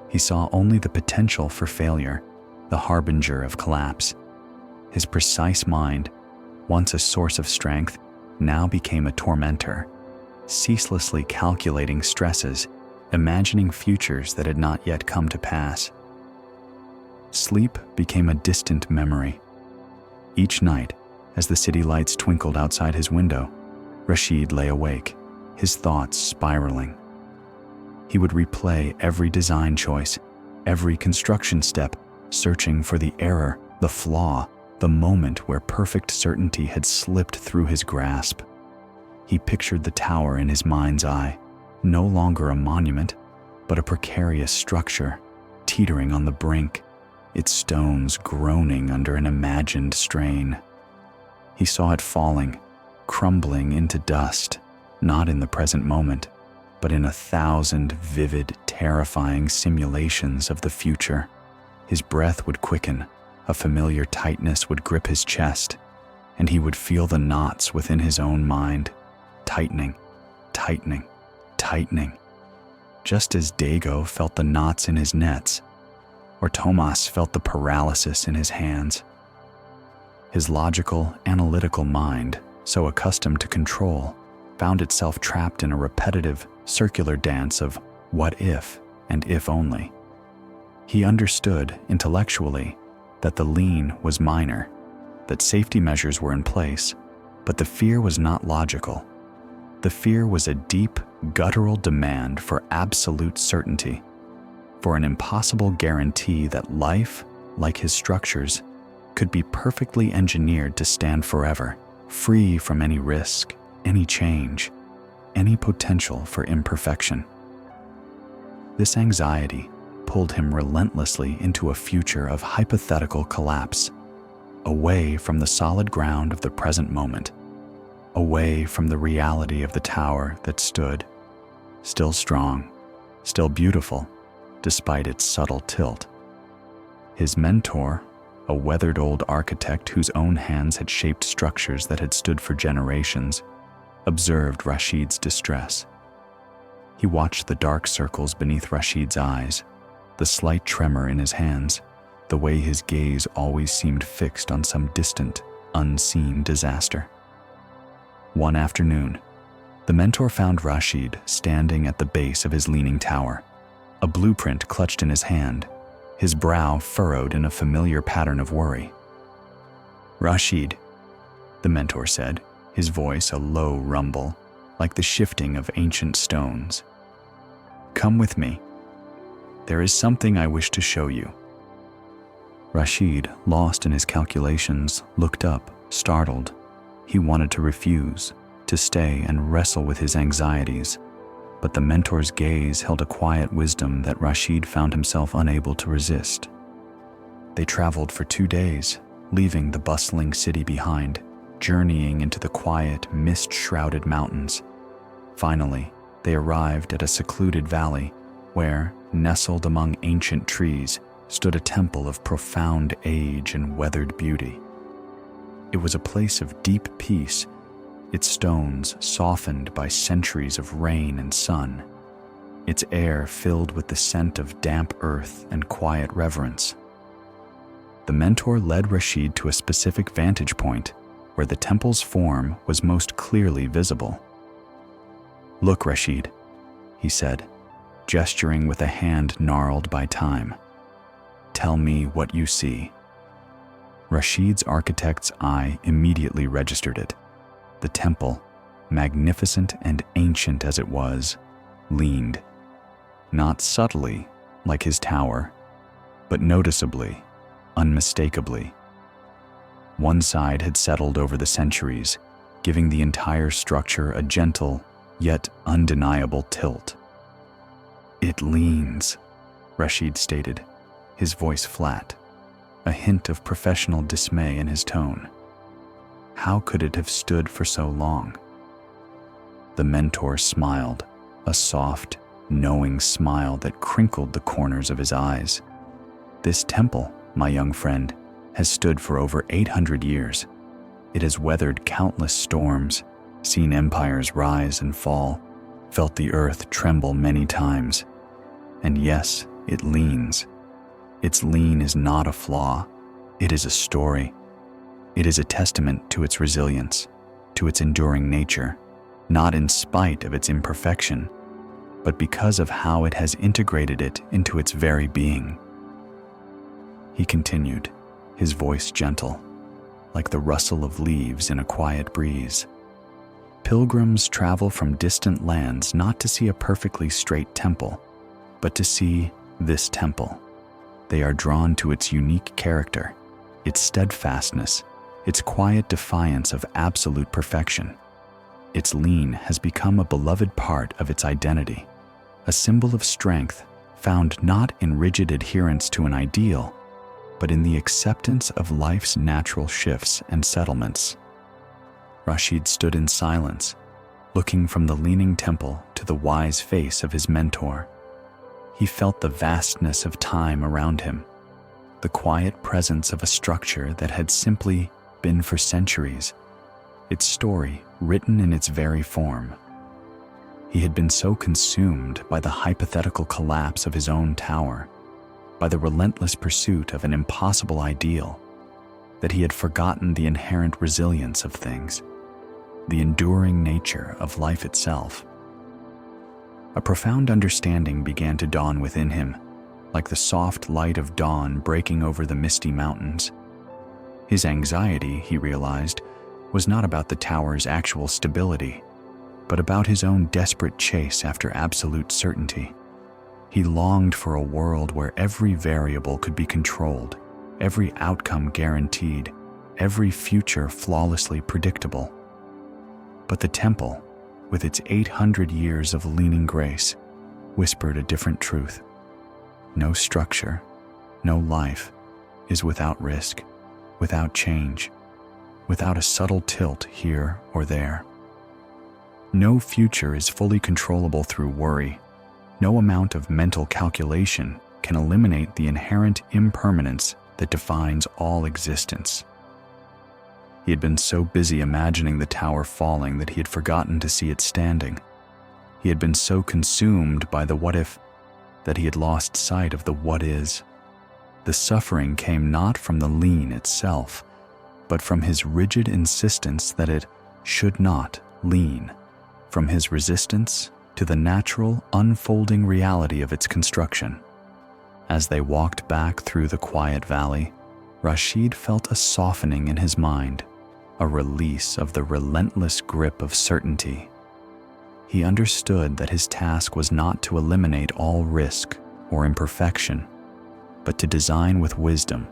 He saw only the potential for failure, the harbinger of collapse. His precise mind, once a source of strength, now became a tormentor, ceaselessly calculating stresses, imagining futures that had not yet come to pass. Sleep became a distant memory. Each night, as the city lights twinkled outside his window, Rashid lay awake, his thoughts spiraling. He would replay every design choice, every construction step, searching for the error, the flaw, the moment where perfect certainty had slipped through his grasp. He pictured the tower in his mind's eye, no longer a monument, but a precarious structure, teetering on the brink, its stones groaning under an imagined strain. He saw it falling, crumbling into dust, not in the present moment, but in 1,000 vivid, terrifying simulations of the future. His breath would quicken, a familiar tightness would grip his chest, and he would feel the knots within his own mind tightening, tightening, tightening, just as Dago felt the knots in his nets, or Tomas felt the paralysis in his hands. His logical, analytical mind, so accustomed to control, found itself trapped in a repetitive, circular dance of what if and if only. He understood intellectually that the lean was minor, that safety measures were in place, but the fear was not logical. The fear was a deep, guttural demand for absolute certainty, for an impossible guarantee that life, like his structures, could be perfectly engineered to stand forever, free from any risk, any change, any potential for imperfection. This anxiety pulled him relentlessly into a future of hypothetical collapse, away from the solid ground of the present moment, away from the reality of the tower that stood, still strong, still beautiful, despite its subtle tilt. His mentor, a weathered old architect whose own hands had shaped structures that had stood for generations, observed Rashid's distress. He watched the dark circles beneath Rashid's eyes, the slight tremor in his hands, the way his gaze always seemed fixed on some distant, unseen disaster. One afternoon, the mentor found Rashid standing at the base of his leaning tower, a blueprint clutched in his hand, his brow furrowed in a familiar pattern of worry. "Rashid," the mentor said, his voice a low rumble, like the shifting of ancient stones. "Come with me. There is something I wish to show you." Rashid, lost in his calculations, looked up, startled. He wanted to refuse, to stay and wrestle with his anxieties, but the mentor's gaze held a quiet wisdom that Rashid found himself unable to resist. They traveled for 2 days, leaving the bustling city behind, journeying into the quiet, mist-shrouded mountains. Finally, they arrived at a secluded valley where, nestled among ancient trees, stood a temple of profound age and weathered beauty. It was a place of deep peace, its stones softened by centuries of rain and sun, its air filled with the scent of damp earth and quiet reverence. The mentor led Rashid to a specific vantage point where the temple's form was most clearly visible. "Look, Rashid," he said, gesturing with a hand gnarled by time. "Tell me what you see." Rashid's architect's eye immediately registered it. The temple, magnificent and ancient as it was, leaned, not subtly like his tower, but noticeably, unmistakably. One side had settled over the centuries, giving the entire structure a gentle, yet undeniable tilt. "It leans," Rashid stated, his voice flat, a hint of professional dismay in his tone. How could it have stood for so long? The mentor smiled, a soft, knowing smile that crinkled the corners of his eyes. "This temple, my young friend, has stood for over 800 years. It has weathered countless storms, seen empires rise and fall, felt the earth tremble many times. And yes, it leans. Its lean is not a flaw. It is a story. It is a testament to its resilience, to its enduring nature, not in spite of its imperfection, but because of how it has integrated it into its very being." He continued, his voice gentle, like the rustle of leaves in a quiet breeze. "Pilgrims travel from distant lands not to see a perfectly straight temple, but to see this temple. They are drawn to its unique character, its steadfastness, its quiet defiance of absolute perfection. Its lean has become a beloved part of its identity, a symbol of strength found not in rigid adherence to an ideal, but in the acceptance of life's natural shifts and settlements." Rashid stood in silence, looking from the leaning temple to the wise face of his mentor. He felt the vastness of time around him, the quiet presence of a structure that had simply been for centuries, its story written in its very form. He had been so consumed by the hypothetical collapse of his own tower, by the relentless pursuit of an impossible ideal, that he had forgotten the inherent resilience of things, the enduring nature of life itself. A profound understanding began to dawn within him, like the soft light of dawn breaking over the misty mountains. His anxiety, he realized, was not about the tower's actual stability, but about his own desperate chase after absolute certainty. He longed for a world where every variable could be controlled, every outcome guaranteed, every future flawlessly predictable. But the temple, with its 800 years of leaning grace, whispered a different truth. No structure, no life is without risk, without change, without a subtle tilt here or there. No future is fully controllable through worry. No amount of mental calculation can eliminate the inherent impermanence that defines all existence. He had been so busy imagining the tower falling that he had forgotten to see it standing. He had been so consumed by the what if that he had lost sight of the what is. The suffering came not from the lean itself, but from his rigid insistence that it should not lean, from his resistance to the natural, unfolding reality of its construction. As they walked back through the quiet valley, Rashid felt a softening in his mind, a release of the relentless grip of certainty. He understood that his task was not to eliminate all risk or imperfection, but to design with wisdom,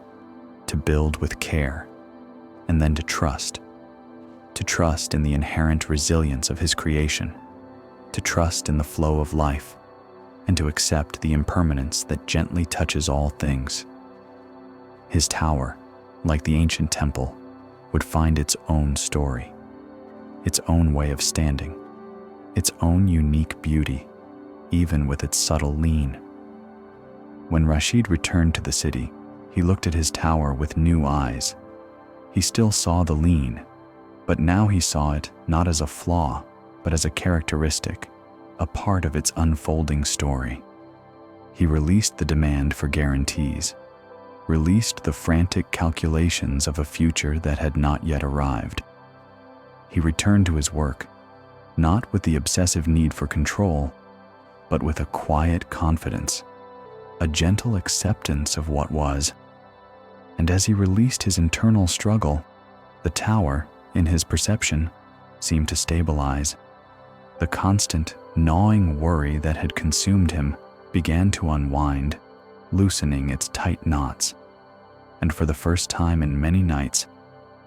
to build with care, and then to trust in the inherent resilience of his creation, to trust in the flow of life, and to accept the impermanence that gently touches all things. His tower, like the ancient temple, would find its own story, its own way of standing, its own unique beauty, even with its subtle lean. When Rashid returned to the city, he looked at his tower with new eyes. He still saw the lean, but now he saw it not as a flaw, but as a characteristic, a part of its unfolding story. He released the demand for guarantees, released the frantic calculations of a future that had not yet arrived. He returned to his work, not with the obsessive need for control, but with a quiet confidence, a gentle acceptance of what was. And as he released his internal struggle, the tower, in his perception, seemed to stabilize. The constant, gnawing worry that had consumed him began to unwind, loosening its tight knots. And for the first time in many nights,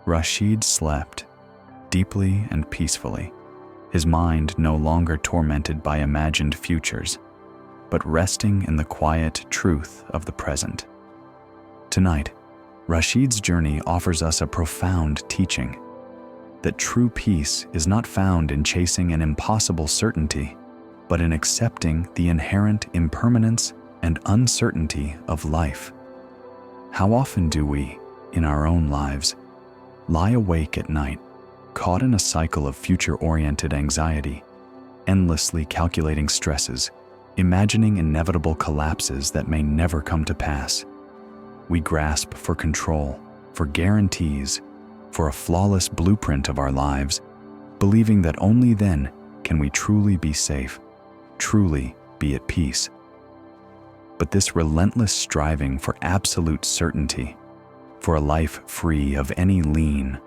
Rashid slept, deeply and peacefully, his mind no longer tormented by imagined futures, but resting in the quiet truth of the present. Tonight, Rashid's journey offers us a profound teaching that true peace is not found in chasing an impossible certainty, but in accepting the inherent impermanence and uncertainty of life. How often do we, in our own lives, lie awake at night, caught in a cycle of future-oriented anxiety, endlessly calculating stresses, imagining inevitable collapses that may never come to pass? We grasp for control, for guarantees, for a flawless blueprint of our lives, believing that only then can we truly be safe, truly be at peace. But this relentless striving for absolute certainty, for a life free of any lean,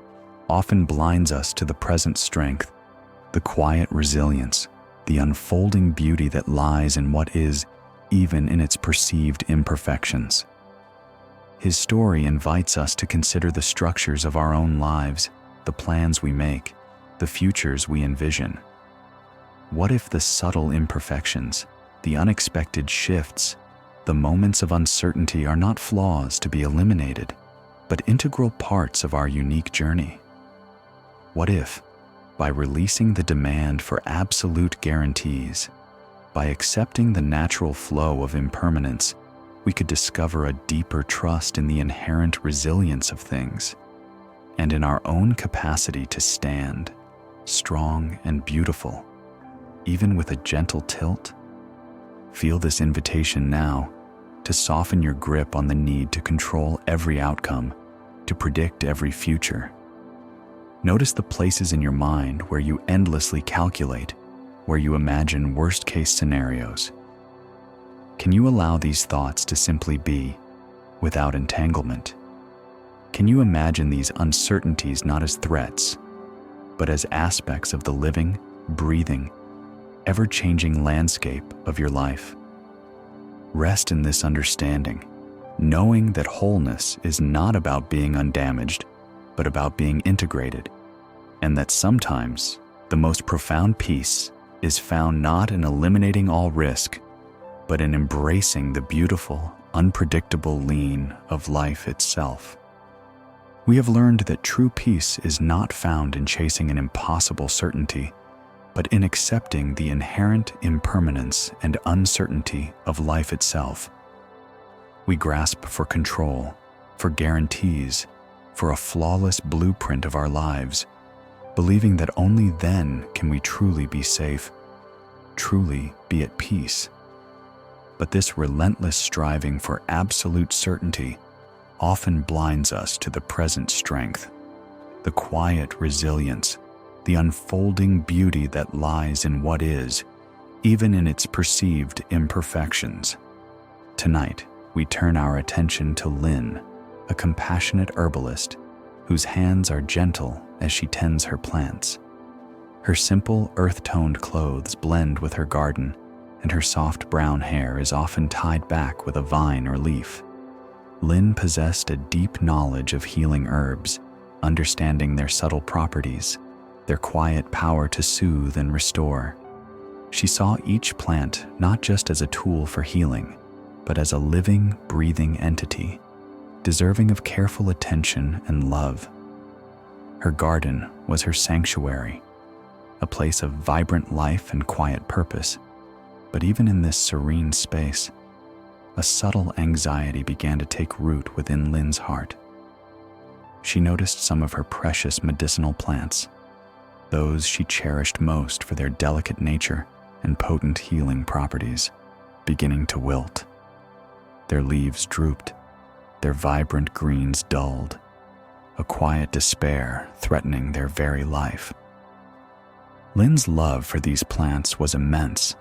often blinds us to the present strength, the quiet resilience, the unfolding beauty that lies in what is, even in its perceived imperfections. His story invites us to consider the structures of our own lives, the plans we make, the futures we envision. What if the subtle imperfections, the unexpected shifts, the moments of uncertainty are not flaws to be eliminated, but integral parts of our unique journey? What if, by releasing the demand for absolute guarantees, by accepting the natural flow of impermanence, we could discover a deeper trust in the inherent resilience of things? and in our own capacity to stand, strong and beautiful, even with a gentle tilt. Feel this invitation now to soften your grip on the need to control every outcome, to predict every future. Notice the places in your mind where you endlessly calculate, where you imagine worst-case scenarios. Can you allow these thoughts to simply be, without entanglement? Can you imagine these uncertainties not as threats, but as aspects of the living, breathing, ever-changing landscape of your life? Rest in this understanding, knowing that wholeness is not about being undamaged, but about being integrated, and that sometimes the most profound peace is found not in eliminating all risk, but in embracing the beautiful, unpredictable lean of life itself. We have learned that true peace is not found in chasing an impossible certainty, but in accepting the inherent impermanence and uncertainty of life itself. We grasp for control, for guarantees, for a flawless blueprint of our lives, believing that only then can we truly be safe, truly be at peace. But this relentless striving for absolute certainty often blinds us to the present strength, the quiet resilience, the unfolding beauty that lies in what is, even in its perceived imperfections. Tonight, we turn our attention to Lynn, a compassionate herbalist whose hands are gentle as she tends her plants. Her simple, earth-toned clothes blend with her garden, and her soft brown hair is often tied back with a vine or leaf. Lynn possessed a deep knowledge of healing herbs, understanding their subtle properties, their quiet power to soothe and restore. She saw each plant not just as a tool for healing, but as a living, breathing entity, deserving of careful attention and love. Her garden was her sanctuary, a place of vibrant life and quiet purpose. But even in this serene space, a subtle anxiety began to take root within Lynn's heart. She noticed some of her precious medicinal plants, those she cherished most for their delicate nature and potent healing properties, beginning to wilt. Their leaves drooped, their vibrant greens dulled, a quiet despair threatening their very life. Lynn's love for these plants was immense,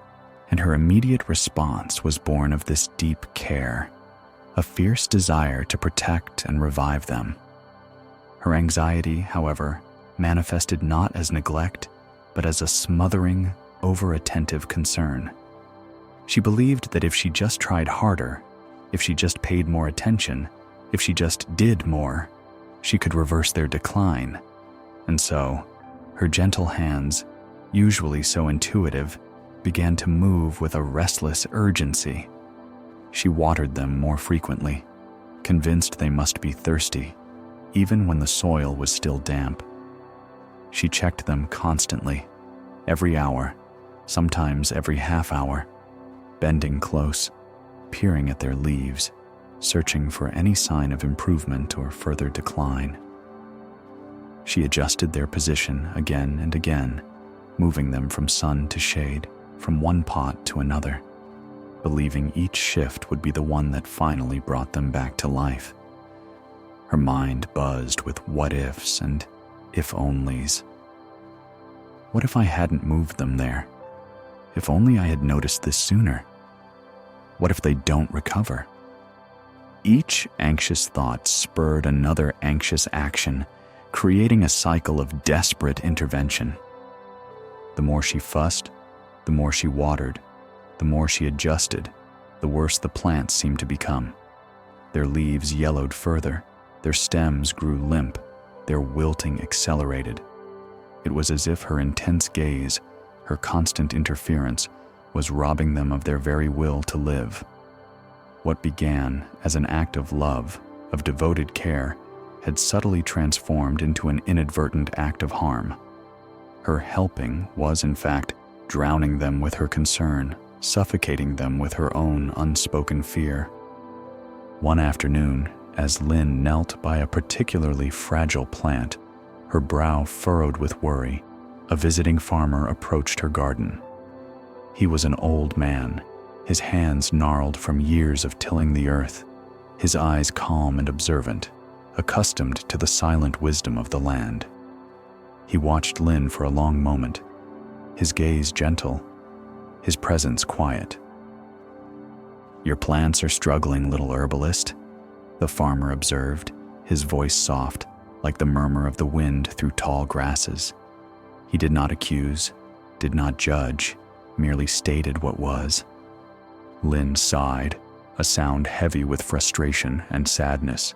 and her immediate response was born of this deep care, a fierce desire to protect and revive them. Her anxiety, however, manifested not as neglect, but as a smothering, over-attentive concern. She believed that if she just tried harder, if she just paid more attention, if she just did more, she could reverse their decline. And so, her gentle hands, usually so intuitive, began to move with a restless urgency. She watered them more frequently, convinced they must be thirsty, even when the soil was still damp. She checked them constantly, every hour, sometimes every half hour, bending close, peering at their leaves, searching for any sign of improvement or further decline. She adjusted their position again and again, moving them from sun to shade, from one pot to another, believing each shift would be the one that finally brought them back to life. Her mind buzzed with what-ifs and if-onlys. What if I hadn't moved them there? If only I had noticed this sooner? What if they don't recover? Each anxious thought spurred another anxious action, creating a cycle of desperate intervention. The more she fussed, the more she watered, the more she adjusted, the worse the plants seemed to become. Their leaves yellowed further, their stems grew limp, their wilting accelerated. It was as if her intense gaze, her constant interference, was robbing them of their very will to live. What began as an act of love, of devoted care, had subtly transformed into an inadvertent act of harm. Her helping was, in fact, drowning them with her concern, suffocating them with her own unspoken fear. One afternoon, As Lynn knelt by a particularly fragile plant, her brow furrowed with worry, a visiting farmer approached her garden. He was an old man, his hands gnarled from years of tilling the earth, his eyes calm and observant, accustomed to the silent wisdom of the land. He watched Lynn for a long moment, his gaze gentle, his presence quiet. "Your plants are struggling, little herbalist," the farmer observed, his voice soft, like the murmur of the wind through tall grasses. He did not accuse, did not judge, merely stated what was. Lynn sighed, a sound heavy with frustration and sadness.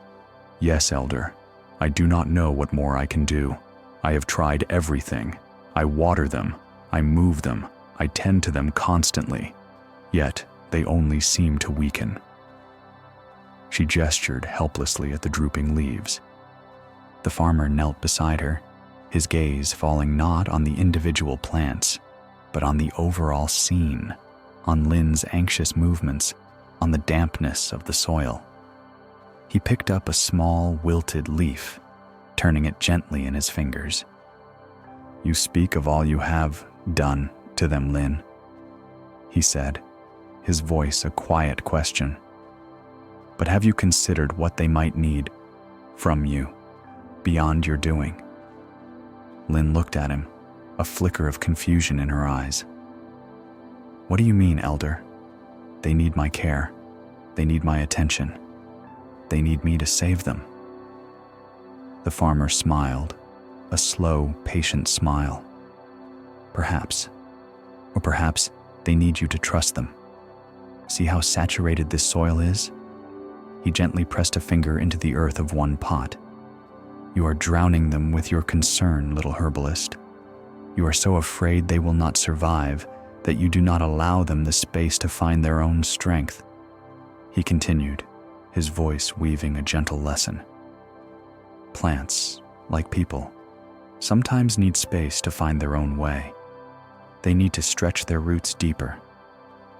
"Yes, elder, I do not know what more I can do. I have tried everything. I water them, I move them, I tend to them constantly, yet they only seem to weaken." She gestured helplessly at the drooping leaves. The farmer knelt beside her, his gaze falling not on the individual plants, but on the overall scene, on Lynn's anxious movements, on the dampness of the soil. He picked up a small, wilted leaf, turning it gently in his fingers. "You speak of all you have done to them, Lynn," he said, his voice a quiet question. "But have you considered what they might need from you, beyond your doing?" Lynn looked at him, a flicker of confusion in her eyes. "What do you mean, elder? They need my care. They need my attention. They need me to save them." The farmer smiled, a slow, patient smile. "Perhaps. Or perhaps they need you to trust them. See how saturated this soil is?" He gently pressed a finger into the earth of one pot. "You are drowning them with your concern, little herbalist. You are so afraid they will not survive that you do not allow them the space to find their own strength." He continued, his voice weaving a gentle lesson. "Plants, like people, sometimes need space to find their own way. They need to stretch their roots deeper,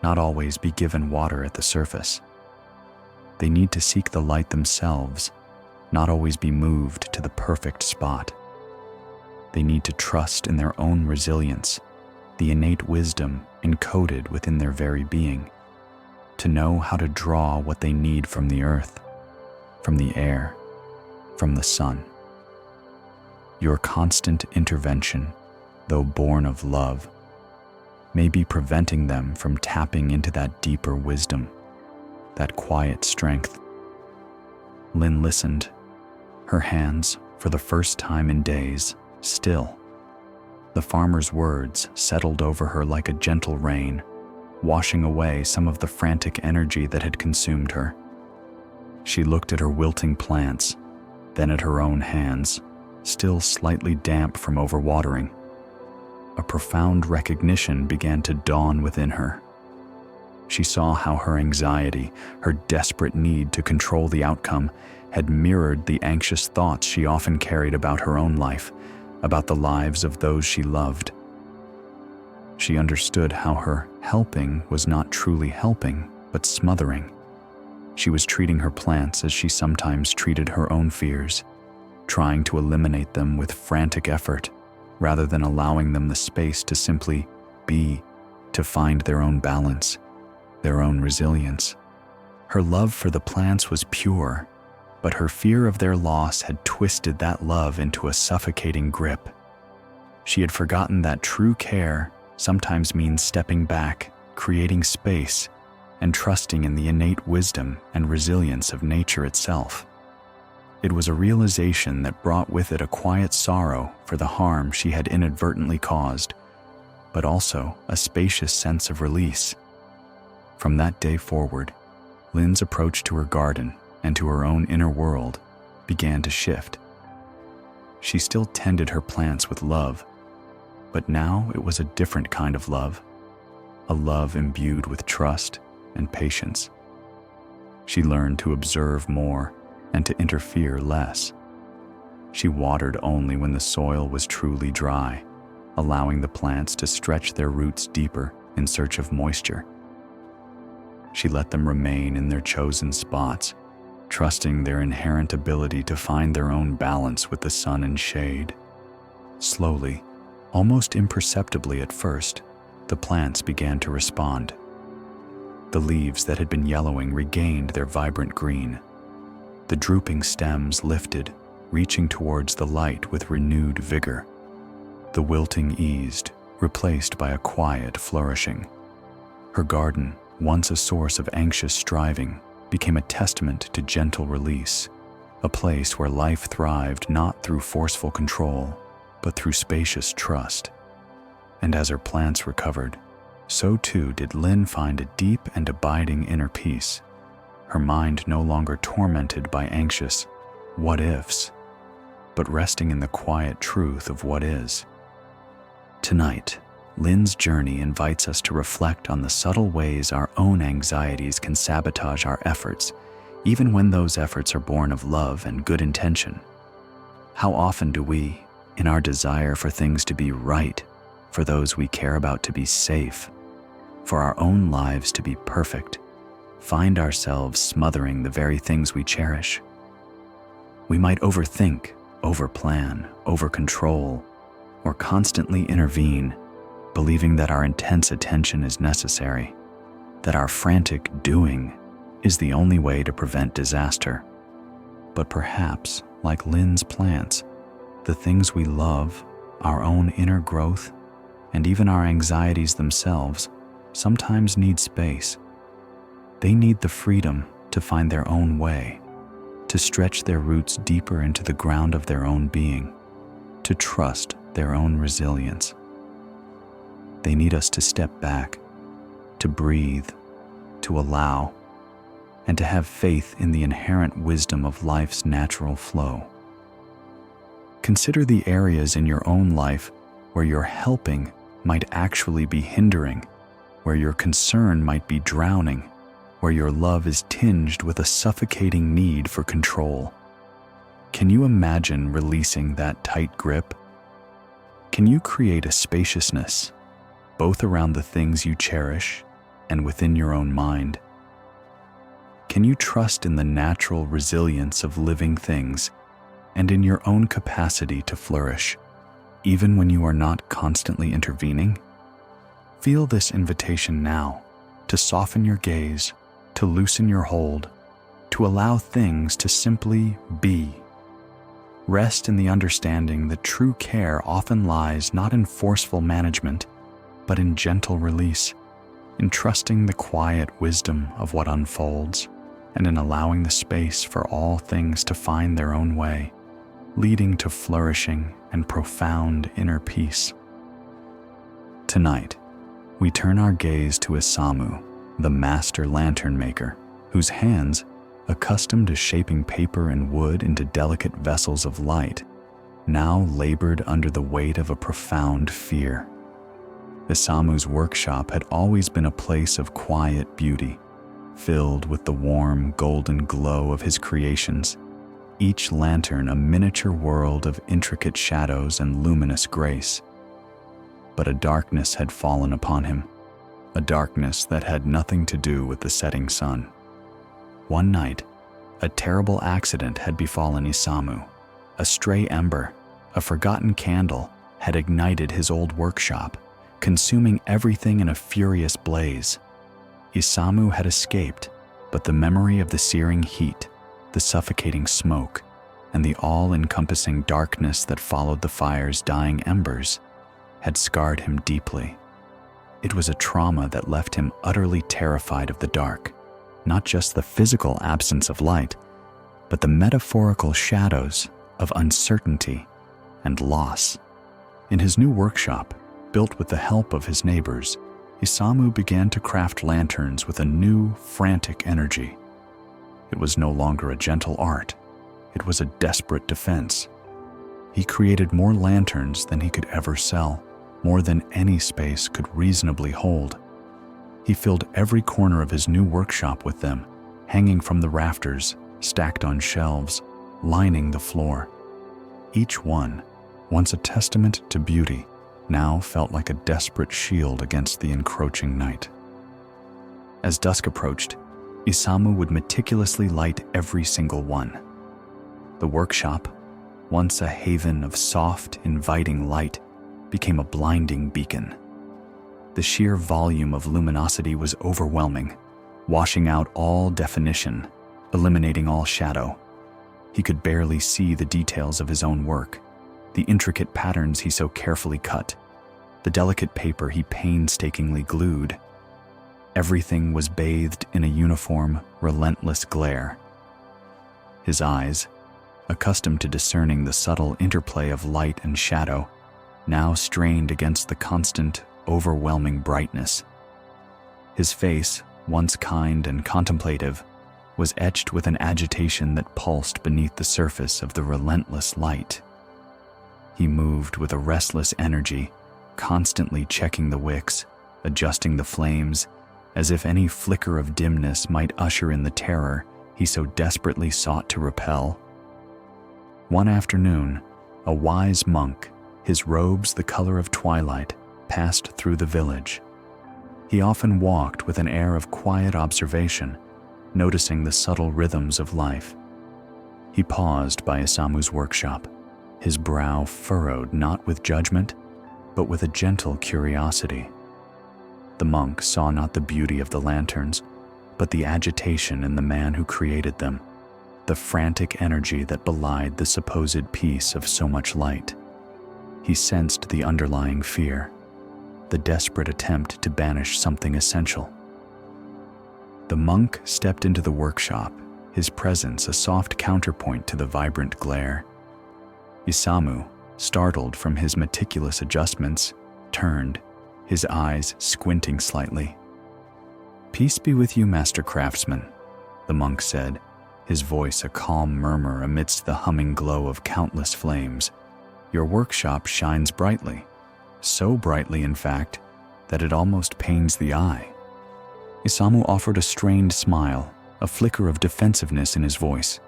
not always be given water at the surface. They need to seek the light themselves, not always be moved to the perfect spot. They need to trust in their own resilience, the innate wisdom encoded within their very being, to know how to draw what they need from the earth, from the air, from the sun. Your constant intervention, though born of love, may be preventing them from tapping into that deeper wisdom, that quiet strength." Lynn listened, her hands, for the first time in days, still. The farmer's words settled over her like a gentle rain, washing away some of the frantic energy that had consumed her. She looked at her wilting plants, then at her own hands, still slightly damp from overwatering. A profound recognition began to dawn within her. She saw how her anxiety, her desperate need to control the outcome, had mirrored the anxious thoughts she often carried about her own life, about the lives of those she loved. She understood how her helping was not truly helping, but smothering. She was treating her plants as she sometimes treated her own fears, trying to eliminate them with frantic effort, rather than allowing them the space to simply be, to find their own balance, their own resilience. Her love for the plants was pure, but her fear of their loss had twisted that love into a suffocating grip. She had forgotten that true care sometimes means stepping back, creating space, and trusting in the innate wisdom and resilience of nature itself. It was a realization that brought with it a quiet sorrow for the harm she had inadvertently caused, but also a spacious sense of release. From that day forward, Lynn's approach to her garden and to her own inner world began to shift. She still tended her plants with love, but now it was a different kind of love, a love imbued with trust and patience. She learned to observe more and to interfere less. She watered only when the soil was truly dry, allowing the plants to stretch their roots deeper in search of moisture. She let them remain in their chosen spots, trusting their inherent ability to find their own balance with the sun and shade. Slowly, almost imperceptibly at first, the plants began to respond. The leaves that had been yellowing regained their vibrant green. The drooping stems lifted, reaching towards the light with renewed vigor. The wilting eased, replaced by a quiet flourishing. Her garden, once a source of anxious striving, became a testament to gentle release, a place where life thrived not through forceful control, but through spacious trust. And as her plants recovered, so too did Lynn find a deep and abiding inner peace, her mind no longer tormented by anxious what-ifs, but resting in the quiet truth of what is. Tonight, Lynn's journey invites us to reflect on the subtle ways our own anxieties can sabotage our efforts, even when those efforts are born of love and good intention. How often do we, in our desire for things to be right, for those we care about to be safe, for our own lives to be perfect, find ourselves smothering the very things we cherish? We might overthink, overplan, overcontrol, or constantly intervene, believing that our intense attention is necessary, that our frantic doing is the only way to prevent disaster. But perhaps, like Lynn's plants, the things we love, our own inner growth, and even our anxieties themselves, sometimes need space. They need the freedom to find their own way, to stretch their roots deeper into the ground of their own being, to trust their own resilience. They need us to step back, to breathe, to allow, and to have faith in the inherent wisdom of life's natural flow. Consider the areas in your own life where your helping might actually be hindering, where your concern might be drowning, where your love is tinged with a suffocating need for control. Can you imagine releasing that tight grip? Can you create a spaciousness, both around the things you cherish and within your own mind? Can you trust in the natural resilience of living things and in your own capacity to flourish, even when you are not constantly intervening? Feel this invitation now to soften your gaze, to loosen your hold, to allow things to simply be. Rest in the understanding that true care often lies not in forceful management, but in gentle release, in trusting the quiet wisdom of what unfolds, and in allowing the space for all things to find their own way, leading to flourishing and profound inner peace. Tonight, we turn our gaze to Isamu, the master lantern maker, whose hands, accustomed to shaping paper and wood into delicate vessels of light, now labored under the weight of a profound fear. Isamu's workshop had always been a place of quiet beauty, filled with the warm, golden glow of his creations, each lantern a miniature world of intricate shadows and luminous grace. But a darkness had fallen upon him, a darkness that had nothing to do with the setting sun. One night, a terrible accident had befallen Isamu. A stray ember, a forgotten candle, had ignited his old workshop, consuming everything in a furious blaze. Isamu had escaped, but the memory of the searing heat, the suffocating smoke, and the all-encompassing darkness that followed the fire's dying embers had scarred him deeply. It was a trauma that left him utterly terrified of the dark, not just the physical absence of light, but the metaphorical shadows of uncertainty and loss. In his new workshop, built with the help of his neighbors, Isamu began to craft lanterns with a new, frantic energy. It was no longer a gentle art. It was a desperate defense. He created more lanterns than he could ever sell, more than any space could reasonably hold. He filled every corner of his new workshop with them, hanging from the rafters, stacked on shelves, lining the floor. Each one, once a testament to beauty, now felt like a desperate shield against the encroaching night. As dusk approached, Isamu would meticulously light every single one. The workshop, once a haven of soft, inviting light, became a blinding beacon. The sheer volume of luminosity was overwhelming, washing out all definition, eliminating all shadow. He could barely see the details of his own work, the intricate patterns he so carefully cut, the delicate paper he painstakingly glued. Everything was bathed in a uniform, relentless glare. His eyes, accustomed to discerning the subtle interplay of light and shadow, now strained against the constant, overwhelming brightness. His face, once kind and contemplative, was etched with an agitation that pulsed beneath the surface of the relentless light. He moved with a restless energy, constantly checking the wicks, adjusting the flames, as if any flicker of dimness might usher in the terror he so desperately sought to repel. One afternoon, a wise monk, his robes the color of twilight, passed through the village. He often walked with an air of quiet observation, noticing the subtle rhythms of life. He paused by Isamu's workshop, his brow furrowed not with judgment, but with a gentle curiosity. The monk saw not the beauty of the lanterns, but the agitation in the man who created them, the frantic energy that belied the supposed peace of so much light. He sensed the underlying fear, the desperate attempt to banish something essential. The monk stepped into the workshop, his presence a soft counterpoint to the vibrant glare. Isamu, startled from his meticulous adjustments, turned, his eyes squinting slightly. "Peace be with you, master craftsman," the monk said, his voice a calm murmur amidst the humming glow of countless flames. "Your workshop shines brightly, so brightly, in fact, that it almost pains the eye." Isamu offered a strained smile, a flicker of defensiveness in his voice.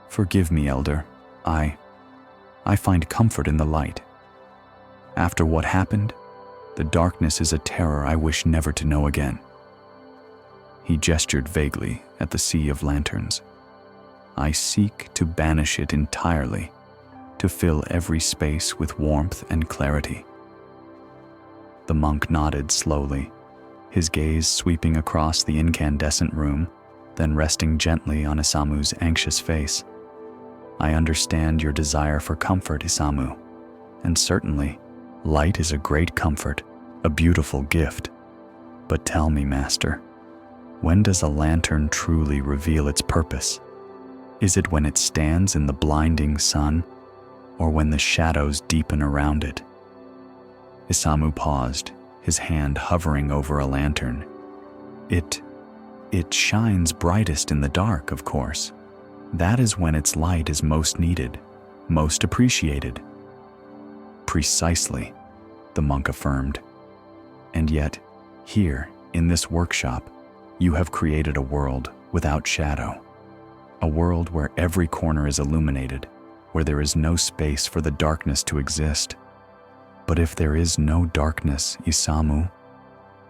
"Forgive me, elder. I find comfort in the light. After what happened, the darkness is a terror I wish never to know again." He gestured vaguely at the sea of lanterns. "I seek to banish it entirely, to fill every space with warmth and clarity." The monk nodded slowly, his gaze sweeping across the incandescent room, then resting gently on Isamu's anxious face. "I understand your desire for comfort, Isamu, and certainly, light is a great comfort, a beautiful gift. But tell me, master, when does a lantern truly reveal its purpose? Is it when it stands in the blinding sun, or when the shadows deepen around it?" Isamu paused, his hand hovering over a lantern. It shines brightest in the dark, of course. That is when its light is most needed, most appreciated. "Precisely," the monk affirmed. "And yet, here, in this workshop, you have created a world without shadow. A world where every corner is illuminated, where there is no space for the darkness to exist. But if there is no darkness, Isamu,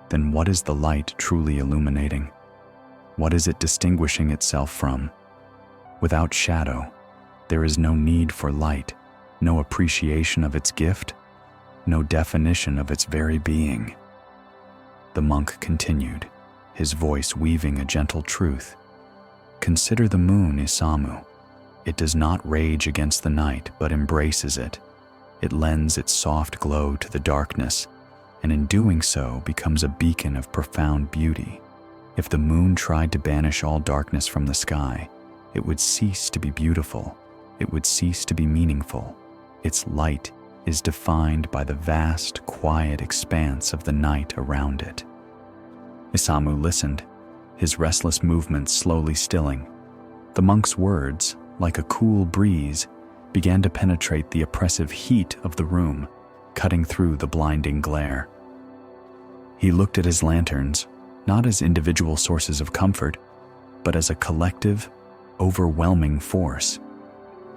then what is the light truly illuminating? What is it distinguishing itself from? Without shadow, there is no need for light, no appreciation of its gift, no definition of its very being." The monk continued, his voice weaving a gentle truth. "Consider the moon, Isamu. It does not rage against the night, but embraces it. It lends its soft glow to the darkness, and in doing so becomes a beacon of profound beauty. If the moon tried to banish all darkness from the sky, it would cease to be beautiful. It would cease to be meaningful. Its light is defined by the vast, quiet expanse of the night around it." Isamu listened, his restless movements slowly stilling. The monk's words, like a cool breeze, began to penetrate the oppressive heat of the room, cutting through the blinding glare. He looked at his lanterns, not as individual sources of comfort, but as a collective, overwhelming force.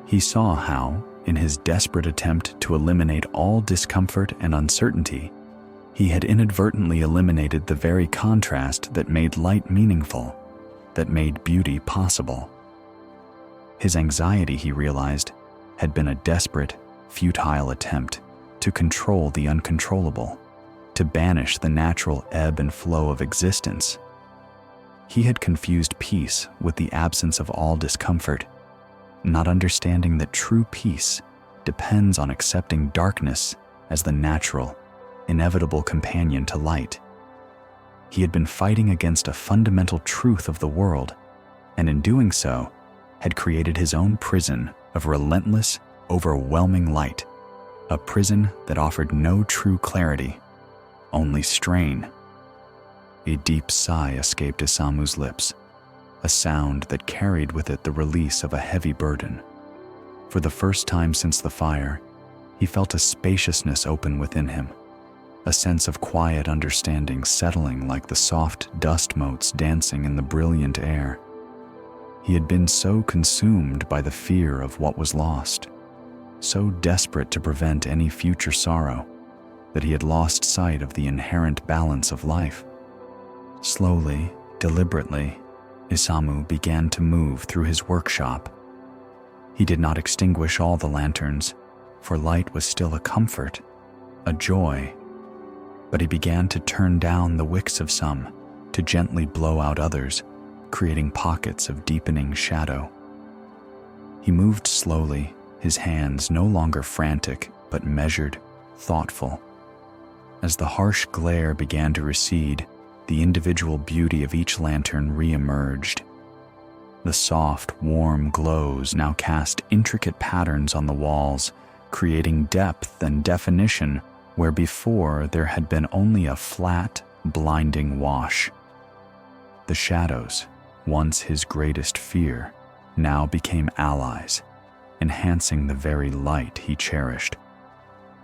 He saw how, in his desperate attempt to eliminate all discomfort and uncertainty, he had inadvertently eliminated the very contrast that made light meaningful. that made beauty possible. His anxiety, he realized, had been a desperate, futile attempt to control the uncontrollable, to banish the natural ebb and flow of existence. He had confused peace with the absence of all discomfort, not understanding that true peace depends on accepting darkness as the natural, inevitable companion to light. He had been fighting against a fundamental truth of the world, and in doing so, had created his own prison of relentless, overwhelming light, a prison that offered no true clarity, only strain. A deep sigh escaped Isamu's lips, a sound that carried with it the release of a heavy burden. For the first time since the fire, he felt a spaciousness open within him, a sense of quiet understanding settling like the soft dust motes dancing in the brilliant air. He had been so consumed by the fear of what was lost, so desperate to prevent any future sorrow, that he had lost sight of the inherent balance of life. Slowly, deliberately, Isamu began to move through his workshop. He did not extinguish all the lanterns, for light was still a comfort, a joy, but he began to turn down the wicks of some, to gently blow out others, creating pockets of deepening shadow. He moved slowly, his hands no longer frantic, but measured, thoughtful. As the harsh glare began to recede, the individual beauty of each lantern re-emerged. The soft, warm glows now cast intricate patterns on the walls, creating depth and definition where before there had been only a flat, blinding wash. The shadows, once his greatest fear, now became allies, enhancing the very light he cherished.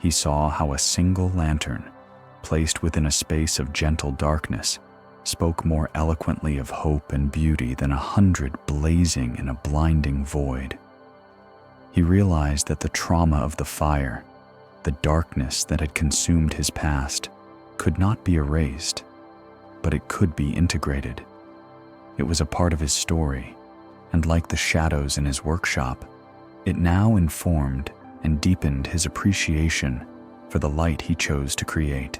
He saw how a single lantern, placed within a space of gentle darkness, spoke more eloquently of hope and beauty than 100 blazing in a blinding void. He realized that the trauma of the fire, the darkness that had consumed his past, could not be erased, but it could be integrated. It was a part of his story, and like the shadows in his workshop, it now informed and deepened his appreciation for the light he chose to create.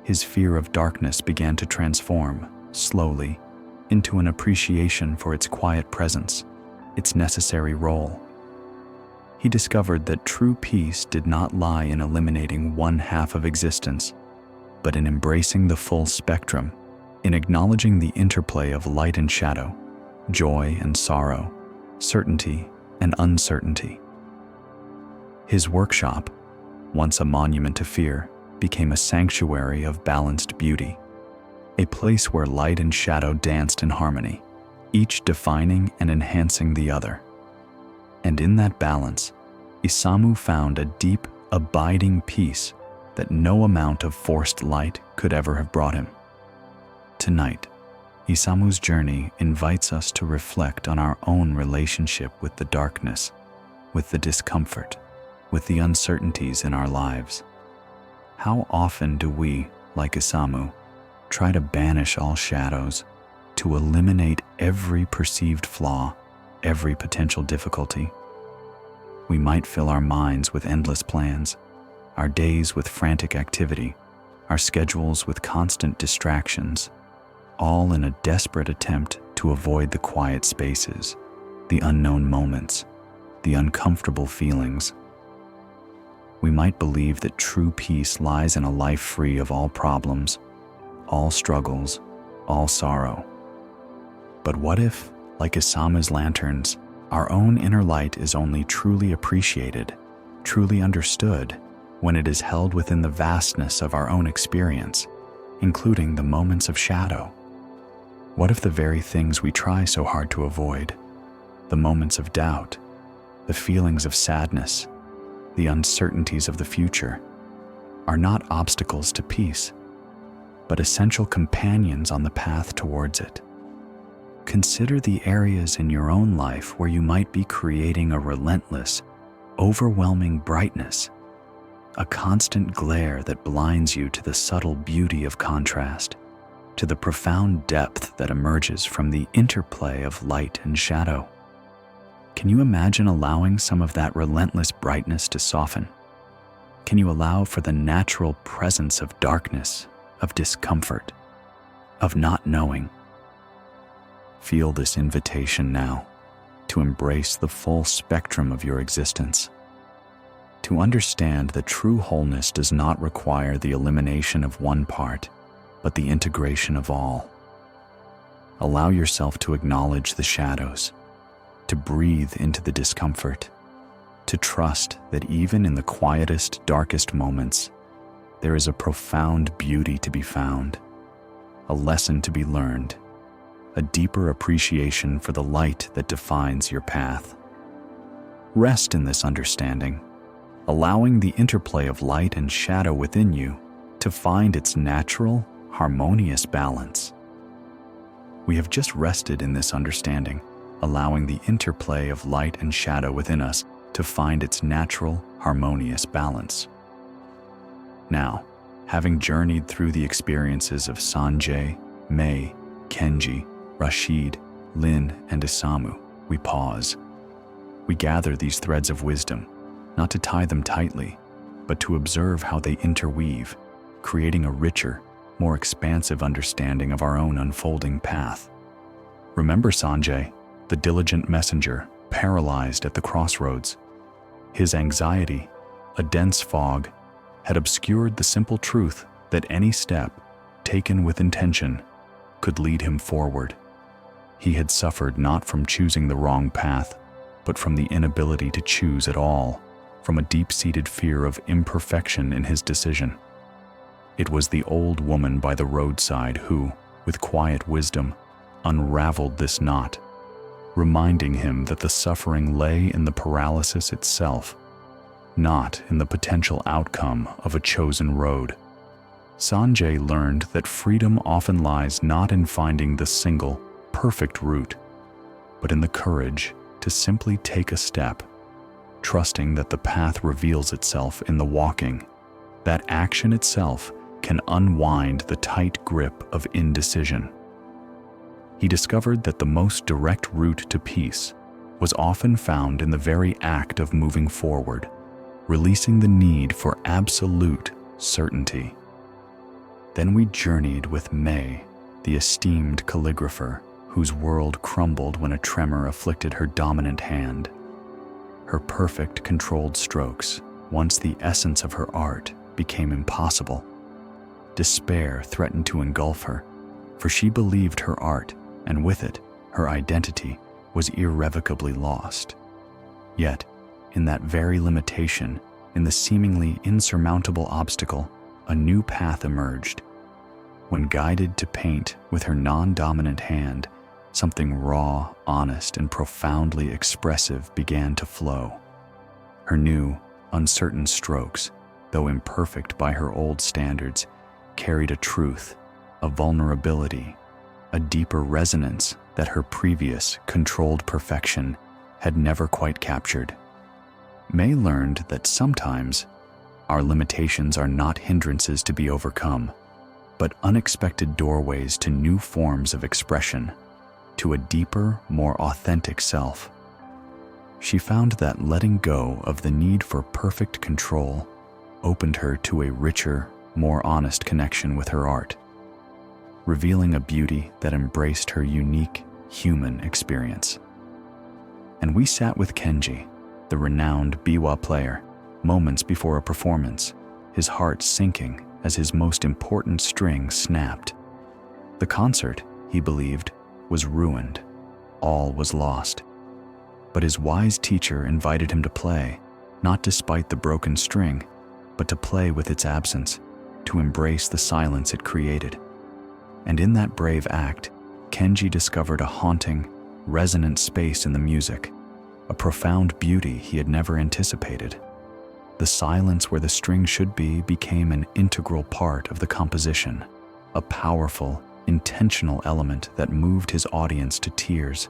His fear of darkness began to transform, slowly, into an appreciation for its quiet presence, its necessary role. He discovered that true peace did not lie in eliminating one half of existence, but in embracing the full spectrum, in acknowledging the interplay of light and shadow, joy and sorrow, certainty and uncertainty. His workshop, once a monument to fear, became a sanctuary of balanced beauty, a place where light and shadow danced in harmony, each defining and enhancing the other. And in that balance, Isamu found a deep, abiding peace that no amount of forced light could ever have brought him. Tonight, Isamu's journey invites us to reflect on our own relationship with the darkness, with the discomfort, with the uncertainties in our lives. How often do we, like Isamu, try to banish all shadows, to eliminate every perceived flaw, every potential difficulty? We might fill our minds with endless plans, our days with frantic activity, our schedules with constant distractions, all in a desperate attempt to avoid the quiet spaces, the unknown moments, the uncomfortable feelings. We might believe that true peace lies in a life free of all problems, all struggles, all sorrow. But what if, like Isamu's lanterns, our own inner light is only truly appreciated, truly understood, when it is held within the vastness of our own experience, including the moments of shadow? What if the very things we try so hard to avoid, the moments of doubt, the feelings of sadness, the uncertainties of the future, are not obstacles to peace, but essential companions on the path towards it? Consider the areas in your own life where you might be creating a relentless, overwhelming brightness, a constant glare that blinds you to the subtle beauty of contrast, to the profound depth that emerges from the interplay of light and shadow. Can you imagine allowing some of that relentless brightness to soften? Can you allow for the natural presence of darkness, of discomfort, of not knowing? Feel this invitation now to embrace the full spectrum of your existence, to understand that true wholeness does not require the elimination of one part, but the integration of all. Allow yourself to acknowledge the shadows, to breathe into the discomfort, to trust that even in the quietest, darkest moments, there is a profound beauty to be found, a lesson to be learned, a deeper appreciation for the light that defines your path. Rest in this understanding, allowing the interplay of light and shadow within you to find its natural, harmonious balance. We have just rested in this understanding, allowing the interplay of light and shadow within us to find its natural, harmonious balance. Now, having journeyed through the experiences of Sanjay, May, Kenji, Rashid, Lin, and Isamu, we pause. We gather these threads of wisdom, not to tie them tightly, but to observe how they interweave, creating a richer, more expansive understanding of our own unfolding path. Remember Sanjay, the diligent messenger, paralyzed at the crossroads. His anxiety, a dense fog, had obscured the simple truth that any step, taken with intention, could lead him forward. He had suffered not from choosing the wrong path, but from the inability to choose at all, from a deep-seated fear of imperfection in his decision. It was the old woman by the roadside who, with quiet wisdom, unraveled this knot, reminding him that the suffering lay in the paralysis itself, not in the potential outcome of a chosen road. Sanjay learned that freedom often lies not in finding the single, perfect route, but in the courage to simply take a step, trusting that the path reveals itself in the walking, that action itself can unwind the tight grip of indecision. He discovered that the most direct route to peace was often found in the very act of moving forward, releasing the need for absolute certainty. Then we journeyed with May, the esteemed calligrapher, whose world crumbled when a tremor afflicted her dominant hand. Her perfect, controlled strokes, once the essence of her art, became impossible. Despair threatened to engulf her, for she believed her art, and with it, her identity, was irrevocably lost. Yet, in that very limitation, in the seemingly insurmountable obstacle, a new path emerged. When guided to paint with her non-dominant hand, something raw, honest, and profoundly expressive began to flow. Her new, uncertain strokes, though imperfect by her old standards, carried a truth, a vulnerability, a deeper resonance that her previous, controlled perfection had never quite captured. May learned that sometimes our limitations are not hindrances to be overcome, but unexpected doorways to new forms of expression, to a deeper, more authentic self. She found that letting go of the need for perfect control opened her to a richer, more honest connection with her art, revealing a beauty that embraced her unique, human experience. And we sat with Kenji, the renowned biwa player, moments before a performance, his heart sinking as his most important string snapped. The concert, he believed, was ruined. All was lost. But his wise teacher invited him to play, not despite the broken string, but to play with its absence, to embrace the silence it created. And in that brave act, Kenji discovered a haunting, resonant space in the music, a profound beauty he had never anticipated. The silence where the string should be became an integral part of the composition, a powerful, intentional element that moved his audience to tears.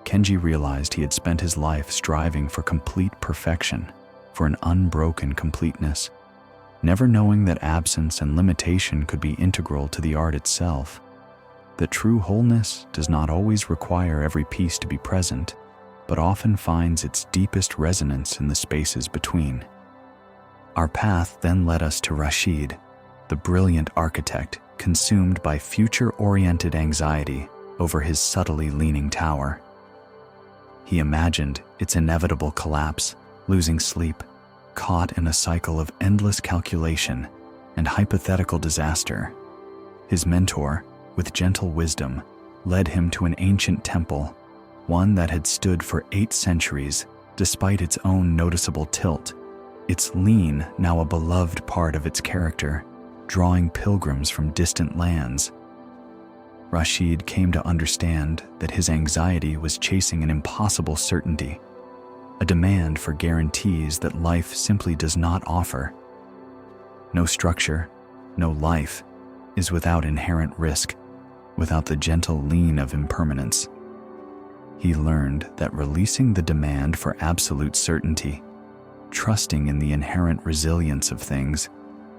Kenji realized he had spent his life striving for complete perfection, for an unbroken completeness. never knowing that absence and limitation could be integral to the art itself, that true wholeness does not always require every piece to be present, but often finds its deepest resonance in the spaces between. Our path then led us to Rashid, the brilliant architect consumed by future-oriented anxiety over his subtly leaning tower. He imagined its inevitable collapse, losing sleep, caught in a cycle of endless calculation and hypothetical disaster. His mentor, with gentle wisdom, led him to an ancient temple, one that had stood for 8 centuries despite its own noticeable tilt, its lean now a beloved part of its character, drawing pilgrims from distant lands. Rashid came to understand that his anxiety was chasing an impossible certainty, a demand for guarantees that life simply does not offer. No structure, no life, is without inherent risk, without the gentle lean of impermanence. He learned that releasing the demand for absolute certainty, trusting in the inherent resilience of things,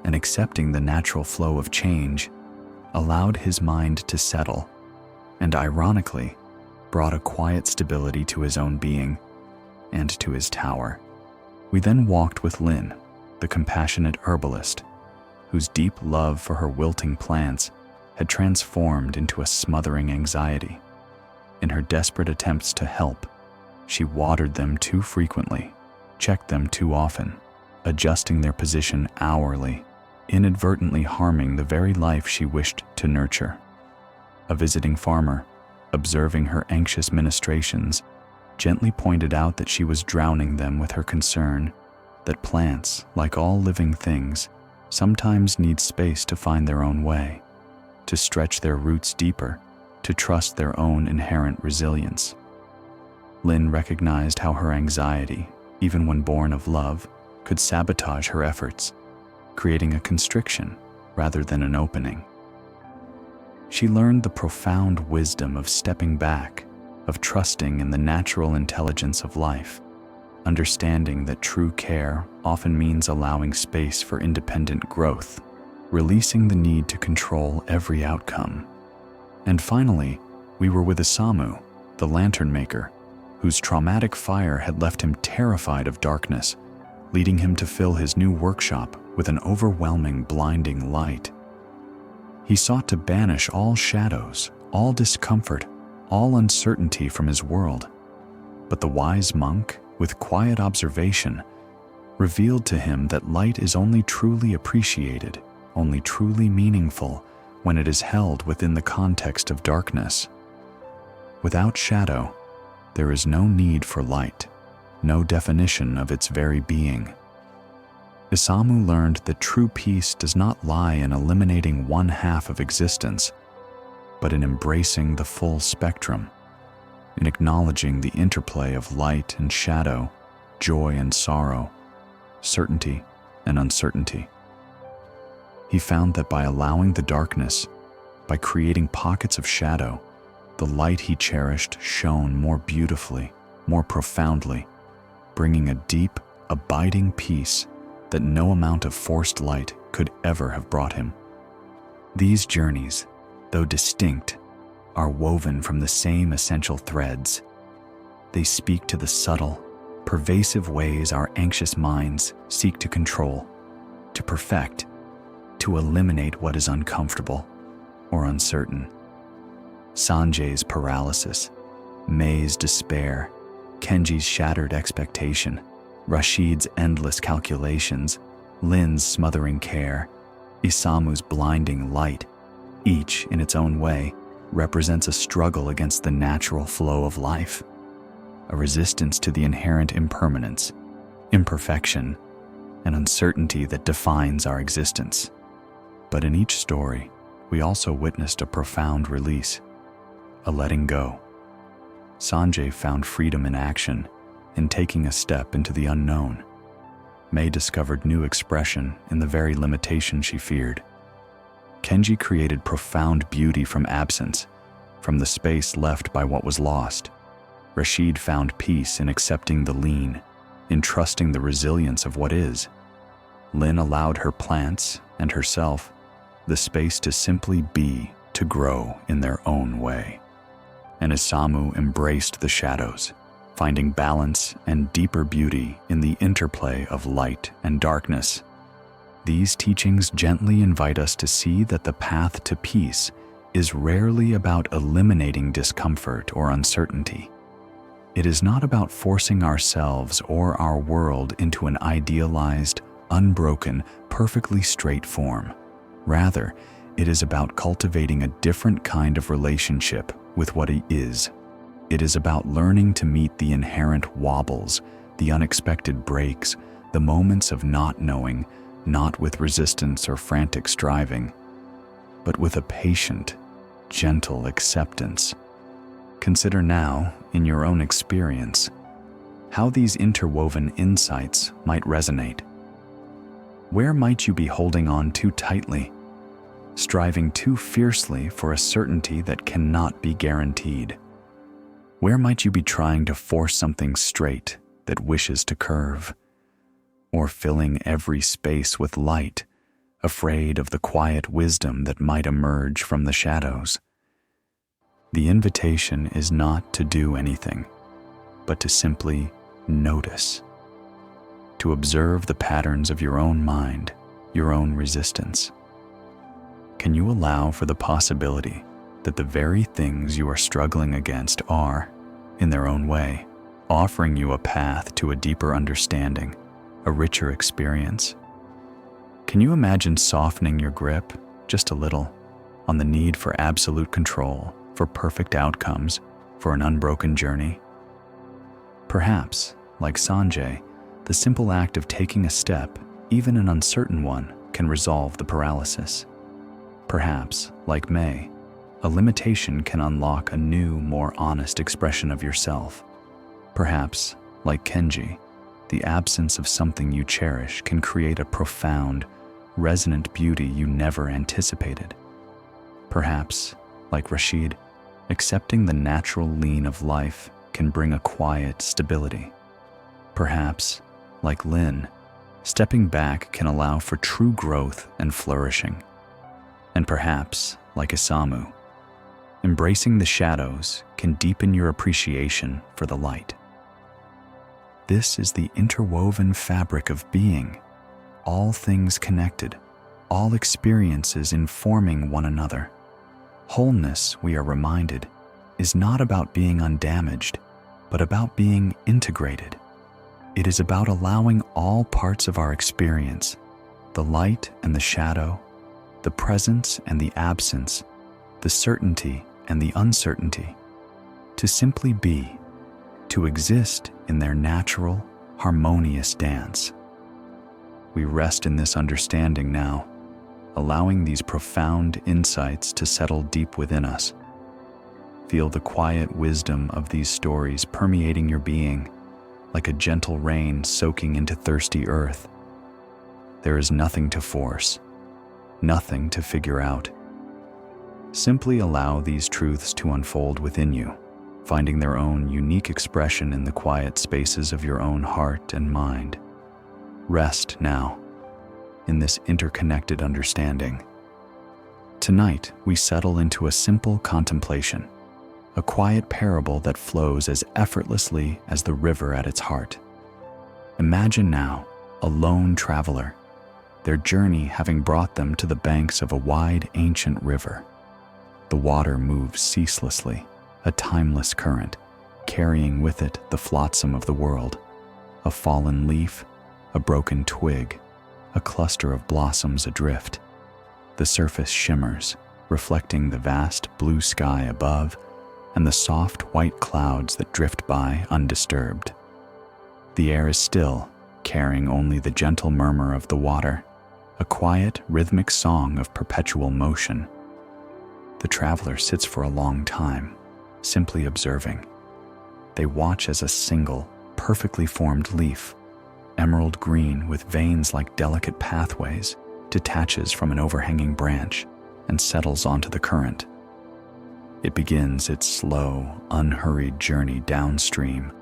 and accepting the natural flow of change allowed his mind to settle, and ironically, brought a quiet stability to his own being and to his tower. We then walked with Lynn, the compassionate herbalist, whose deep love for her wilting plants had transformed into a smothering anxiety. In her desperate attempts to help, she watered them too frequently, checked them too often, adjusting their position hourly, inadvertently harming the very life she wished to nurture. A visiting farmer, observing her anxious ministrations, gently pointed out that she was drowning them with her concern that plants, like all living things, sometimes need space to find their own way, to stretch their roots deeper, to trust their own inherent resilience. Lynn recognized how her anxiety, even when born of love, could sabotage her efforts, creating a constriction rather than an opening. She learned the profound wisdom of stepping back, of trusting in the natural intelligence of life, understanding that true care often means allowing space for independent growth, releasing the need to control every outcome. And finally, we were with Isamu, the lantern maker, whose traumatic fire had left him terrified of darkness, leading him to fill his new workshop with an overwhelming, blinding light. He sought to banish all shadows, all discomfort, all uncertainty from his world. But the wise monk, with quiet observation, revealed to him that light is only truly appreciated, only truly meaningful, when it is held within the context of darkness. Without shadow, there is no need for light, no definition of its very being. Isamu learned that true peace does not lie in eliminating one half of existence, but in embracing the full spectrum, in acknowledging the interplay of light and shadow, joy and sorrow, certainty and uncertainty. He found that by allowing the darkness, by creating pockets of shadow, the light he cherished shone more beautifully, more profoundly, bringing a deep, abiding peace that no amount of forced light could ever have brought him. These journeys, though distinct, are woven from the same essential threads. They speak to the subtle, pervasive ways our anxious minds seek to control, to perfect, to eliminate what is uncomfortable or uncertain. Sanjay's paralysis, May's despair, Kenji's shattered expectation, Rashid's endless calculations, Lynn's smothering care, Isamu's blinding light, each in its own way represents a struggle against the natural flow of life, a resistance to the inherent impermanence, imperfection, and uncertainty that defines our existence. But in each story, we also witnessed a profound release, a letting go. Sanjay found freedom in action, in taking a step into the unknown. May discovered new expression in the very limitation she feared. Kenji created profound beauty from absence, from the space left by what was lost. Rashid found peace in accepting the lean, in trusting the resilience of what is. Lynn allowed her plants and herself the space to simply be, to grow in their own way. And Isamu embraced the shadows, finding balance and deeper beauty in the interplay of light and darkness. These teachings gently invite us to see that the path to peace is rarely about eliminating discomfort or uncertainty. It is not about forcing ourselves or our world into an idealized, unbroken, perfectly straight form. Rather, it is about cultivating a different kind of relationship with what it is. It is about learning to meet the inherent wobbles, the unexpected breaks, the moments of not knowing, not with resistance or frantic striving, but with a patient, gentle acceptance. Consider now, in your own experience, how these interwoven insights might resonate. Where might you be holding on too tightly, striving too fiercely for a certainty that cannot be guaranteed? Where might you be trying to force something straight that wishes to curve? Or filling every space with light, afraid of the quiet wisdom that might emerge from the shadows? The invitation is not to do anything, but to simply notice, to observe the patterns of your own mind, your own resistance. Can you allow for the possibility that the very things you are struggling against are, in their own way, offering you a path to a deeper understanding, a richer experience? Can you imagine softening your grip, just a little, on the need for absolute control, for perfect outcomes, for an unbroken journey? Perhaps, like Sanjay, the simple act of taking a step, even an uncertain one, can resolve the paralysis. Perhaps, like May, a limitation can unlock a new, more honest expression of yourself. Perhaps, like Kenji, the absence of something you cherish can create a profound, resonant beauty you never anticipated. Perhaps, like Rashid, accepting the natural lean of life can bring a quiet stability. Perhaps, like Lynn, stepping back can allow for true growth and flourishing. And perhaps, like Isamu, embracing the shadows can deepen your appreciation for the light. This is the interwoven fabric of being, all things connected, all experiences informing one another. Wholeness, we are reminded, is not about being undamaged, but about being integrated. It is about allowing all parts of our experience, the light and the shadow, the presence and the absence, the certainty and the uncertainty, to simply be, to exist in their natural, harmonious dance. We rest in this understanding now, allowing these profound insights to settle deep within us. Feel the quiet wisdom of these stories permeating your being, like a gentle rain soaking into thirsty earth. There is nothing to force, nothing to figure out. Simply allow these truths to unfold within you, finding their own unique expression in the quiet spaces of your own heart and mind. Rest now in this interconnected understanding. Tonight, we settle into a simple contemplation, a quiet parable that flows as effortlessly as the river at its heart. Imagine now a lone traveler, their journey having brought them to the banks of a wide, ancient river. The water moves ceaselessly, a timeless current, carrying with it the flotsam of the world, a fallen leaf, a broken twig, a cluster of blossoms adrift. The surface shimmers, reflecting the vast blue sky above and the soft white clouds that drift by undisturbed. The air is still, carrying only the gentle murmur of the water, a quiet, rhythmic song of perpetual motion. The traveler sits for a long time, simply observing. They watch as a single, perfectly formed leaf, emerald green with veins like delicate pathways, detaches from an overhanging branch and settles onto the current. It begins its slow, unhurried journey downstream,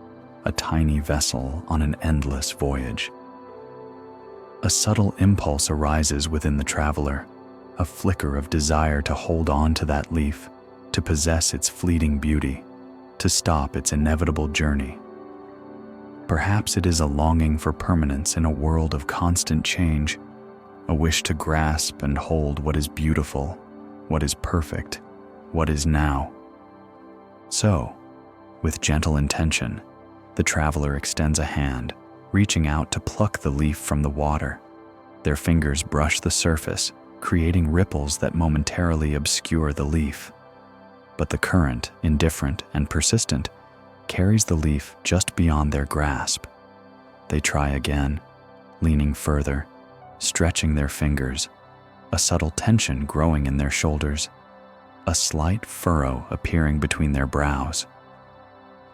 a tiny vessel on an endless voyage. A subtle impulse arises within the traveler, a flicker of desire to hold on to that leaf, to possess its fleeting beauty, to stop its inevitable journey. Perhaps it is a longing for permanence in a world of constant change, a wish to grasp and hold what is beautiful, what is perfect, what is now. So, with gentle intention, the traveler extends a hand, reaching out to pluck the leaf from the water. Their fingers brush the surface, creating ripples that momentarily obscure the leaf. But the current, indifferent and persistent, carries the leaf just beyond their grasp. They try again, leaning further, stretching their fingers, a subtle tension growing in their shoulders, a slight furrow appearing between their brows.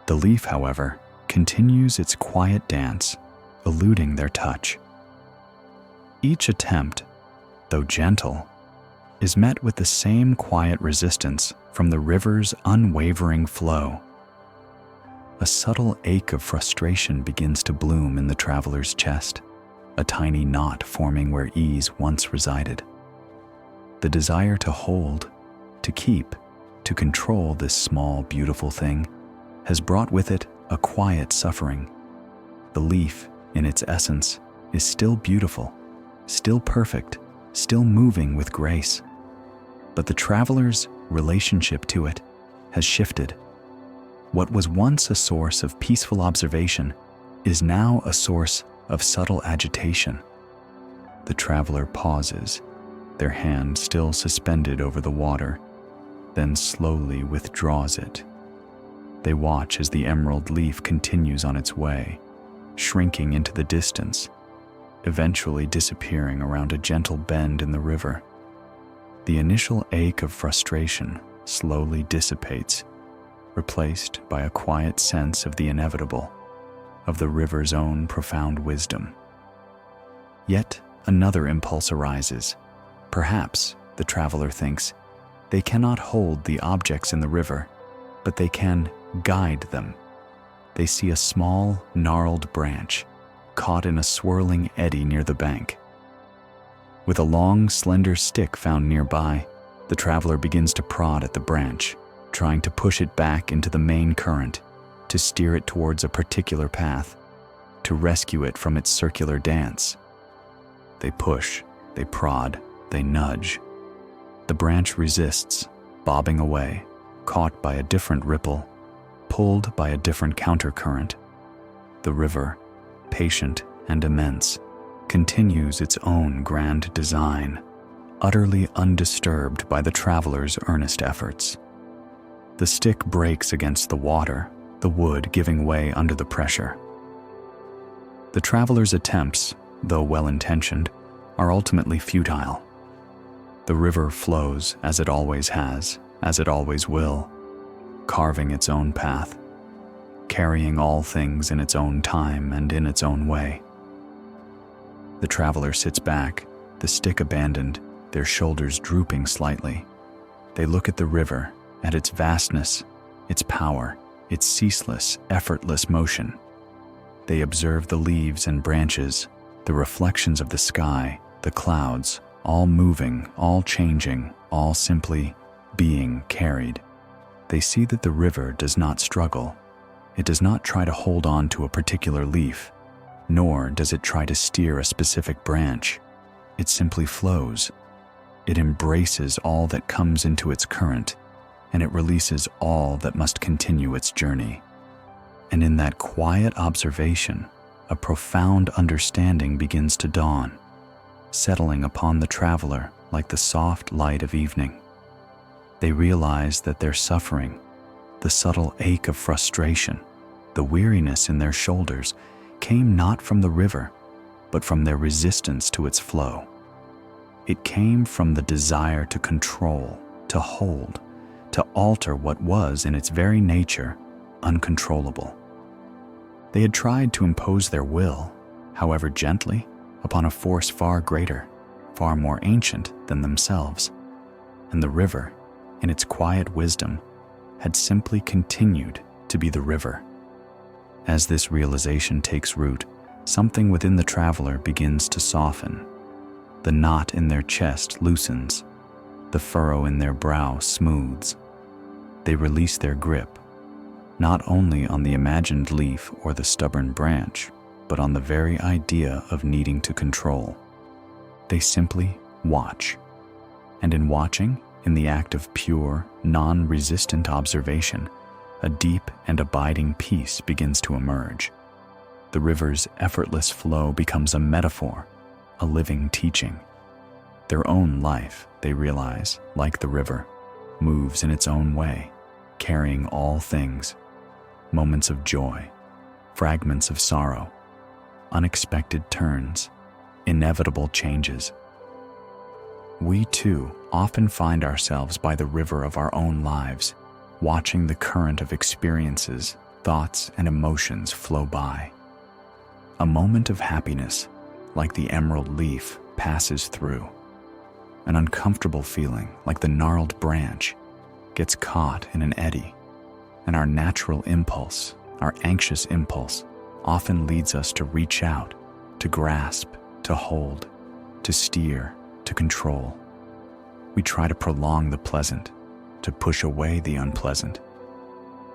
The leaf, however, continues its quiet dance, eluding their touch. Each attempt, though gentle, is met with the same quiet resistance from the river's unwavering flow. A subtle ache of frustration begins to bloom in the traveler's chest, a tiny knot forming where ease once resided. The desire to hold, to keep, to control this small, beautiful thing has brought with it a quiet suffering. The leaf, in its essence, is still beautiful, still perfect, still moving with grace. But the traveler's relationship to it has shifted. What was once a source of peaceful observation is now a source of subtle agitation. The traveler pauses, their hand still suspended over the water, then slowly withdraws it. They watch as the emerald leaf continues on its way, shrinking into the distance, eventually disappearing around a gentle bend in the river. The initial ache of frustration slowly dissipates, replaced by a quiet sense of the inevitable, of the river's own profound wisdom. Yet another impulse arises. Perhaps, the traveler thinks, they cannot hold the objects in the river, but they can guide them. They see a small, gnarled branch caught in a swirling eddy near the bank. With a long, slender stick found nearby, the traveler begins to prod at the branch, trying to push it back into the main current, to steer it towards a particular path, to rescue it from its circular dance. They push, they prod, they nudge. The branch resists, bobbing away, caught by a different ripple, pulled by a different countercurrent. The river, patient and immense, continues its own grand design, utterly undisturbed by the traveler's earnest efforts. The stick breaks against the water, the wood giving way under the pressure. The traveler's attempts, though well-intentioned, are ultimately futile. The river flows as it always has, as it always will, carving its own path, carrying all things in its own time and in its own way. The traveler sits back, the stick abandoned, their shoulders drooping slightly. They look at the river, at its vastness, its power, its ceaseless, effortless motion. They observe the leaves and branches, the reflections of the sky, the clouds, all moving, all changing, all simply being carried. They see that the river does not struggle. It does not try to hold on to a particular leaf, nor does it try to steer a specific branch. It simply flows. It embraces all that comes into its current, and it releases all that must continue its journey. And in that quiet observation, a profound understanding begins to dawn, settling upon the traveler like the soft light of evening. They realize that their suffering, the subtle ache of frustration, the weariness in their shoulders, came not from the river, but from their resistance to its flow. It came from the desire to control, to hold, to alter what was in its very nature uncontrollable. They had tried to impose their will, however gently, upon a force far greater, far more ancient than themselves, and the river, in its quiet wisdom, had simply continued to be the river. As this realization takes root, something within the traveler begins to soften. The knot in their chest loosens. The furrow in their brow smooths. They release their grip, not only on the imagined leaf or the stubborn branch, but on the very idea of needing to control. They simply watch. And in watching, in the act of pure, non-resistant observation, a deep and abiding peace begins to emerge. The river's effortless flow becomes a metaphor, a living teaching. Their own life, they realize, like the river, moves in its own way, carrying all things, moments of joy, fragments of sorrow, unexpected turns, inevitable changes. We too often find ourselves by the river of our own lives, watching the current of experiences, thoughts, and emotions flow by. A moment of happiness, like the emerald leaf, passes through. An uncomfortable feeling, like the gnarled branch, gets caught in an eddy, and our natural impulse, our anxious impulse, often leads us to reach out, to grasp, to hold, to steer, to control. We try to prolong the pleasant, to push away the unpleasant,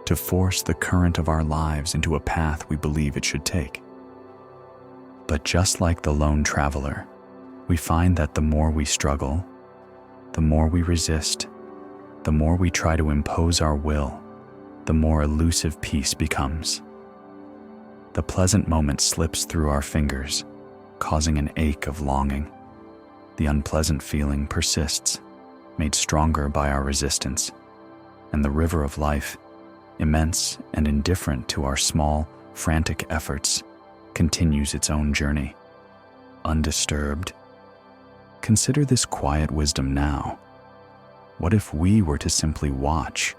to force the current of our lives into a path we believe it should take. But just like the lone traveler, we find that the more we struggle, the more we resist, the more we try to impose our will, the more elusive peace becomes. The pleasant moment slips through our fingers, causing an ache of longing. The unpleasant feeling persists, made stronger by our resistance, and the river of life, immense and indifferent to our small, frantic efforts, continues its own journey, undisturbed. Consider this quiet wisdom now. What if we were to simply watch?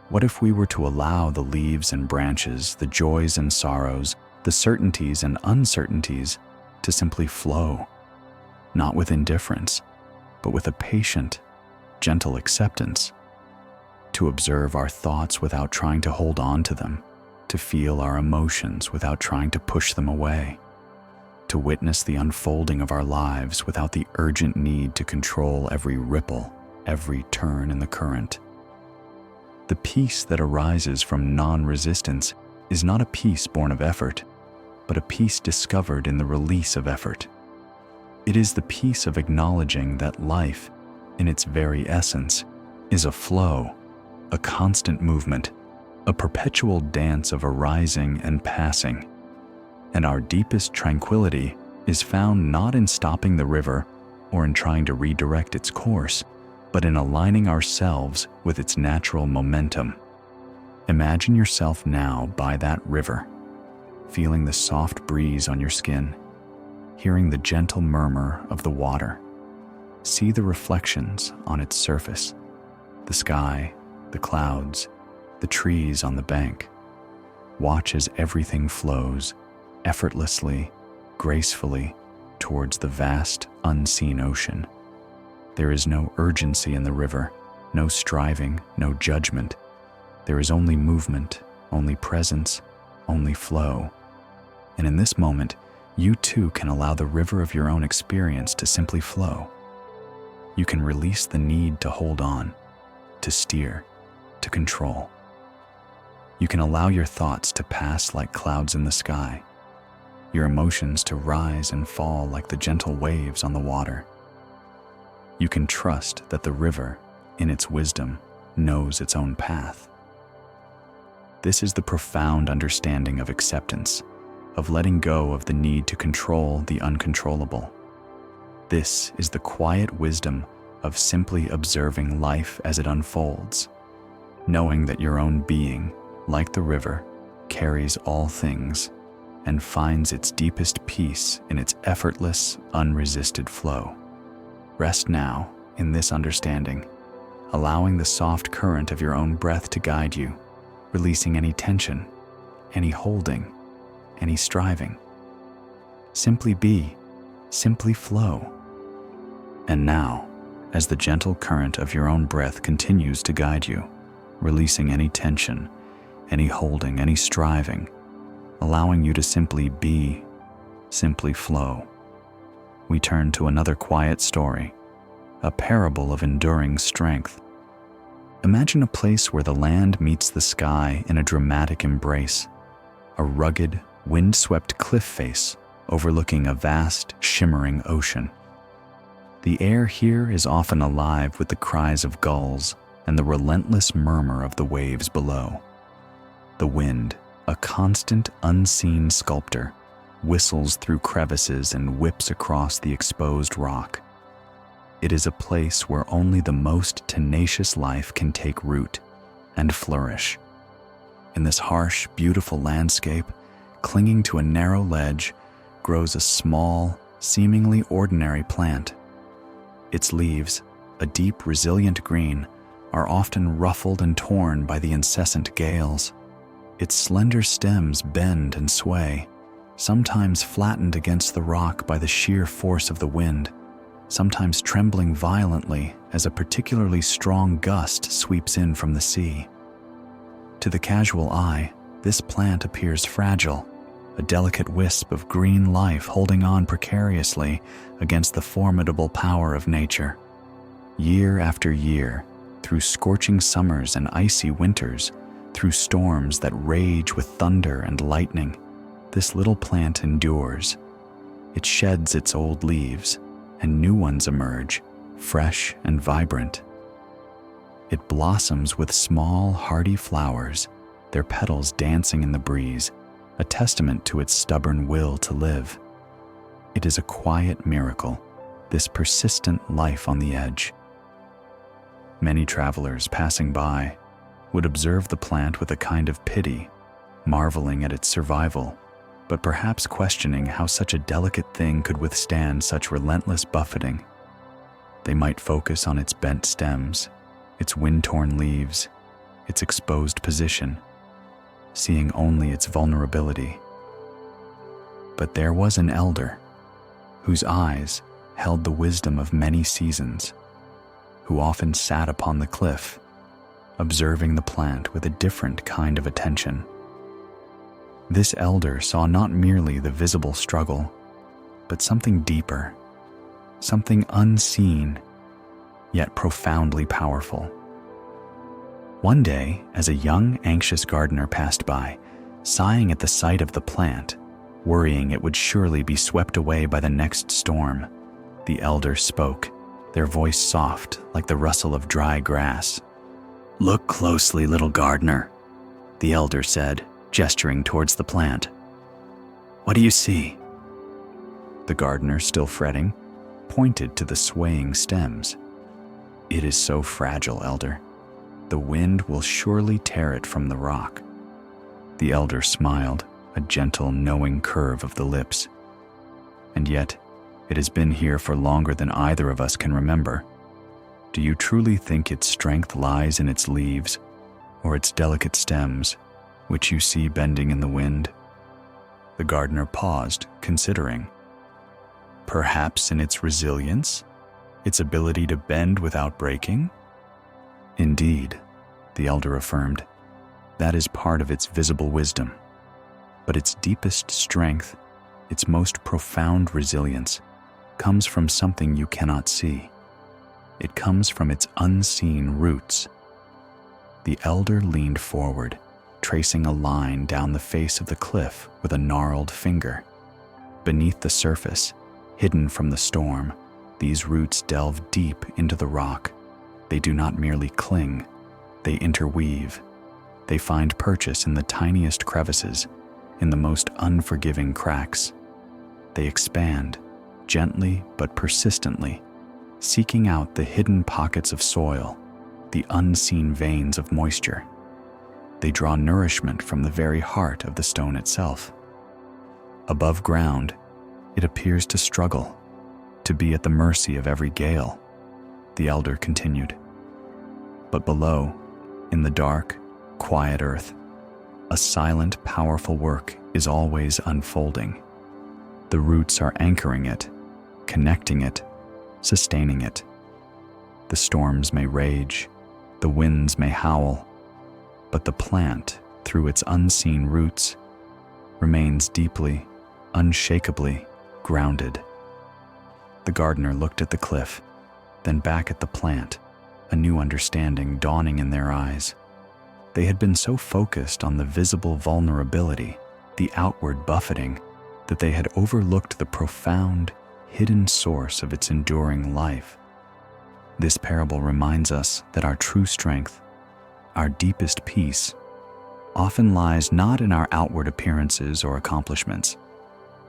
What if we were to allow the leaves and branches, the joys and sorrows, the certainties and uncertainties to simply flow, not with indifference, but with a patient, gentle acceptance, to observe our thoughts without trying to hold on to them, to feel our emotions without trying to push them away, to witness the unfolding of our lives without the urgent need to control every ripple, every turn in the current. The peace that arises from non-resistance is not a peace born of effort, but a peace discovered in the release of effort. It is the peace of acknowledging that life, in its very essence, is a flow, a constant movement, a perpetual dance of arising and passing. And our deepest tranquility is found not in stopping the river or in trying to redirect its course, but in aligning ourselves with its natural momentum. Imagine yourself now by that river, feeling the soft breeze on your skin, hearing the gentle murmur of the water. See the reflections on its surface, the sky, the clouds, the trees on the bank. Watch as everything flows effortlessly, gracefully, towards the vast, unseen ocean. There is no urgency in the river, no striving, no judgment. There is only movement, only presence, only flow. And in this moment, you too can allow the river of your own experience to simply flow. You can release the need to hold on, to steer, to control. You can allow your thoughts to pass like clouds in the sky, your emotions to rise and fall like the gentle waves on the water. You can trust that the river, in its wisdom, knows its own path. This is the profound understanding of acceptance, of letting go of the need to control the uncontrollable. This is the quiet wisdom of simply observing life as it unfolds, knowing that your own being, like the river, carries all things and finds its deepest peace in its effortless, unresisted flow. Rest now in this understanding, allowing the soft current of your own breath to guide you, releasing any tension, any holding, any striving. Simply be, simply flow. And now, as the gentle current of your own breath continues to guide you, releasing any tension, any holding, any striving, allowing you to simply be simply flow. We turn to another quiet story, a parable of enduring strength. Imagine a place where the land meets the sky in a dramatic embrace, a rugged, wind-swept cliff face overlooking a vast, shimmering ocean. The air here is often alive with the cries of gulls and the relentless murmur of the waves below. The wind, a constant, unseen sculptor, whistles through crevices and whips across the exposed rock. It is a place where only the most tenacious life can take root and flourish. In this harsh, beautiful landscape, clinging to a narrow ledge, grows a small, seemingly ordinary plant. Its leaves, a deep, resilient green, are often ruffled and torn by the incessant gales. Its slender stems bend and sway, sometimes flattened against the rock by the sheer force of the wind, sometimes trembling violently as a particularly strong gust sweeps in from the sea. To the casual eye, this plant appears fragile, a delicate wisp of green life holding on precariously against the formidable power of nature. Year after year, through scorching summers and icy winters, through storms that rage with thunder and lightning, this little plant endures. It sheds its old leaves, and new ones emerge, fresh and vibrant. It blossoms with small, hardy flowers, their petals dancing in the breeze, a testament to its stubborn will to live. It is a quiet miracle, this persistent life on the edge. Many travelers passing by would observe the plant with a kind of pity, marveling at its survival, but perhaps questioning how such a delicate thing could withstand such relentless buffeting. They might focus on its bent stems, its wind-torn leaves, its exposed position, seeing only its vulnerability. But there was an elder, whose eyes held the wisdom of many seasons, who often sat upon the cliff, observing the plant with a different kind of attention. This elder saw not merely the visible struggle, but something deeper, something unseen, yet profoundly powerful. One day, as a young, anxious gardener passed by, sighing at the sight of the plant, worrying it would surely be swept away by the next storm, the elder spoke, their voice soft like the rustle of dry grass. "Look closely, little gardener," the elder said, gesturing towards the plant. "What do you see?" The gardener, still fretting, pointed to the swaying stems. "It is so fragile, elder. The wind will surely tear it from the rock." The elder smiled, a gentle, knowing curve of the lips. "And yet, it has been here for longer than either of us can remember. Do you truly think its strength lies in its leaves, or its delicate stems, which you see bending in the wind?" The gardener paused, considering. "Perhaps in its resilience, its ability to bend without breaking?" "Indeed," the elder affirmed, "that is part of its visible wisdom. But its deepest strength, its most profound resilience, comes from something you cannot see. It comes from its unseen roots." The elder leaned forward, tracing a line down the face of the cliff with a gnarled finger. Beneath the surface, hidden from the storm, these roots delve deep into the rock. They do not merely cling, they interweave. They find purchase in the tiniest crevices, in the most unforgiving cracks. They expand, gently but persistently, seeking out the hidden pockets of soil, the unseen veins of moisture. They draw nourishment from the very heart of the stone itself. Above ground, it appears to struggle, to be at the mercy of every gale, the elder continued. But below, in the dark, quiet earth, a silent, powerful work is always unfolding. The roots are anchoring it, connecting it, sustaining it. The storms may rage, the winds may howl, but the plant, through its unseen roots, remains deeply, unshakably grounded. The gardener looked at the cliff, then back at the plant, a new understanding dawning in their eyes. They had been so focused on the visible vulnerability, the outward buffeting, that they had overlooked the profound, hidden source of its enduring life. This parable reminds us that our true strength, our deepest peace, often lies not in our outward appearances or accomplishments,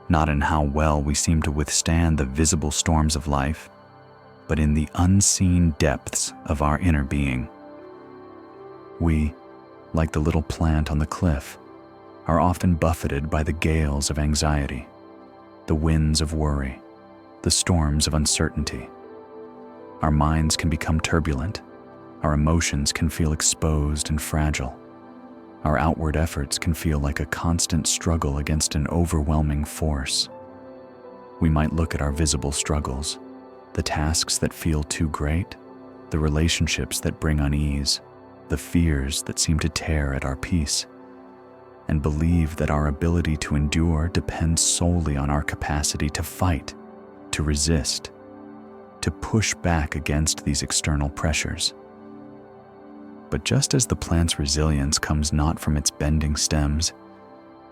not in how well we seem to withstand the visible storms of life, but in the unseen depths of our inner being. We, like the little plant on the cliff, are often buffeted by the gales of anxiety, the winds of worry, the storms of uncertainty. Our minds can become turbulent, our emotions can feel exposed and fragile. Our outward efforts can feel like a constant struggle against an overwhelming force. We might look at our visible struggles, the tasks that feel too great, the relationships that bring unease, the fears that seem to tear at our peace, and believe that our ability to endure depends solely on our capacity to fight, to resist, to push back against these external pressures. But just as the plant's resilience comes not from its bending stems,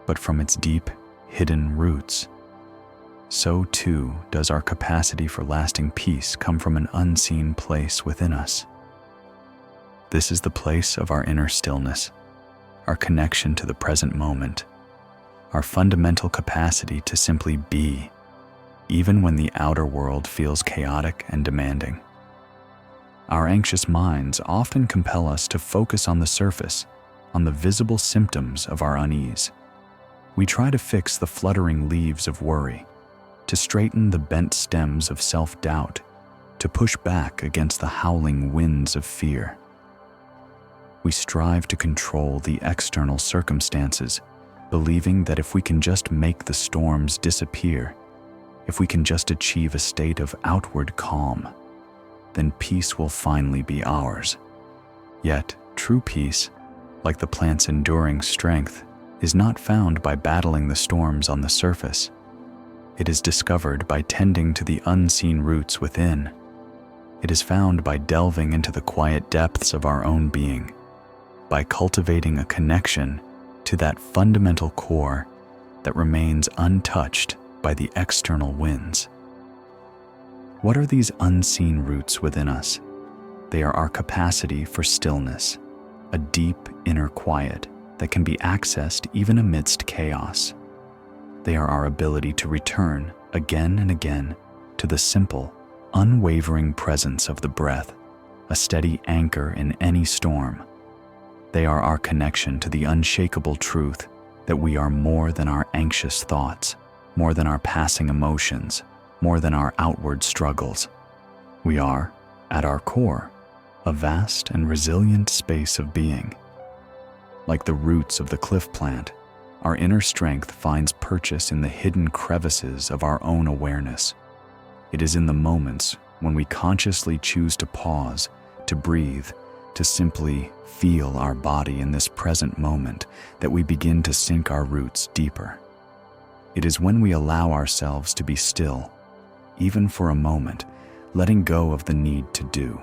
but from its deep, hidden roots, so too does our capacity for lasting peace come from an unseen place within us. This is the place of our inner stillness, our connection to the present moment, our fundamental capacity to simply be, even when the outer world feels chaotic and demanding. Our anxious minds often compel us to focus on the surface, on the visible symptoms of our unease. We try to fix the fluttering leaves of worry, to straighten the bent stems of self-doubt, to push back against the howling winds of fear. We strive to control the external circumstances, believing that if we can just make the storms disappear, if we can just achieve a state of outward calm, then peace will finally be ours. Yet, true peace, like the plant's enduring strength, is not found by battling the storms on the surface. It is discovered by tending to the unseen roots within. It is found by delving into the quiet depths of our own being, by cultivating a connection to that fundamental core that remains untouched by the external winds. What are these unseen roots within us? They are our capacity for stillness, a deep inner quiet that can be accessed even amidst chaos. They are our ability to return again and again to the simple, unwavering presence of the breath, a steady anchor in any storm. They are our connection to the unshakable truth that we are more than our anxious thoughts, more than our passing emotions, more than our outward struggles. We are, at our core, a vast and resilient space of being. Like the roots of the cliff plant, our inner strength finds purchase in the hidden crevices of our own awareness. It is in the moments when we consciously choose to pause, to breathe, to simply feel our body in this present moment that we begin to sink our roots deeper. It is when we allow ourselves to be still, even for a moment, letting go of the need to do,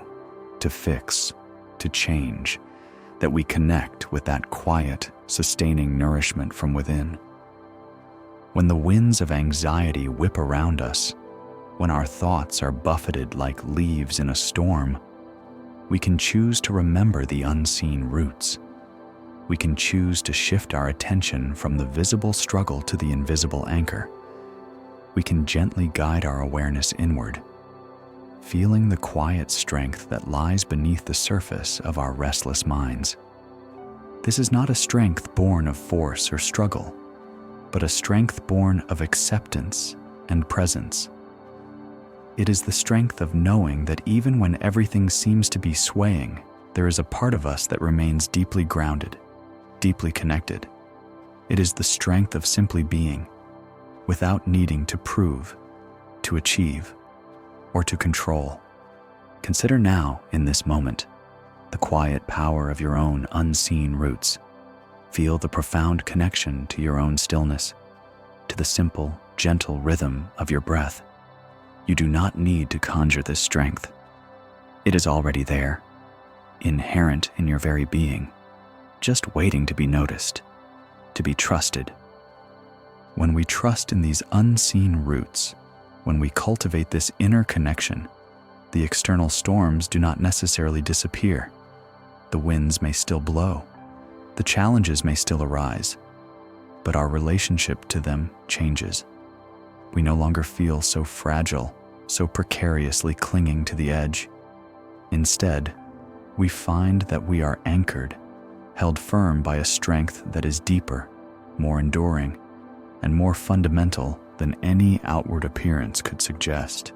to fix, to change, that we connect with that quiet, sustaining nourishment from within. When the winds of anxiety whip around us, when our thoughts are buffeted like leaves in a storm, we can choose to remember the unseen roots. We can choose to shift our attention from the visible struggle to the invisible anchor. We can gently guide our awareness inward, feeling the quiet strength that lies beneath the surface of our restless minds. This is not a strength born of force or struggle, but a strength born of acceptance and presence. It is the strength of knowing that even when everything seems to be swaying, there is a part of us that remains deeply grounded, deeply connected. It is the strength of simply being, without needing to prove, to achieve, or to control. Consider now, in this moment, the quiet power of your own unseen roots. Feel the profound connection to your own stillness, to to the simple, gentle rhythm of your breath. You do not need to conjure this strength. It is already there, inherent in your very being, just waiting to be noticed, to be trusted. When we trust in these unseen roots, when we cultivate this inner connection, the external storms do not necessarily disappear. The winds may still blow, the challenges may still arise, but our relationship to them changes. We no longer feel so fragile, so precariously clinging to the edge. Instead, we find that we are anchored, held firm by a strength that is deeper, more enduring, and more fundamental than any outward appearance could suggest.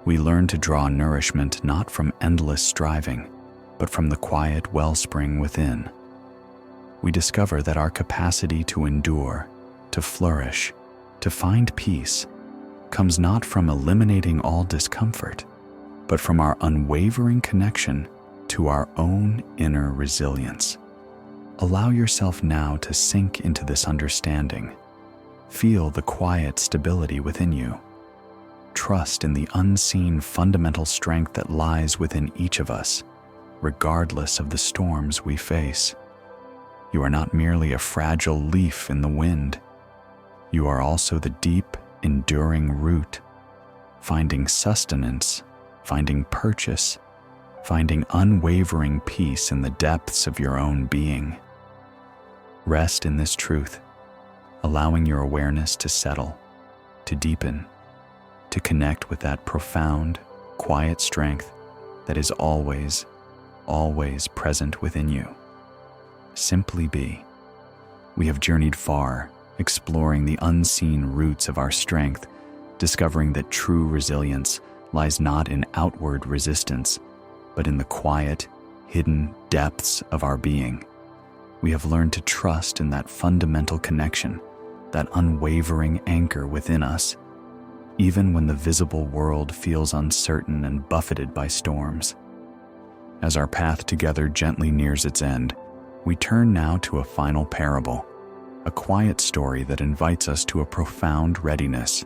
We learn to draw nourishment not from endless striving, but from the quiet wellspring within. We discover that our capacity to endure, to flourish, to find peace, comes not from eliminating all discomfort, but from our unwavering connection to our own inner resilience. Allow yourself now to sink into this understanding. Feel the quiet stability within you. Trust in the unseen fundamental strength that lies within each of us, regardless of the storms we face. You are not merely a fragile leaf in the wind. You are also the deep, enduring root, finding sustenance, finding purchase, finding unwavering peace in the depths of your own being. Rest in this truth, allowing your awareness to settle, to deepen, to connect with that profound, quiet strength that is always, always present within you. Simply be. We have journeyed far, exploring the unseen roots of our strength, discovering that true resilience lies not in outward resistance, but in the quiet, hidden depths of our being. We have learned to trust in that fundamental connection, that unwavering anchor within us, even when the visible world feels uncertain and buffeted by storms. As our path together gently nears its end, we turn now to a final parable, a quiet story that invites us to a profound readiness.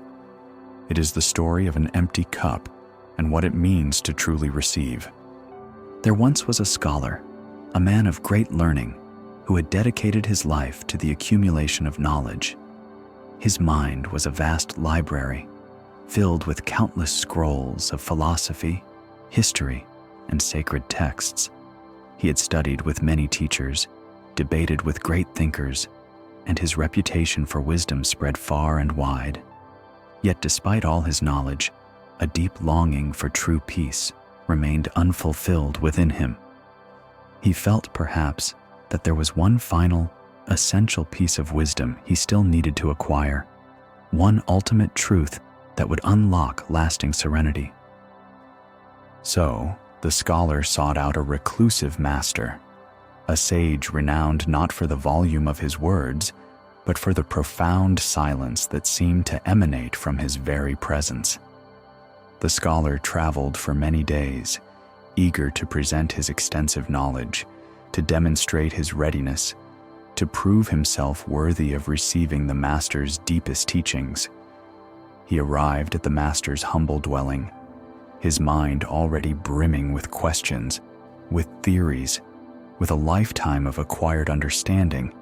It is the story of an empty cup and what it means to truly receive. There once was a scholar, a man of great learning, who had dedicated his life to the accumulation of knowledge. His mind was a vast library, filled with countless scrolls of philosophy, history, and sacred texts. He had studied with many teachers, debated with great thinkers, and his reputation for wisdom spread far and wide. Yet despite all his knowledge, a deep longing for true peace remained unfulfilled within him. He felt, perhaps, that there was one final, essential piece of wisdom he still needed to acquire, one ultimate truth that would unlock lasting serenity. So, the scholar sought out a reclusive master, a sage renowned not for the volume of his words, but for the profound silence that seemed to emanate from his very presence. The scholar traveled for many days, eager to present his extensive knowledge, to demonstrate his readiness, to prove himself worthy of receiving the master's deepest teachings. He arrived at the master's humble dwelling, his mind already brimming with questions, with theories, with a lifetime of acquired understanding.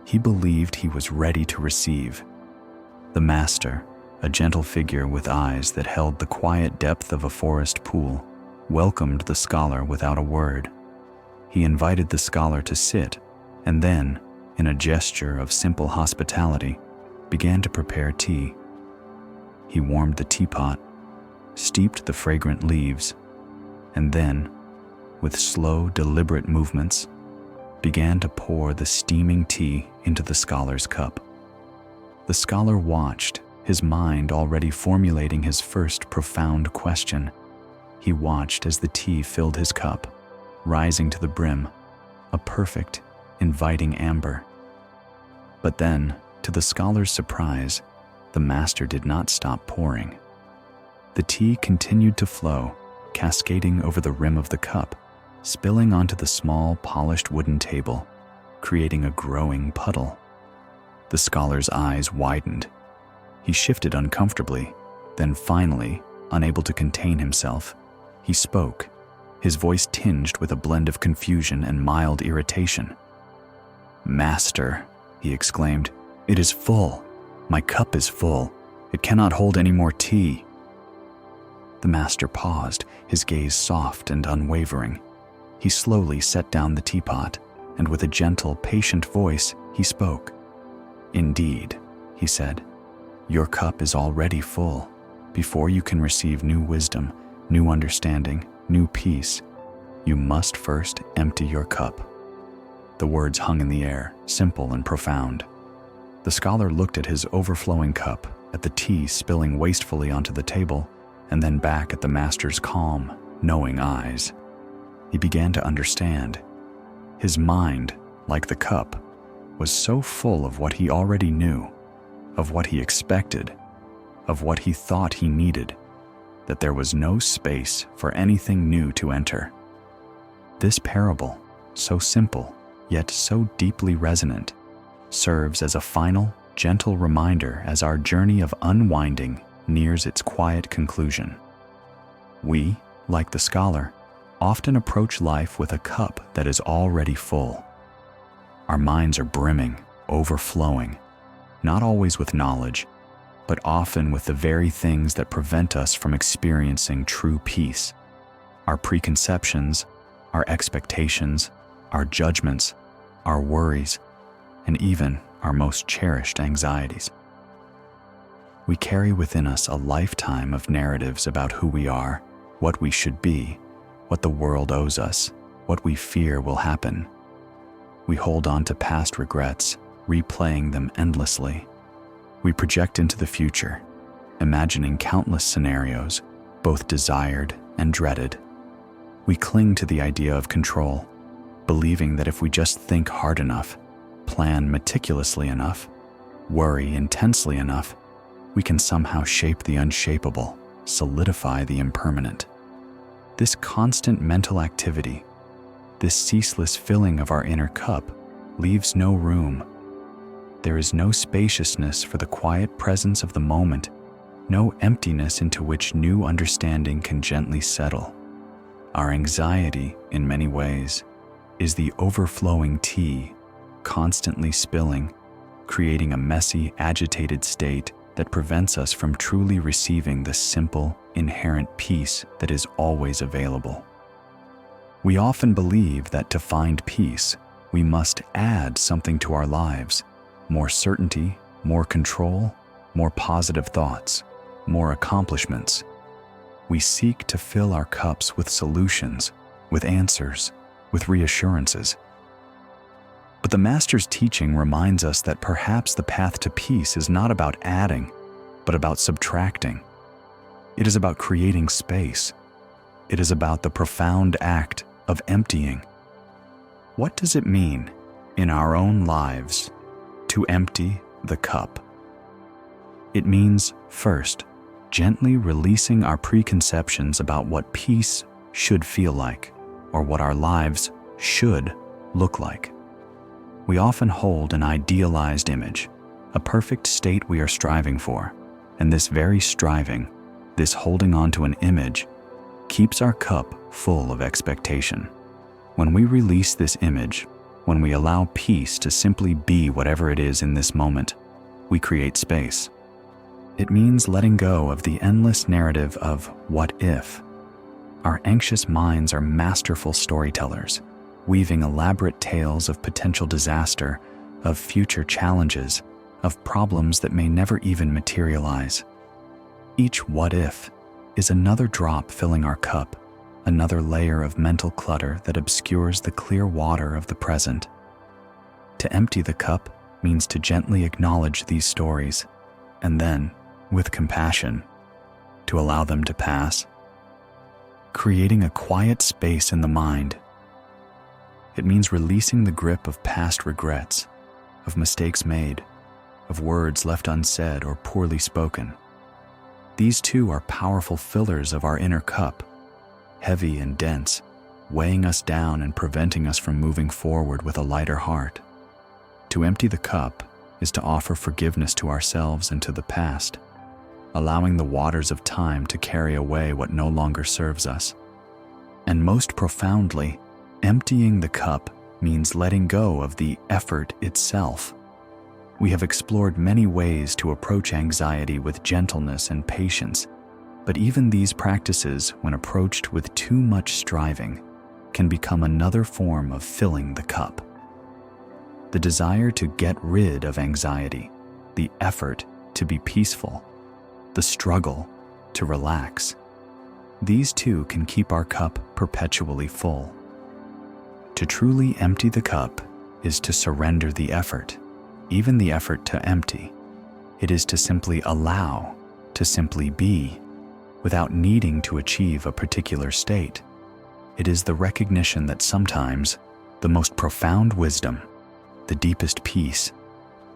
He believed he was ready to receive. The master, a gentle figure with eyes that held the quiet depth of a forest pool, welcomed the scholar without a word. He invited the scholar to sit, and then, in a gesture of simple hospitality, began to prepare tea. He warmed the teapot, steeped the fragrant leaves, and then, with slow, deliberate movements, began to pour the steaming tea into the scholar's cup. The scholar watched, his mind already formulating his first profound question. He watched as the tea filled his cup, rising to the brim, a perfect, inviting amber. But then, to the scholar's surprise, the master did not stop pouring. The tea continued to flow, cascading over the rim of the cup, spilling onto the small, polished wooden table, creating a growing puddle. The scholar's eyes widened. He shifted uncomfortably, then finally, unable to contain himself, he spoke, his voice tinged with a blend of confusion and mild irritation. "Master," he exclaimed, "it is full. My cup is full. It cannot hold any more tea." The master paused, his gaze soft and unwavering. He slowly set down the teapot, and with a gentle, patient voice, he spoke. "Indeed," he said, "your cup is already full. Before you can receive new wisdom, new understanding, new peace, you must first empty your cup." The words hung in the air, simple and profound. The scholar looked at his overflowing cup, at the tea spilling wastefully onto the table, and then back at the master's calm, knowing eyes. He began to understand. His mind, like the cup, was so full of what he already knew, of what he expected, of what he thought he needed, that there was no space for anything new to enter. This parable, so simple, yet so deeply resonant, serves as a final, gentle reminder as our journey of unwinding nears its quiet conclusion. We, like the scholar, often approach life with a cup that is already full. Our minds are brimming, overflowing, not always with knowledge, but often with the very things that prevent us from experiencing true peace. Our preconceptions, our expectations, our judgments, our worries, and even our most cherished anxieties. We carry within us a lifetime of narratives about who we are, what we should be, what the world owes us, what we fear will happen. We hold on to past regrets, replaying them endlessly. We project into the future, imagining countless scenarios, both desired and dreaded. We cling to the idea of control, believing that if we just think hard enough, plan meticulously enough, worry intensely enough, we can somehow shape the unshapable, solidify the impermanent. This constant mental activity, this ceaseless filling of our inner cup, leaves no room. There is no spaciousness for the quiet presence of the moment, no emptiness into which new understanding can gently settle. Our anxiety, in many ways, is the overflowing tea, constantly spilling, creating a messy, agitated state that prevents us from truly receiving the simple, inherent peace that is always available. We often believe that to find peace, we must add something to our lives: more certainty, more control, more positive thoughts, more accomplishments. We seek to fill our cups with solutions, with answers, with reassurances. But the Master's teaching reminds us that perhaps the path to peace is not about adding, but about subtracting. It is about creating space. It is about the profound act of emptying. What does it mean, in our own lives, to empty the cup? It means, first, gently releasing our preconceptions about what peace should feel like, or what our lives should look like. We often hold an idealized image, a perfect state we are striving for, and this very striving, this holding on to an image, keeps our cup full of expectation. When we release this image, when we allow peace to simply be whatever it is in this moment, we create space. It means letting go of the endless narrative of what if. Our anxious minds are masterful storytellers, weaving elaborate tales of potential disaster, of future challenges, of problems that may never even materialize. Each what if is another drop filling our cup, another layer of mental clutter that obscures the clear water of the present. To empty the cup means to gently acknowledge these stories, and then, with compassion, to allow them to pass, creating a quiet space in the mind. It means releasing the grip of past regrets, of mistakes made, of words left unsaid or poorly spoken. These too are powerful fillers of our inner cup, heavy and dense, weighing us down and preventing us from moving forward with a lighter heart. To empty the cup is to offer forgiveness to ourselves and to the past, allowing the waters of time to carry away what no longer serves us. And most profoundly, emptying the cup means letting go of the effort itself. We have explored many ways to approach anxiety with gentleness and patience, but even these practices, when approached with too much striving, can become another form of filling the cup. The desire to get rid of anxiety, the effort to be peaceful, the struggle to relax, these two can keep our cup perpetually full. To truly empty the cup is to surrender the effort, even the effort to empty. It is to simply allow, to simply be, without needing to achieve a particular state. It is the recognition that sometimes the most profound wisdom, the deepest peace,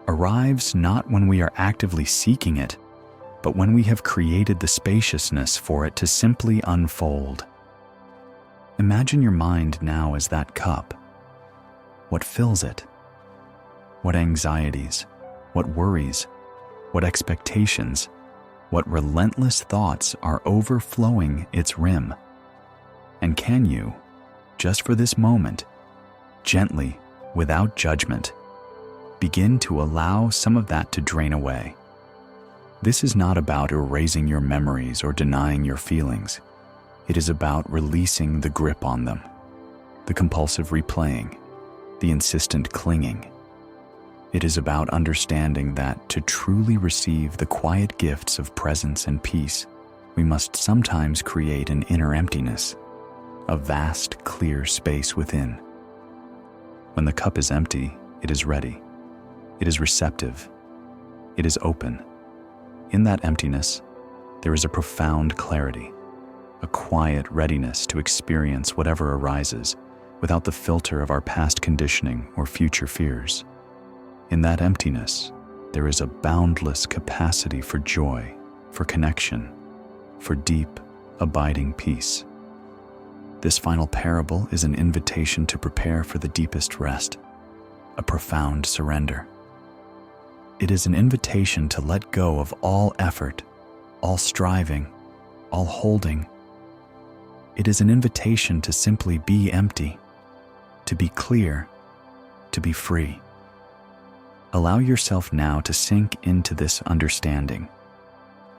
arrives not when we are actively seeking it, but when we have created the spaciousness for it to simply unfold. Imagine your mind now as that cup. What fills it? What anxieties, what worries, what expectations, what relentless thoughts are overflowing its rim? And can you, just for this moment, gently, without judgment, begin to allow some of that to drain away? This is not about erasing your memories or denying your feelings. It is about releasing the grip on them, the compulsive replaying, the insistent clinging. It is about understanding that to truly receive the quiet gifts of presence and peace, we must sometimes create an inner emptiness, a vast, clear space within. When the cup is empty, it is ready. It is receptive. It is open. In that emptiness, there is a profound clarity, a quiet readiness to experience whatever arises without the filter of our past conditioning or future fears. In that emptiness, there is a boundless capacity for joy, for connection, for deep, abiding peace. This final parable is an invitation to prepare for the deepest rest, a profound surrender. It is an invitation to let go of all effort, all striving, all holding. It is an invitation to simply be empty, to be clear, to be free. Allow yourself now to sink into this understanding.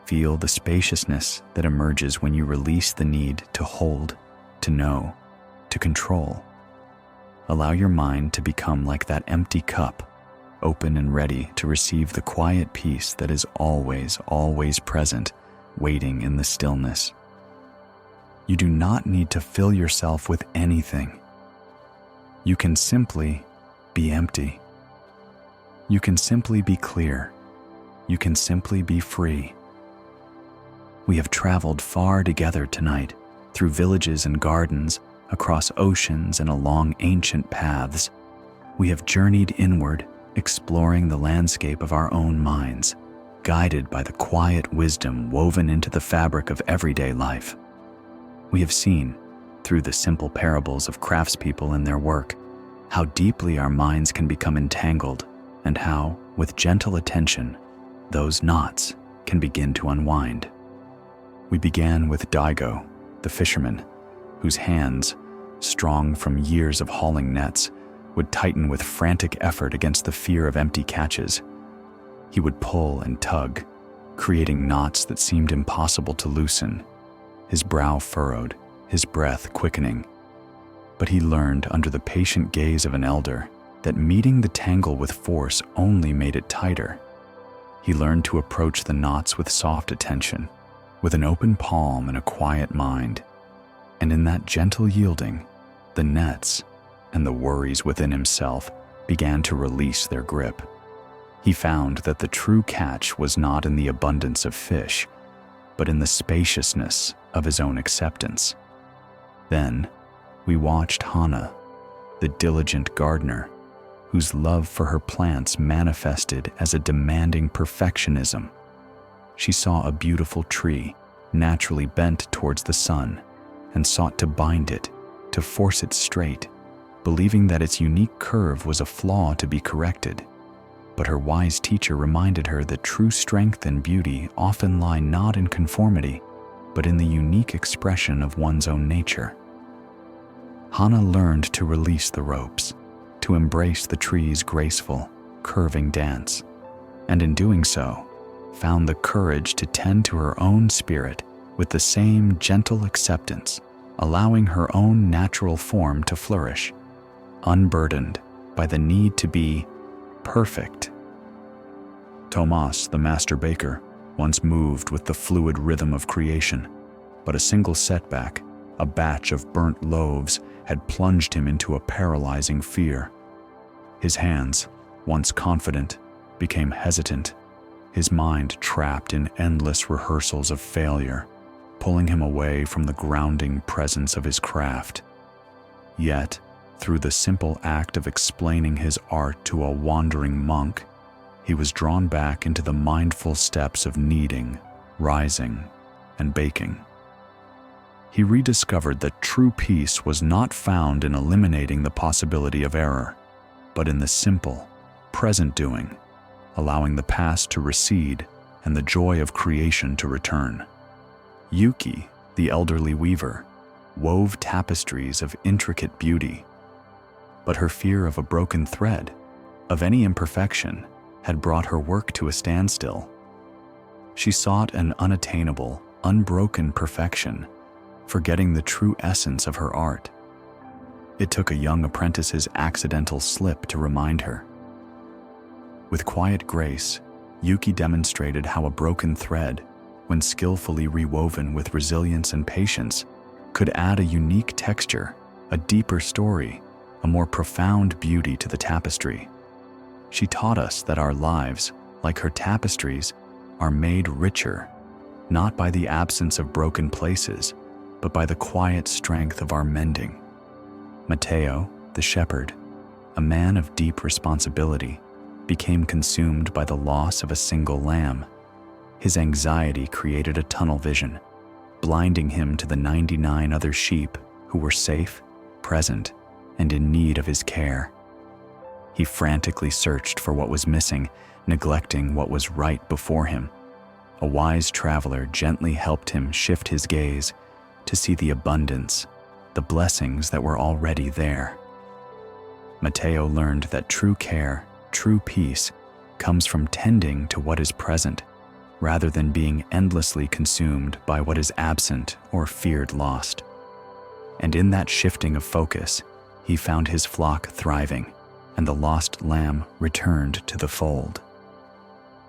Feel the spaciousness that emerges when you release the need to hold, to know, to control. Allow your mind to become like that empty cup, open and ready to receive the quiet peace that is always, always present, waiting in the stillness. You do not need to fill yourself with anything. You can simply be empty. You can simply be clear. You can simply be free. We have traveled far together tonight, through villages and gardens, across oceans and along ancient paths. We have journeyed inward, exploring the landscape of our own minds, guided by the quiet wisdom woven into the fabric of everyday life. We have seen, through the simple parables of craftspeople and their work, how deeply our minds can become entangled, and how, with gentle attention, those knots can begin to unwind. We began with Daigo, the fisherman, whose hands, strong from years of hauling nets, would tighten with frantic effort against the fear of empty catches. He would pull and tug, creating knots that seemed impossible to loosen, his brow furrowed, his breath quickening. But he learned under the patient gaze of an elder that meeting the tangle with force only made it tighter. He learned to approach the knots with soft attention, with an open palm and a quiet mind. And in that gentle yielding, the nets and the worries within himself began to release their grip. He found that the true catch was not in the abundance of fish, but in the spaciousness of his own acceptance. Then, we watched Hana, the diligent gardener, whose love for her plants manifested as a demanding perfectionism. She saw a beautiful tree, naturally bent towards the sun, and sought to bind it, to force it straight, believing that its unique curve was a flaw to be corrected. But her wise teacher reminded her that true strength and beauty often lie not in conformity, but in the unique expression of one's own nature. Hana learned to release the ropes, to embrace the tree's graceful, curving dance, and in doing so, found the courage to tend to her own spirit with the same gentle acceptance, allowing her own natural form to flourish, unburdened by the need to be perfect. Tomas, the master baker, once moved with the fluid rhythm of creation, but a single setback, a batch of burnt loaves, had plunged him into a paralyzing fear. His hands, once confident, became hesitant, his mind trapped in endless rehearsals of failure, pulling him away from the grounding presence of his craft. Yet, through the simple act of explaining his art to a wandering monk, he was drawn back into the mindful steps of kneading, rising, and baking. He rediscovered that true peace was not found in eliminating the possibility of error, but in the simple, present doing, allowing the past to recede and the joy of creation to return. Yuki, the elderly weaver, wove tapestries of intricate beauty, but her fear of a broken thread, of any imperfection, had brought her work to a standstill. She sought an unattainable, unbroken perfection, forgetting the true essence of her art. It took a young apprentice's accidental slip to remind her. With quiet grace, Yuki demonstrated how a broken thread, when skillfully rewoven with resilience and patience, could add a unique texture, a deeper story, a more profound beauty to the tapestry. She taught us that our lives, like her tapestries, are made richer, not by the absence of broken places, but by the quiet strength of our mending. Mateo, the shepherd, a man of deep responsibility, became consumed by the loss of a single lamb. His anxiety created a tunnel vision, blinding him to the 99 other sheep who were safe, present, and in need of his care. He frantically searched for what was missing, neglecting what was right before him. A wise traveler gently helped him shift his gaze to see the abundance, the blessings that were already there. Mateo learned that true care, true peace, comes from tending to what is present, rather than being endlessly consumed by what is absent or feared lost. And in that shifting of focus, he found his flock thriving, and the lost lamb returned to the fold.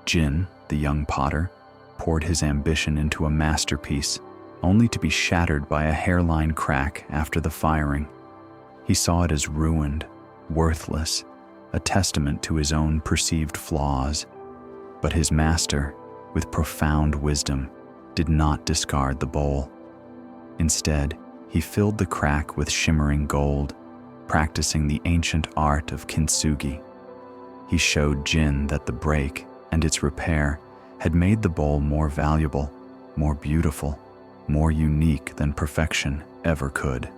Jin, the young potter, poured his ambition into a masterpiece, only to be shattered by a hairline crack after the firing. He saw it as ruined, worthless, a testament to his own perceived flaws. But his master, with profound wisdom, did not discard the bowl. Instead, he filled the crack with shimmering gold, practicing the ancient art of kintsugi. He showed Jin that the break and its repair had made the bowl more valuable, more beautiful, more unique than perfection ever could.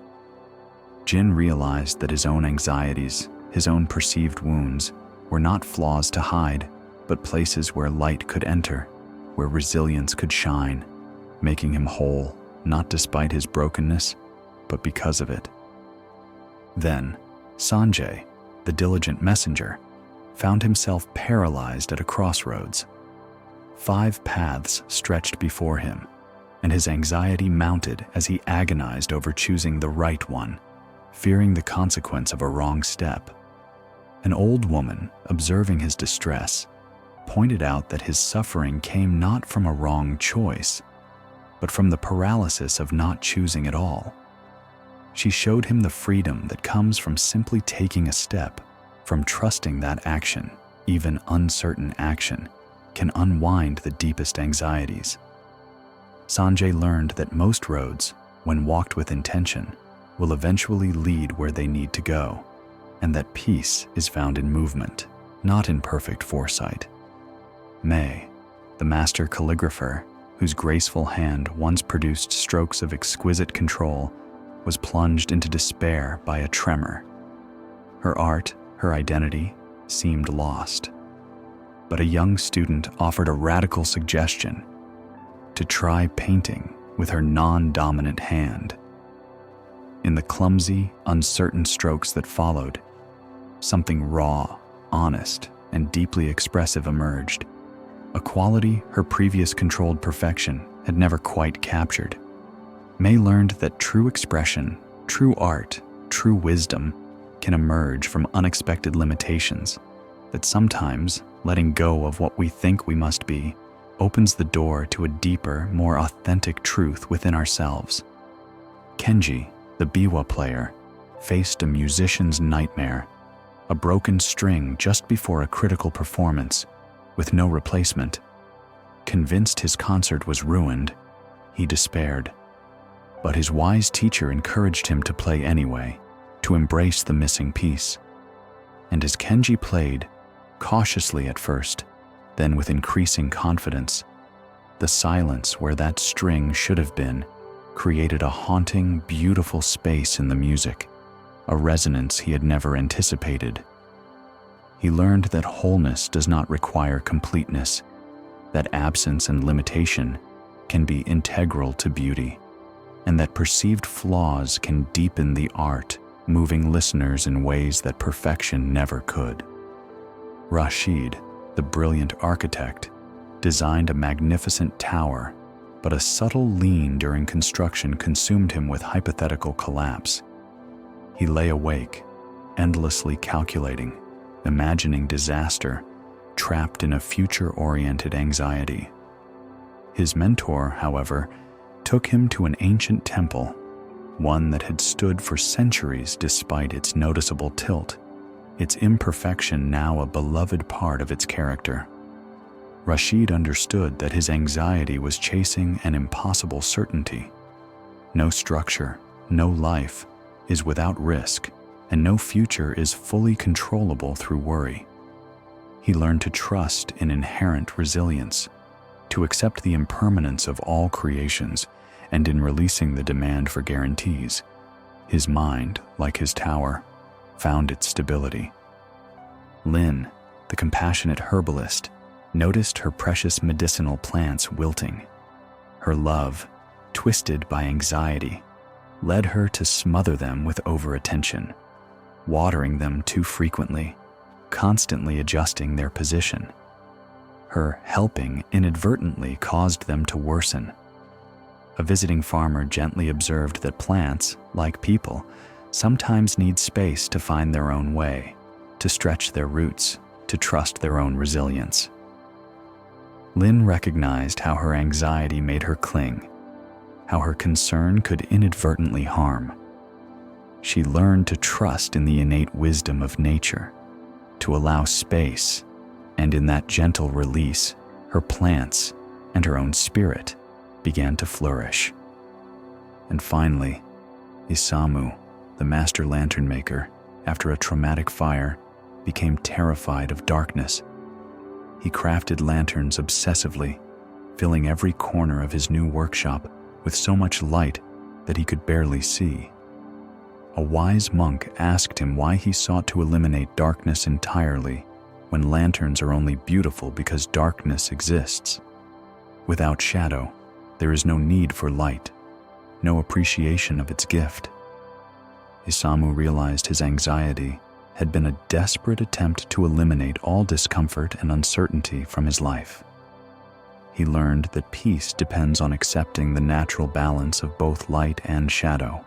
Jin realized that his own anxieties, his own perceived wounds, were not flaws to hide, but places where light could enter, where resilience could shine, making him whole, not despite his brokenness, but because of it. Then, Sanjay, the diligent messenger, found himself paralyzed at a crossroads. 5 paths stretched before him, and his anxiety mounted as he agonized over choosing the right one, fearing the consequence of a wrong step. An old woman, observing his distress, pointed out that his suffering came not from a wrong choice, but from the paralysis of not choosing at all. She showed him the freedom that comes from simply taking a step, from trusting that action, even uncertain action, can unwind the deepest anxieties. Sanjay learned that most roads, when walked with intention, will eventually lead where they need to go, and that peace is found in movement, not in perfect foresight. May, the master calligrapher, whose graceful hand once produced strokes of exquisite control, was plunged into despair by a tremor. Her art, her identity, seemed lost. but a young student offered a radical suggestion: to try painting with her non-dominant hand. In the clumsy, uncertain strokes that followed, something raw, honest, and deeply expressive emerged, a quality her previous controlled perfection had never quite captured. May learned that true expression, true art, true wisdom can emerge from unexpected limitations, that sometimes letting go of what we think we must be opens the door to a deeper, more authentic truth within ourselves. Kenji, the biwa player, faced a musician's nightmare, a broken string just before a critical performance, with no replacement. Convinced his concert was ruined, he despaired. But his wise teacher encouraged him to play anyway, to embrace the missing piece. And as Kenji played, cautiously at first, then with increasing confidence, the silence where that string should have been created a haunting, beautiful space in the music, a resonance he had never anticipated. He learned that wholeness does not require completeness, that absence and limitation can be integral to beauty, and that perceived flaws can deepen the art, moving listeners in ways that perfection never could. Rashid, the brilliant architect, designed a magnificent tower, but a subtle lean during construction consumed him with hypothetical collapse. He lay awake, endlessly calculating, imagining disaster, trapped in a future-oriented anxiety. His mentor, however, took him to an ancient temple, one that had stood for centuries despite its noticeable tilt, its imperfection now a beloved part of its character. Rashid understood that his anxiety was chasing an impossible certainty. No structure, no life is without risk, and no future is fully controllable through worry. He learned to trust in inherent resilience, to accept the impermanence of all creations, and in releasing the demand for guarantees, his mind, like his tower, found its stability. Lin, the compassionate herbalist, noticed her precious medicinal plants wilting. Her love, twisted by anxiety, led her to smother them with overattention, watering them too frequently, constantly adjusting their position. Her helping inadvertently caused them to worsen. A visiting farmer gently observed that plants, like people, sometimes need space to find their own way, to stretch their roots, to trust their own resilience. Lin recognized how her anxiety made her cling, how her concern could inadvertently harm. She learned to trust in the innate wisdom of nature, to allow space, and in that gentle release, her plants and her own spirit began to flourish. And finally, Isamu, the master lantern maker, after a traumatic fire, became terrified of darkness. He crafted lanterns obsessively, filling every corner of his new workshop with so much light that he could barely see. A wise monk asked him why he sought to eliminate darkness entirely when lanterns are only beautiful because darkness exists. Without shadow, there is no need for light, no appreciation of its gift. Isamu realized his anxiety had been a desperate attempt to eliminate all discomfort and uncertainty from his life. He learned that peace depends on accepting the natural balance of both light and shadow,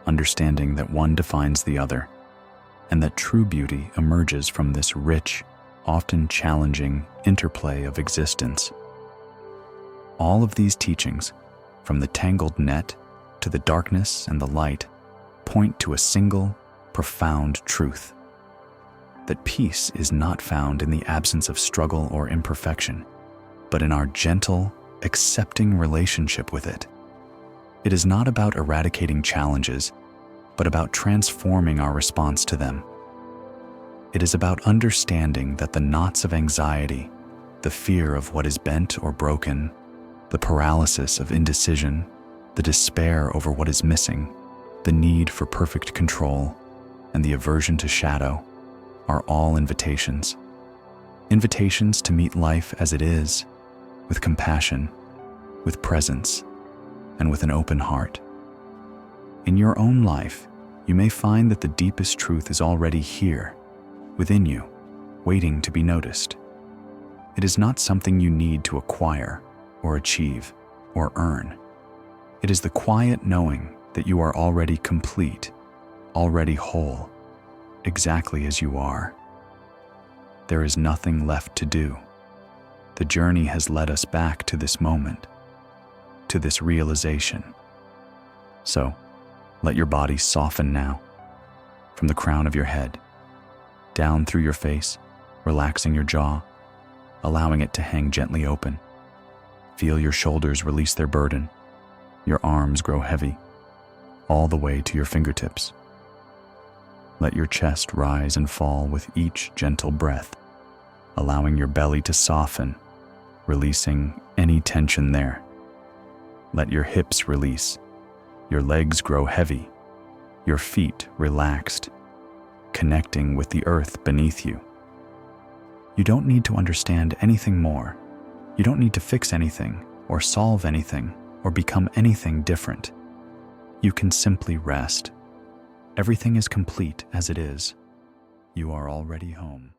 understanding that one defines the other, and that true beauty emerges from this rich, often challenging interplay of existence. All of these teachings, from the tangled net to the darkness and the light, point to a single, profound truth: that peace is not found in the absence of struggle or imperfection, but in our gentle, accepting relationship with it. It is not about eradicating challenges, but about transforming our response to them. It is about understanding that the knots of anxiety, the fear of what is bent or broken, the paralysis of indecision, the despair over what is missing, the need for perfect control, and the aversion to shadow are all invitations. Invitations to meet life as it is, with compassion, with presence, and with an open heart. In your own life, you may find that the deepest truth is already here, within you, waiting to be noticed. It is not something you need to acquire, or achieve, or earn. It is the quiet knowing that you are already complete, already whole, exactly as you are. There is nothing left to do. The journey has led us back to this moment, to this realization. So, let your body soften now, from the crown of your head, down through your face, relaxing your jaw, allowing it to hang gently open. Feel your shoulders release their burden, your arms grow heavy, all the way to your fingertips. Let your chest rise and fall with each gentle breath, allowing your belly to soften, releasing any tension there. Let your hips release, your legs grow heavy, your feet relaxed, connecting with the earth beneath you. You don't need to understand anything more. You don't need to fix anything, or solve anything, or become anything different. You can simply rest. Everything is complete as it is. You are already home.